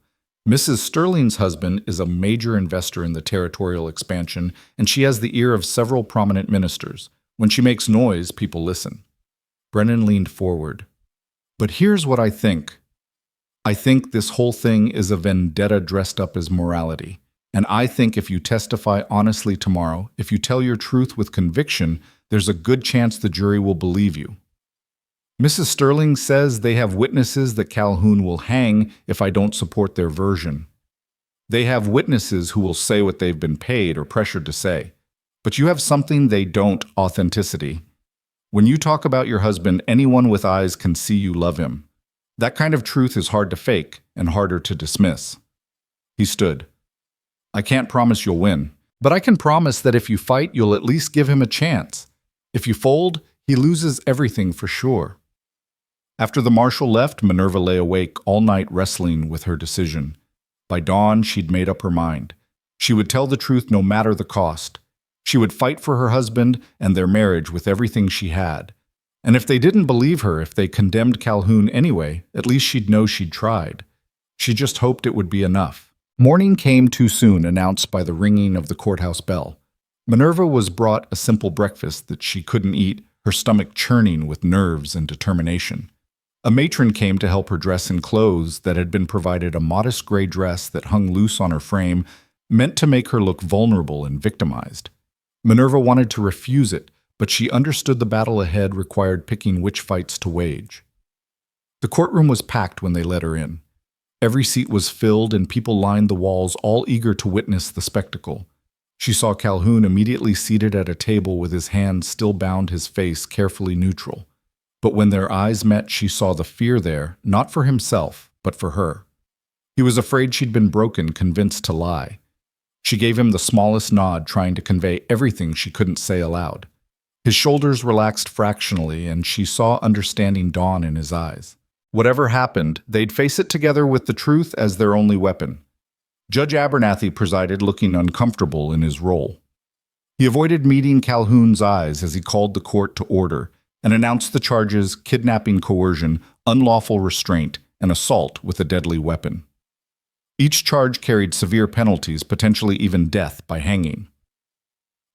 Mrs. Sterling's husband is a major investor in the territorial expansion, and she has the ear of several prominent ministers. When she makes noise, people listen. Brennan leaned forward. But here's what I think. I think this whole thing is a vendetta dressed up as morality. And I think if you testify honestly tomorrow, if you tell your truth with conviction, there's a good chance the jury will believe you. Mrs. Sterling says they have witnesses that Calhoun will hang if I don't support their version. They have witnesses who will say what they've been paid or pressured to say. But you have something they don't: authenticity. When you talk about your husband, anyone with eyes can see you love him. That kind of truth is hard to fake and harder to dismiss. He stood. I can't promise you'll win, but I can promise that if you fight, you'll at least give him a chance. If you fold, he loses everything for sure. After the marshal left, Minerva lay awake all night wrestling with her decision. By dawn, she'd made up her mind. She would tell the truth no matter the cost. She would fight for her husband and their marriage with everything she had. And if they didn't believe her, if they condemned Calhoun anyway, at least she'd know she'd tried. She just hoped it would be enough. Morning came too soon, announced by the ringing of the courthouse bell. Minerva was brought a simple breakfast that she couldn't eat, her stomach churning with nerves and determination. A matron came to help her dress in clothes that had been provided, a modest gray dress that hung loose on her frame, meant to make her look vulnerable and victimized. Minerva wanted to refuse it, but she understood the battle ahead required picking which fights to wage. The courtroom was packed when they let her in. Every seat was filled and people lined the walls, all eager to witness the spectacle. She saw Calhoun immediately seated at a table with his hands still bound, his face carefully neutral. But when their eyes met, she saw the fear there, not for himself, but for her. He was afraid she'd been broken, convinced to lie. She gave him the smallest nod, trying to convey everything she couldn't say aloud. His shoulders relaxed fractionally, and she saw understanding dawn in his eyes. Whatever happened, they'd face it together with the truth as their only weapon. Judge Abernathy presided, looking uncomfortable in his role. He avoided meeting Calhoun's eyes as he called the court to order and announced the charges: kidnapping, coercion, unlawful restraint, and assault with a deadly weapon. Each charge carried severe penalties, potentially even death by hanging.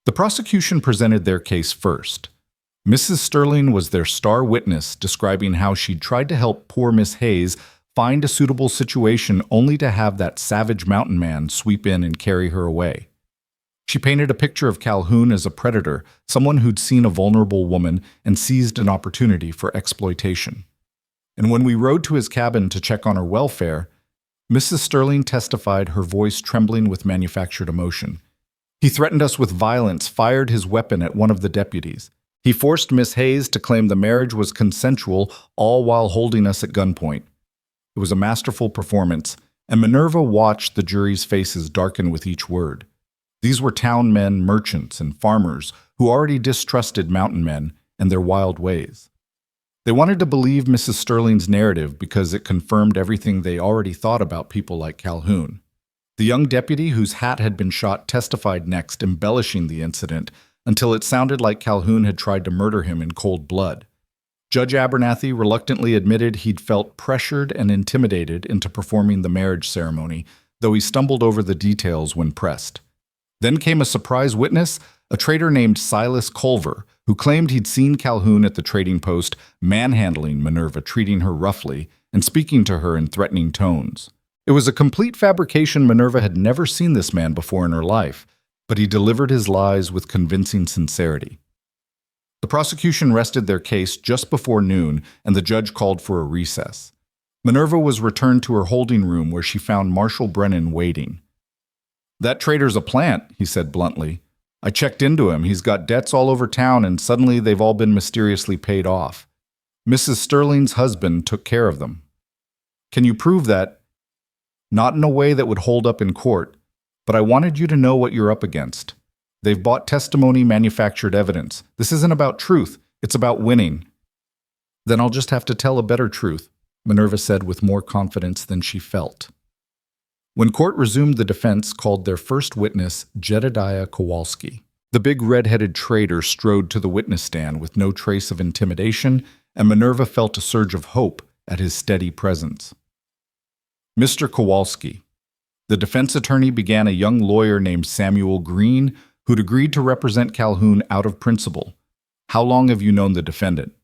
The prosecution presented their case first. Mrs. Sterling was their star witness, describing how she'd tried to help poor Miss Hayes find a suitable situation only to have that savage mountain man sweep in and carry her away. She painted a picture of Calhoun as a predator, someone who'd seen a vulnerable woman and seized an opportunity for exploitation. And when we rode to his cabin to check on her welfare, Mrs. Sterling testified, her voice trembling with manufactured emotion. He threatened us with violence, fired his weapon at one of the deputies. He forced Miss Hayes to claim the marriage was consensual, all while holding us at gunpoint. It was a masterful performance, and Minerva watched the jury's faces darken with each word. These were town men, merchants, and farmers who already distrusted mountain men and their wild ways. They wanted to believe Mrs. Sterling's narrative because it confirmed everything they already thought about people like Calhoun. The young deputy whose hat had been shot testified next, embellishing the incident until it sounded like Calhoun had tried to murder him in cold blood. Judge Abernathy reluctantly admitted he'd felt pressured and intimidated into performing the marriage ceremony, though he stumbled over the details when pressed. Then came a surprise witness, a trader named Silas Culver, who claimed he'd seen Calhoun at the trading post manhandling Minerva, treating her roughly, and speaking to her in threatening tones. It was a complete fabrication. Minerva had never seen this man before in her life, but he delivered his lies with convincing sincerity. The prosecution rested their case just before noon, and the judge called for a recess. Minerva was returned to her holding room, where she found Marshal Brennan waiting. "That trader's a plant," he said bluntly. "I checked into him. He's got debts all over town, and suddenly they've all been mysteriously paid off. Mrs. Sterling's husband took care of them." "Can you prove that?" "Not in a way that would hold up in court, but I wanted you to know what you're up against. They've bought testimony, manufactured evidence. This isn't about truth. It's about winning." "Then I'll just have to tell a better truth," Minerva said with more confidence than she felt. When court resumed, the defense called their first witness, Jedediah Kowalski. The big red-headed traitor strode to the witness stand with no trace of intimidation, and Minerva felt a surge of hope at his steady presence. Mr. Kowalski. The defense attorney began a young lawyer named Samuel Green, who'd agreed to represent Calhoun out of principle. How long have you known the defendant?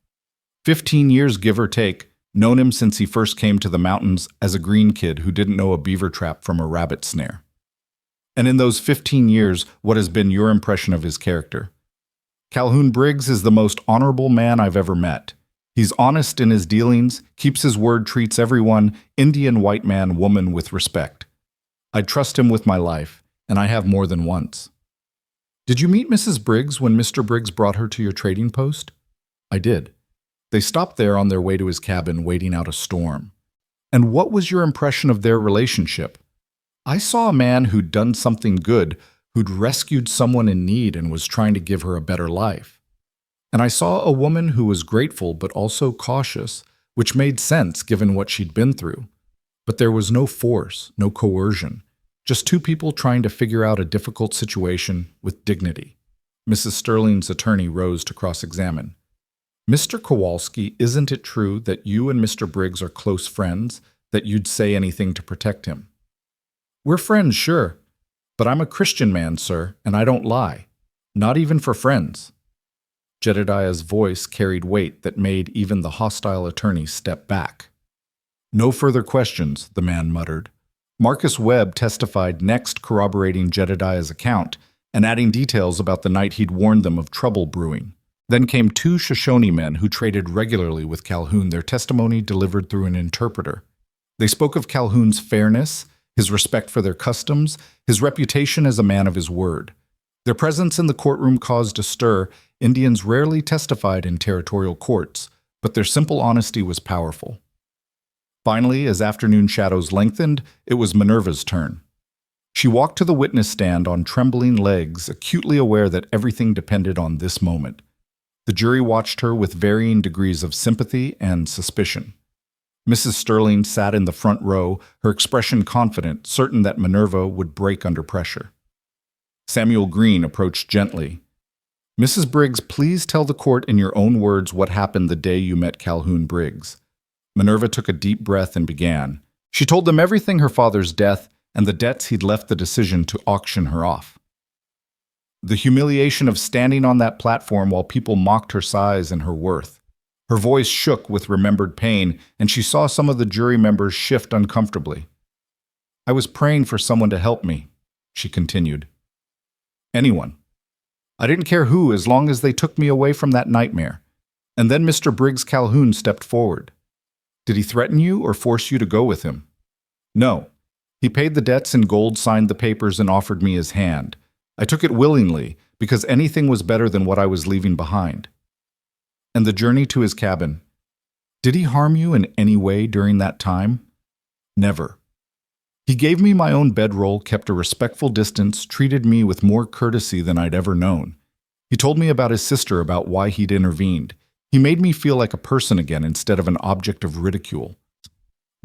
15 years, give or take. Known him since he first came to the mountains as a green kid who didn't know a beaver trap from a rabbit snare. And in those 15 years, what has been your impression of his character? Calhoun Briggs is the most honorable man I've ever met. He's honest in his dealings, keeps his word, treats everyone, Indian, white man, woman, with respect. I'd trust him with my life, and I have more than once. Did you meet Mrs. Briggs when Mr. Briggs brought her to your trading post? I did. They stopped there on their way to his cabin, waiting out a storm. And what was your impression of their relationship? I saw a man who'd done something good, who'd rescued someone in need and was trying to give her a better life. And I saw a woman who was grateful but also cautious, which made sense given what she'd been through. But there was no force, no coercion, just two people trying to figure out a difficult situation with dignity. Mrs. Sterling's attorney rose to cross-examine. Mr. Kowalski, isn't it true that you and Mr. Briggs are close friends, that you'd say anything to protect him? We're friends, sure, but I'm a Christian man, sir, and I don't lie, not even for friends. Jedediah's voice carried weight that made even the hostile attorney step back. No further questions, the man muttered. Marcus Webb testified next, corroborating Jedediah's account and adding details about the night he'd warned them of trouble brewing. Then came two Shoshone men who traded regularly with Calhoun, their testimony delivered through an interpreter. They spoke of Calhoun's fairness, his respect for their customs, his reputation as a man of his word. Their presence in the courtroom caused a stir. Indians rarely testified in territorial courts, but their simple honesty was powerful. Finally, as afternoon shadows lengthened, it was Minerva's turn. She walked to the witness stand on trembling legs, acutely aware that everything depended on this moment. The jury watched her with varying degrees of sympathy and suspicion. Mrs. Sterling sat in the front row, her expression confident, certain that Minerva would break under pressure. Samuel Green approached gently. Mrs. Briggs, please tell the court in your own words what happened the day you met Calhoun Briggs. Minerva took a deep breath and began. She told them everything, her father's death and the debts he'd left, the decision to auction her off. The humiliation of standing on that platform while people mocked her size and her worth. Her voice shook with remembered pain, and she saw some of the jury members shift uncomfortably. I was praying for someone to help me, she continued. Anyone. I didn't care who, as long as they took me away from that nightmare. And then Mr. Briggs Calhoun stepped forward. Did he threaten you or force you to go with him? No. He paid the debts in gold, signed the papers, and offered me his hand. I took it willingly, because anything was better than what I was leaving behind. And the journey to his cabin. Did he harm you in any way during that time? Never. He gave me my own bedroll, kept a respectful distance, treated me with more courtesy than I'd ever known. He told me about his sister, about why he'd intervened. He made me feel like a person again instead of an object of ridicule.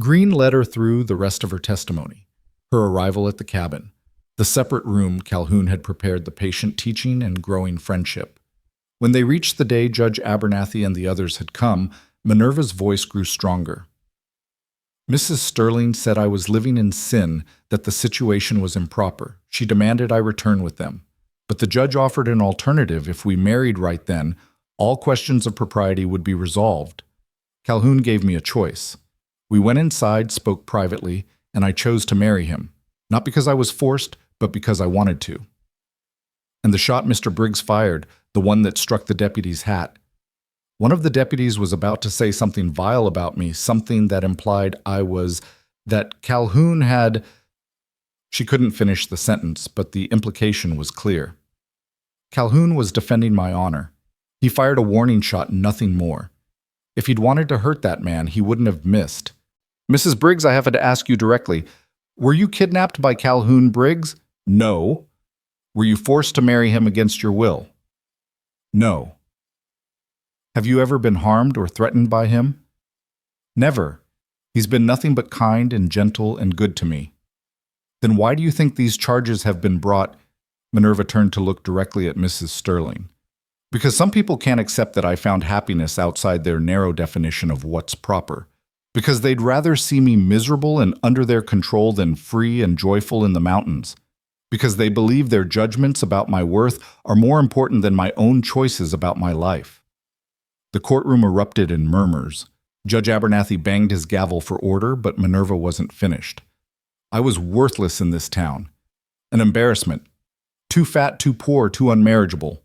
Green led her through the rest of her testimony. Her arrival at the cabin. The separate room Calhoun had prepared, the patient teaching and growing friendship. When they reached the day Judge Abernathy and the others had come, Minerva's voice grew stronger. Mrs. Sterling said I was living in sin, that the situation was improper. She demanded I return with them. But the judge offered an alternative. If we married right then, all questions of propriety would be resolved. Calhoun gave me a choice. We went inside, spoke privately, and I chose to marry him. Not because I was forced, but because I wanted to. And the shot Mr. Briggs fired, the one that struck the deputy's hat. One of the deputies was about to say something vile about me, something that implied that Calhoun had... She couldn't finish the sentence, but the implication was clear. Calhoun was defending my honor. He fired a warning shot, nothing more. If he'd wanted to hurt that man, he wouldn't have missed. Mrs. Briggs, I have to ask you directly. Were you kidnapped by Calhoun Briggs? No. Were you forced to marry him against your will? No. Have you ever been harmed or threatened by him? Never. He's been nothing but kind and gentle and good to me. Then why do you think these charges have been brought? Minerva turned to look directly at Mrs. Sterling. Because some people can't accept that I found happiness outside their narrow definition of what's proper. Because they'd rather see me miserable and under their control than free and joyful in the mountains. Because they believe their judgments about my worth are more important than my own choices about my life. The courtroom erupted in murmurs. Judge Abernathy banged his gavel for order, but Minerva wasn't finished. I was worthless in this town. An embarrassment. Too fat, too poor, too unmarriageable.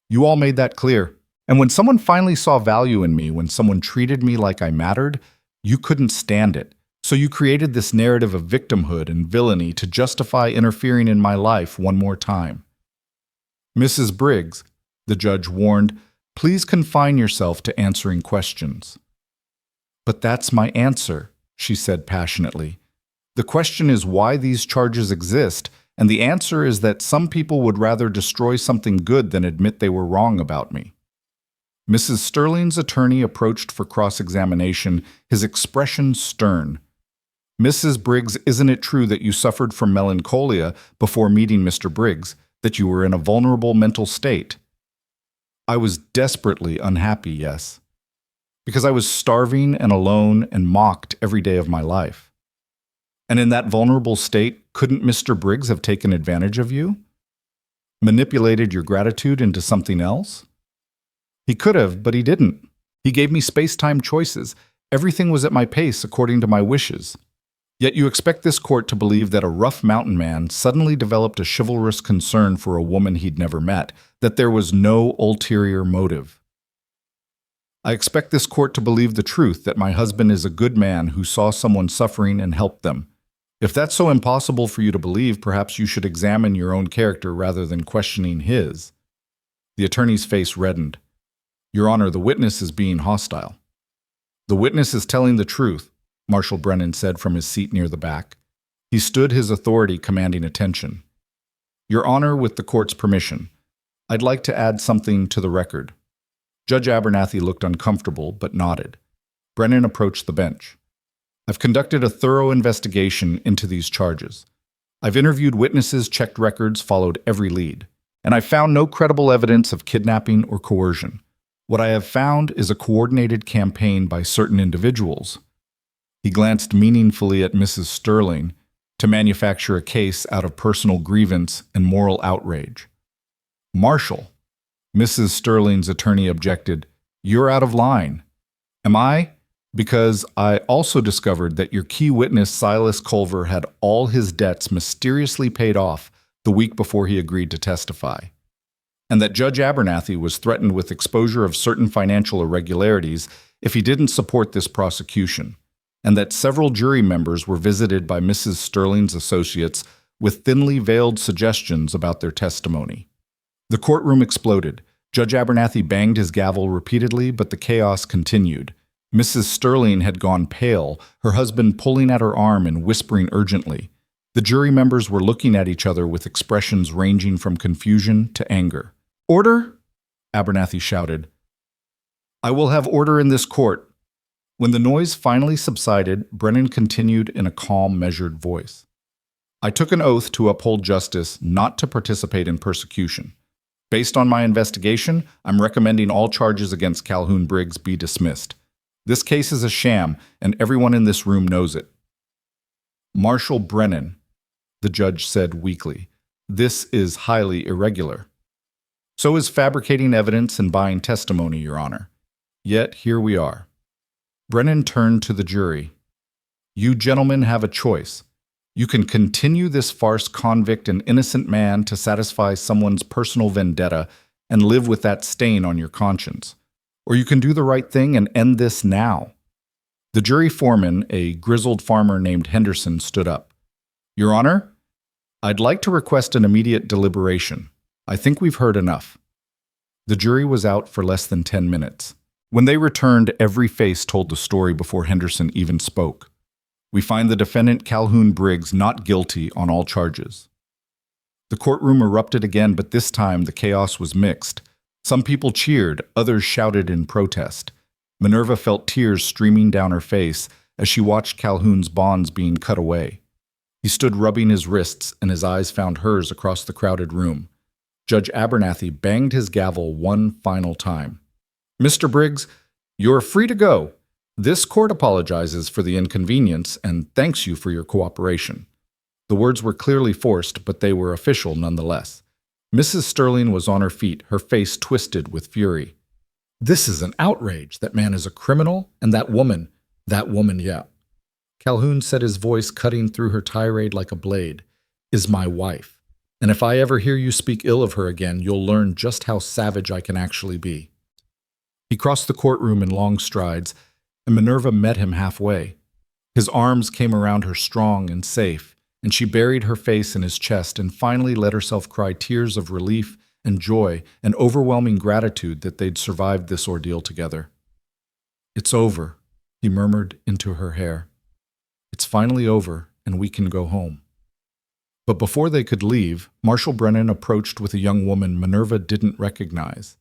You all made that clear. And when someone finally saw value in me, when someone treated me like I mattered, you couldn't stand it. So you created this narrative of victimhood and villainy to justify interfering in my life one more time. Mrs. Briggs, the judge warned, please confine yourself to answering questions. But that's my answer, she said passionately. The question is why these charges exist, and the answer is that some people would rather destroy something good than admit they were wrong about me. Mrs. Sterling's attorney approached for cross-examination, his expression stern. Mrs. Briggs, isn't it true that you suffered from melancholia before meeting Mr. Briggs, that you were in a vulnerable mental state? I was desperately unhappy, yes. Because I was starving and alone and mocked every day of my life. And in that vulnerable state, couldn't Mr. Briggs have taken advantage of you? Manipulated your gratitude into something else? He could have, but he didn't. He gave me space-time choices. Everything was at my pace according to my wishes. Yet you expect this court to believe that a rough mountain man suddenly developed a chivalrous concern for a woman he'd never met, that there was no ulterior motive. I expect this court to believe the truth that my husband is a good man who saw someone suffering and helped them. If that's so impossible for you to believe, perhaps you should examine your own character rather than questioning his. The attorney's face reddened. Your Honor, the witness is being hostile. The witness is telling the truth, Marshal Brennan said from his seat near the back. He stood, his authority commanding attention. Your Honor, with the court's permission, I'd like to add something to the record. Judge Abernathy looked uncomfortable, but nodded. Brennan approached the bench. I've conducted a thorough investigation into these charges. I've interviewed witnesses, checked records, followed every lead, and I've found no credible evidence of kidnapping or coercion. What I have found is a coordinated campaign by certain individuals. He glanced meaningfully at Mrs. Sterling to manufacture a case out of personal grievance and moral outrage. Marshal, Mrs. Sterling's attorney objected, you're out of line. Am I? Because I also discovered that your key witness, Silas Culver, had all his debts mysteriously paid off the week before he agreed to testify, and that Judge Abernathy was threatened with exposure of certain financial irregularities if he didn't support this prosecution, and that several jury members were visited by Mrs. Sterling's associates with thinly veiled suggestions about their testimony. The courtroom exploded. Judge Abernathy banged his gavel repeatedly, but the chaos continued. Mrs. Sterling had gone pale, her husband pulling at her arm and whispering urgently. The jury members were looking at each other with expressions ranging from confusion to anger. Order! Abernathy shouted. I will have order in this court. When the noise finally subsided, Brennan continued in a calm, measured voice. I took an oath to uphold justice, not to participate in persecution. Based on my investigation, I'm recommending all charges against Calhoun Briggs be dismissed. This case is a sham, and everyone in this room knows it. Marshal Brennan, the judge said weakly, this is highly irregular. So is fabricating evidence and buying testimony, Your Honor. Yet here we are. Brennan turned to the jury. You gentlemen have a choice. You can continue this farce, convict an innocent man to satisfy someone's personal vendetta and live with that stain on your conscience. Or you can do the right thing and end this now. The jury foreman, a grizzled farmer named Henderson, stood up. Your Honor, I'd like to request an immediate deliberation. I think we've heard enough. The jury was out for less than 10 minutes. When they returned, every face told the story before Henderson even spoke. We find the defendant Calhoun Briggs not guilty on all charges. The courtroom erupted again, but this time the chaos was mixed. Some people cheered, others shouted in protest. Minerva felt tears streaming down her face as she watched Calhoun's bonds being cut away. He stood rubbing his wrists, and his eyes found hers across the crowded room. Judge Abernathy banged his gavel one final time. "Mr. Briggs, you're free to go. This court apologizes for the inconvenience and thanks you for your cooperation." The words were clearly forced, but they were official nonetheless. Mrs. Sterling was on her feet, her face twisted with fury. "This is an outrage. That man is a criminal, and that woman, yeah." Calhoun said, his voice cutting through her tirade like a blade, "is my wife. And if I ever hear you speak ill of her again, you'll learn just how savage I can actually be." He crossed the courtroom in long strides, and Minerva met him halfway. His arms came around her strong and safe, and she buried her face in his chest and finally let herself cry tears of relief and joy and overwhelming gratitude that they'd survived this ordeal together. "It's over," he murmured into her hair. "It's finally over, and we can go home." But before they could leave, Marshal Brennan approached with a young woman Minerva didn't recognize.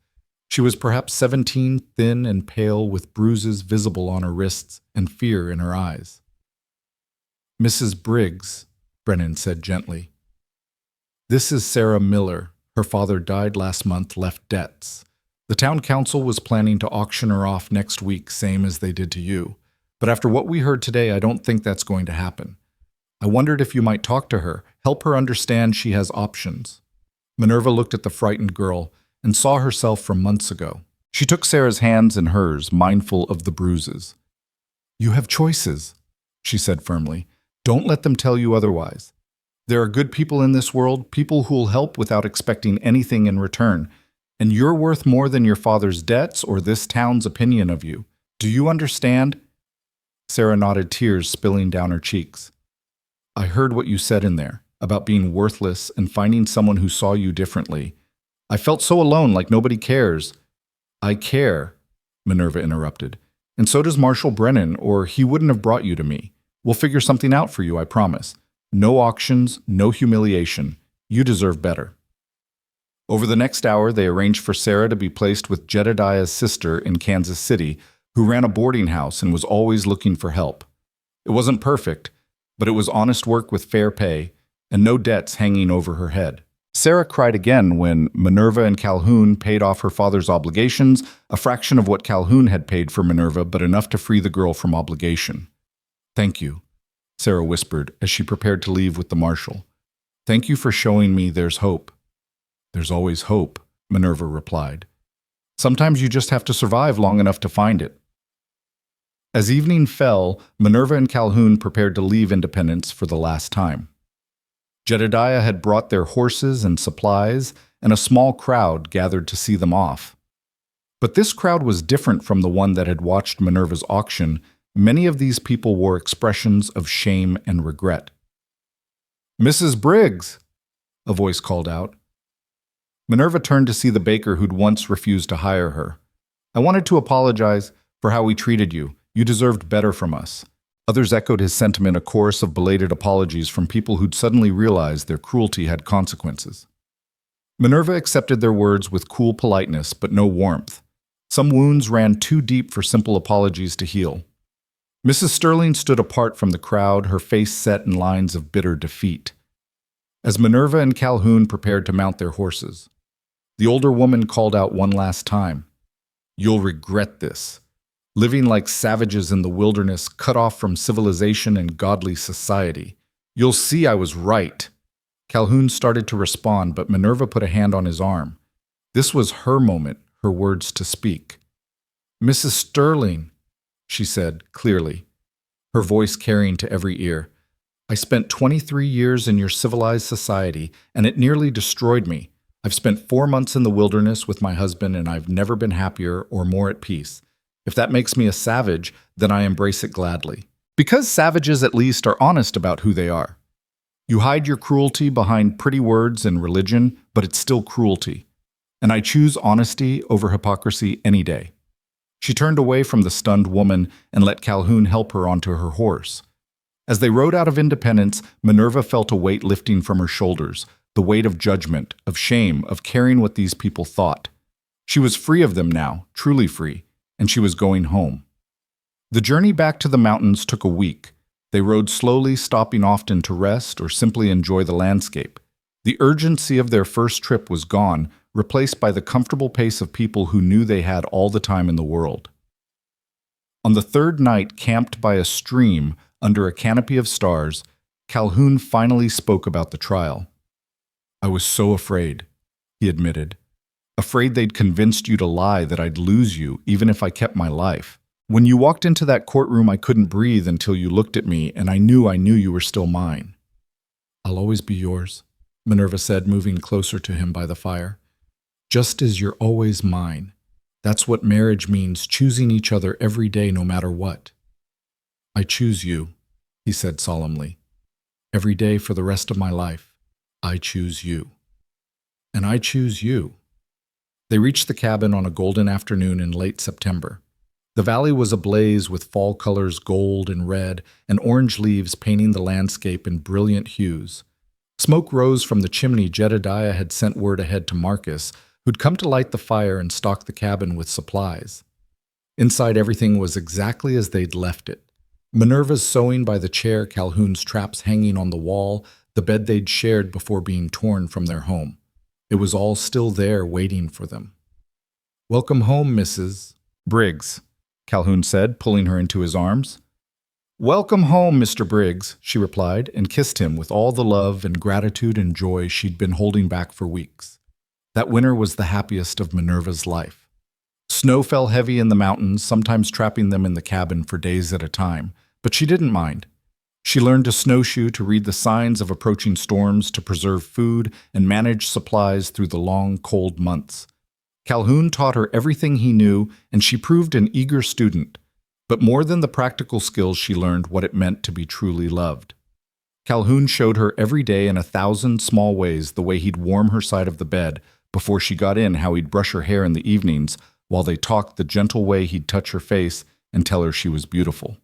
She was perhaps 17, thin and pale, with bruises visible on her wrists and fear in her eyes. "Mrs. Briggs," Brennan said gently. "This is Sarah Miller. Her father died last month, left debts. The town council was planning to auction her off next week, same as they did to you. But after what we heard today, I don't think that's going to happen. I wondered if you might talk to her, help her understand she has options." Minerva looked at the frightened girl and saw herself from months ago. She took Sarah's hands in hers, mindful of the bruises. "You have choices," she said firmly. "Don't let them tell you otherwise. There are good people in this world, people who'll help without expecting anything in return, and you're worth more than your father's debts or this town's opinion of you. Do you understand?" Sarah nodded, tears spilling down her cheeks. "I heard what you said in there, about being worthless and finding someone who saw you differently. I felt so alone, like nobody cares." "I care," Minerva interrupted. "And so does Marshal Brennan, or he wouldn't have brought you to me. We'll figure something out for you, I promise. No auctions, no humiliation. You deserve better." Over the next hour, they arranged for Sarah to be placed with Jedediah's sister in Kansas City, who ran a boarding house and was always looking for help. It wasn't perfect, but it was honest work with fair pay and no debts hanging over her head. Sarah cried again when Minerva and Calhoun paid off her father's obligations, a fraction of what Calhoun had paid for Minerva, but enough to free the girl from obligation. "Thank you," Sarah whispered as she prepared to leave with the marshal. "Thank you for showing me there's hope." "There's always hope," Minerva replied. "Sometimes you just have to survive long enough to find it." As evening fell, Minerva and Calhoun prepared to leave Independence for the last time. Jedediah had brought their horses and supplies, and a small crowd gathered to see them off. But this crowd was different from the one that had watched Minerva's auction. Many of these people wore expressions of shame and regret. "Mrs. Briggs!" a voice called out. Minerva turned to see the baker who'd once refused to hire her. "I wanted to apologize for how we treated you. You deserved better from us." Others echoed his sentiment, a chorus of belated apologies from people who'd suddenly realized their cruelty had consequences. Minerva accepted their words with cool politeness, but no warmth. Some wounds ran too deep for simple apologies to heal. Mrs. Sterling stood apart from the crowd, her face set in lines of bitter defeat. As Minerva and Calhoun prepared to mount their horses, the older woman called out one last time, "You'll regret this. Living like savages in the wilderness, cut off from civilization and godly society. You'll see I was right." Calhoun started to respond, but Minerva put a hand on his arm. This was her moment, her words to speak. "Mrs. Sterling," she said clearly, her voice carrying to every ear, "I spent 23 years in your civilized society, and it nearly destroyed me. I've spent 4 months in the wilderness with my husband, and I've never been happier or more at peace. If that makes me a savage, then I embrace it gladly. Because savages at least are honest about who they are. You hide your cruelty behind pretty words and religion, but it's still cruelty. And I choose honesty over hypocrisy any day." She turned away from the stunned woman and let Calhoun help her onto her horse. As they rode out of Independence, Minerva felt a weight lifting from her shoulders, the weight of judgment, of shame, of caring what these people thought. She was free of them now, truly free, and she was going home. The journey back to the mountains took a week. They rode slowly, stopping often to rest or simply enjoy the landscape. The urgency of their first trip was gone, replaced by the comfortable pace of people who knew they had all the time in the world. On the third night, camped by a stream under a canopy of stars, Calhoun finally spoke about the trial. "I was so afraid," he admitted. "Afraid they'd convinced you to lie, that I'd lose you, even if I kept my life. When you walked into that courtroom, I couldn't breathe until you looked at me, and I knew you were still mine." "I'll always be yours," Minerva said, moving closer to him by the fire. "Just as you're always mine. That's what marriage means, choosing each other every day no matter what." "I choose you," he said solemnly. "Every day for the rest of my life, I choose you. And I choose you." They reached the cabin on a golden afternoon in late September. The valley was ablaze with fall colors, gold and red, and orange leaves painting the landscape in brilliant hues. Smoke rose from the chimney Jedediah had sent word ahead to Marcus, who'd come to light the fire and stock the cabin with supplies. Inside, everything was exactly as they'd left it. Minerva's sewing by the chair, Calhoun's traps hanging on the wall, the bed they'd shared before being torn from their home. It was all still there waiting for them. "Welcome home, Mrs. Briggs," Calhoun said, pulling her into his arms. "Welcome home, Mr. Briggs," she replied, and kissed him with all the love and gratitude and joy she'd been holding back for weeks. That winter was the happiest of Minerva's life. Snow fell heavy in the mountains, sometimes trapping them in the cabin for days at a time, but she didn't mind. She learned to snowshoe, to read the signs of approaching storms, to preserve food and manage supplies through the long, cold months. Calhoun taught her everything he knew, and she proved an eager student. But more than the practical skills, she learned what it meant to be truly loved. Calhoun showed her every day in 1,000 small ways, the way he'd warm her side of the bed before she got in, how he'd brush her hair in the evenings, while they talked, the gentle way he'd touch her face and tell her she was beautiful.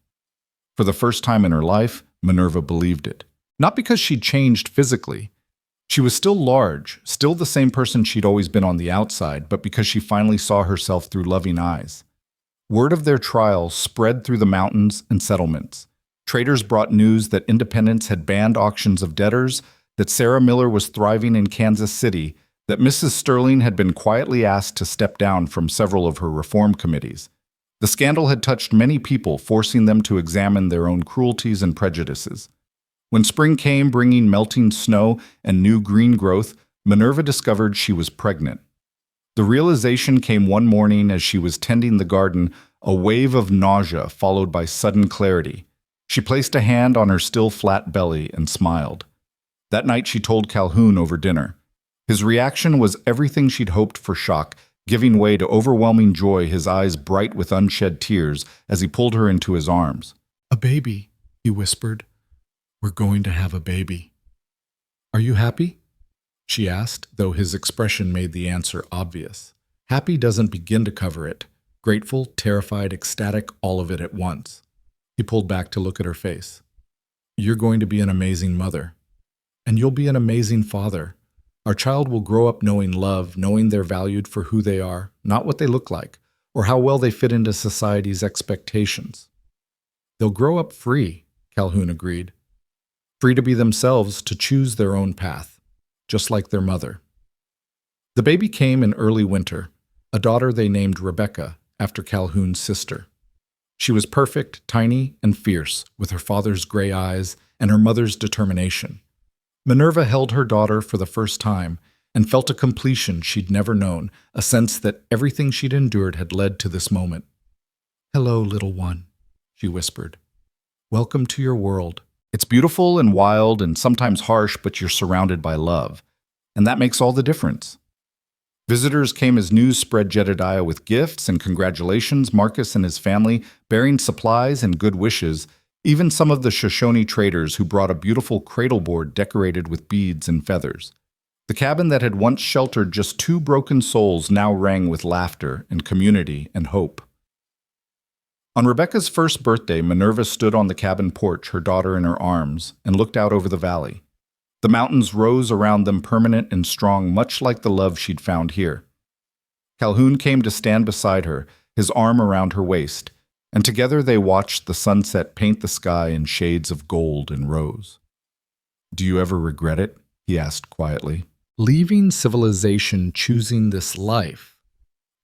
For the first time in her life, Minerva believed it. Not because she'd changed physically. She was still large, still the same person she'd always been on the outside, but because she finally saw herself through loving eyes. Word of their trial spread through the mountains and settlements. Traders brought news that independents had banned auctions of debtors, that Sarah Miller was thriving in Kansas City, that Mrs. Sterling had been quietly asked to step down from several of her reform committees. The scandal had touched many people, forcing them to examine their own cruelties and prejudices. When spring came, bringing melting snow and new green growth, Minerva discovered she was pregnant. The realization came one morning as she was tending the garden, a wave of nausea followed by sudden clarity. She placed a hand on her still flat belly and smiled. That night she told Calhoun over dinner. His reaction was everything she'd hoped for: shock, giving way to overwhelming joy, his eyes bright with unshed tears as he pulled her into his arms. "A baby," he whispered. "We're going to have a baby." "Are you happy?" she asked, though his expression made the answer obvious. Happy doesn't begin to cover it. Grateful, terrified, ecstatic, all of it at once. He pulled back to look at her face. "You're going to be an amazing mother. And you'll be an amazing father. Our child will grow up knowing love, knowing they're valued for who they are, not what they look like, or how well they fit into society's expectations." "They'll grow up free," Calhoun agreed. "Free to be themselves, to choose their own path, just like their mother." The baby came in early winter, a daughter they named Rebecca, after Calhoun's sister. She was perfect, tiny, and fierce, with her father's gray eyes and her mother's determination. Minerva held her daughter for the first time and felt a completion she'd never known, a sense that everything she'd endured had led to this moment. "Hello, little one," she whispered. "Welcome to your world. It's beautiful and wild and sometimes harsh, but you're surrounded by love. And that makes all the difference." Visitors came as news spread Jedediah with gifts and congratulations, Marcus and his family bearing supplies and good wishes, even some of the Shoshone traders who brought a beautiful cradle board decorated with beads and feathers. The cabin that had once sheltered just 2 broken souls now rang with laughter and community and hope. On Rebecca's first birthday, Minerva stood on the cabin porch, her daughter in her arms, and looked out over the valley. The mountains rose around them, permanent and strong, much like the love she'd found here. Calhoun came to stand beside her, his arm around her waist, and together they watched the sunset paint the sky in shades of gold and rose. "Do you ever regret it?" he asked quietly. Leaving civilization, choosing this life.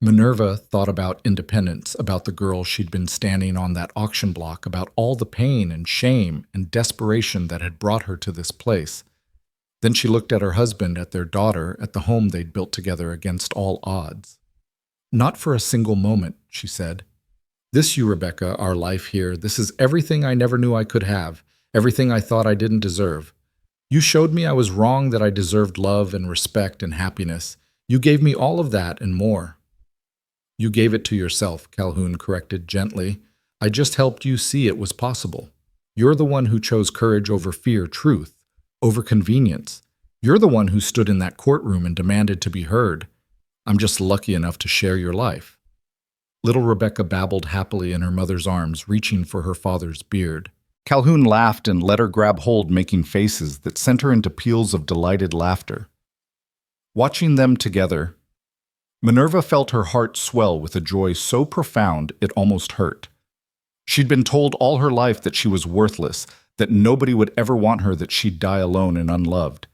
Minerva thought about independence, about the girl she'd been standing on that auction block, about all the pain and shame and desperation that had brought her to this place. Then she looked at her husband, at their daughter, at the home they'd built together against all odds. Not for a single moment, she said. This, you, Rebecca, our life here, this is everything I never knew I could have, everything I thought I didn't deserve. You showed me I was wrong, that I deserved love and respect and happiness. You gave me all of that and more. You gave it to yourself, Calhoun corrected gently. I just helped you see it was possible. You're the one who chose courage over fear, truth, over convenience. You're the one who stood in that courtroom and demanded to be heard. I'm just lucky enough to share your life. Little Rebecca babbled happily in her mother's arms, reaching for her father's beard. Calhoun laughed and let her grab hold, making faces that sent her into peals of delighted laughter. Watching them together, Minerva felt her heart swell with a joy so profound it almost hurt. She'd been told all her life that she was worthless, that nobody would ever want her, that she'd die alone and unloved.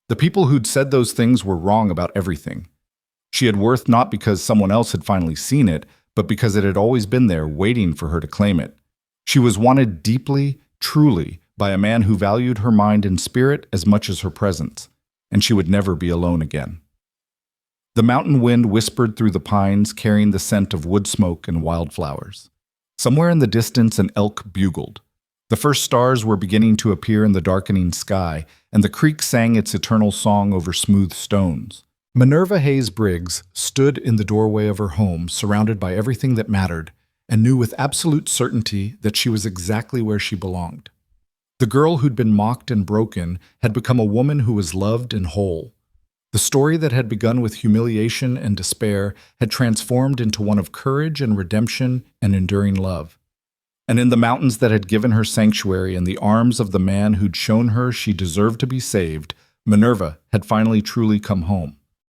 The people who'd said those things were wrong about everything. She had worth not because someone else had finally seen it, but because it had always been there, waiting for her to claim it. She was wanted deeply, truly, by a man who valued her mind and spirit as much as her presence, and she would never be alone again. The mountain wind whispered through the pines, carrying the scent of wood smoke and wildflowers. Somewhere in the distance, an elk bugled. The first stars were beginning to appear in the darkening sky, and the creek sang its eternal song over smooth stones. Minerva Hayes Briggs stood in the doorway of her home, surrounded by everything that mattered, and knew with absolute certainty that she was exactly where she belonged. The girl who'd been mocked and broken had become a woman who was loved and whole. The story that had begun with humiliation and despair had transformed into one of courage and redemption and enduring love. And in the mountains that had given her sanctuary, in the arms of the man who'd shown her she deserved to be saved, Minerva had finally truly come home.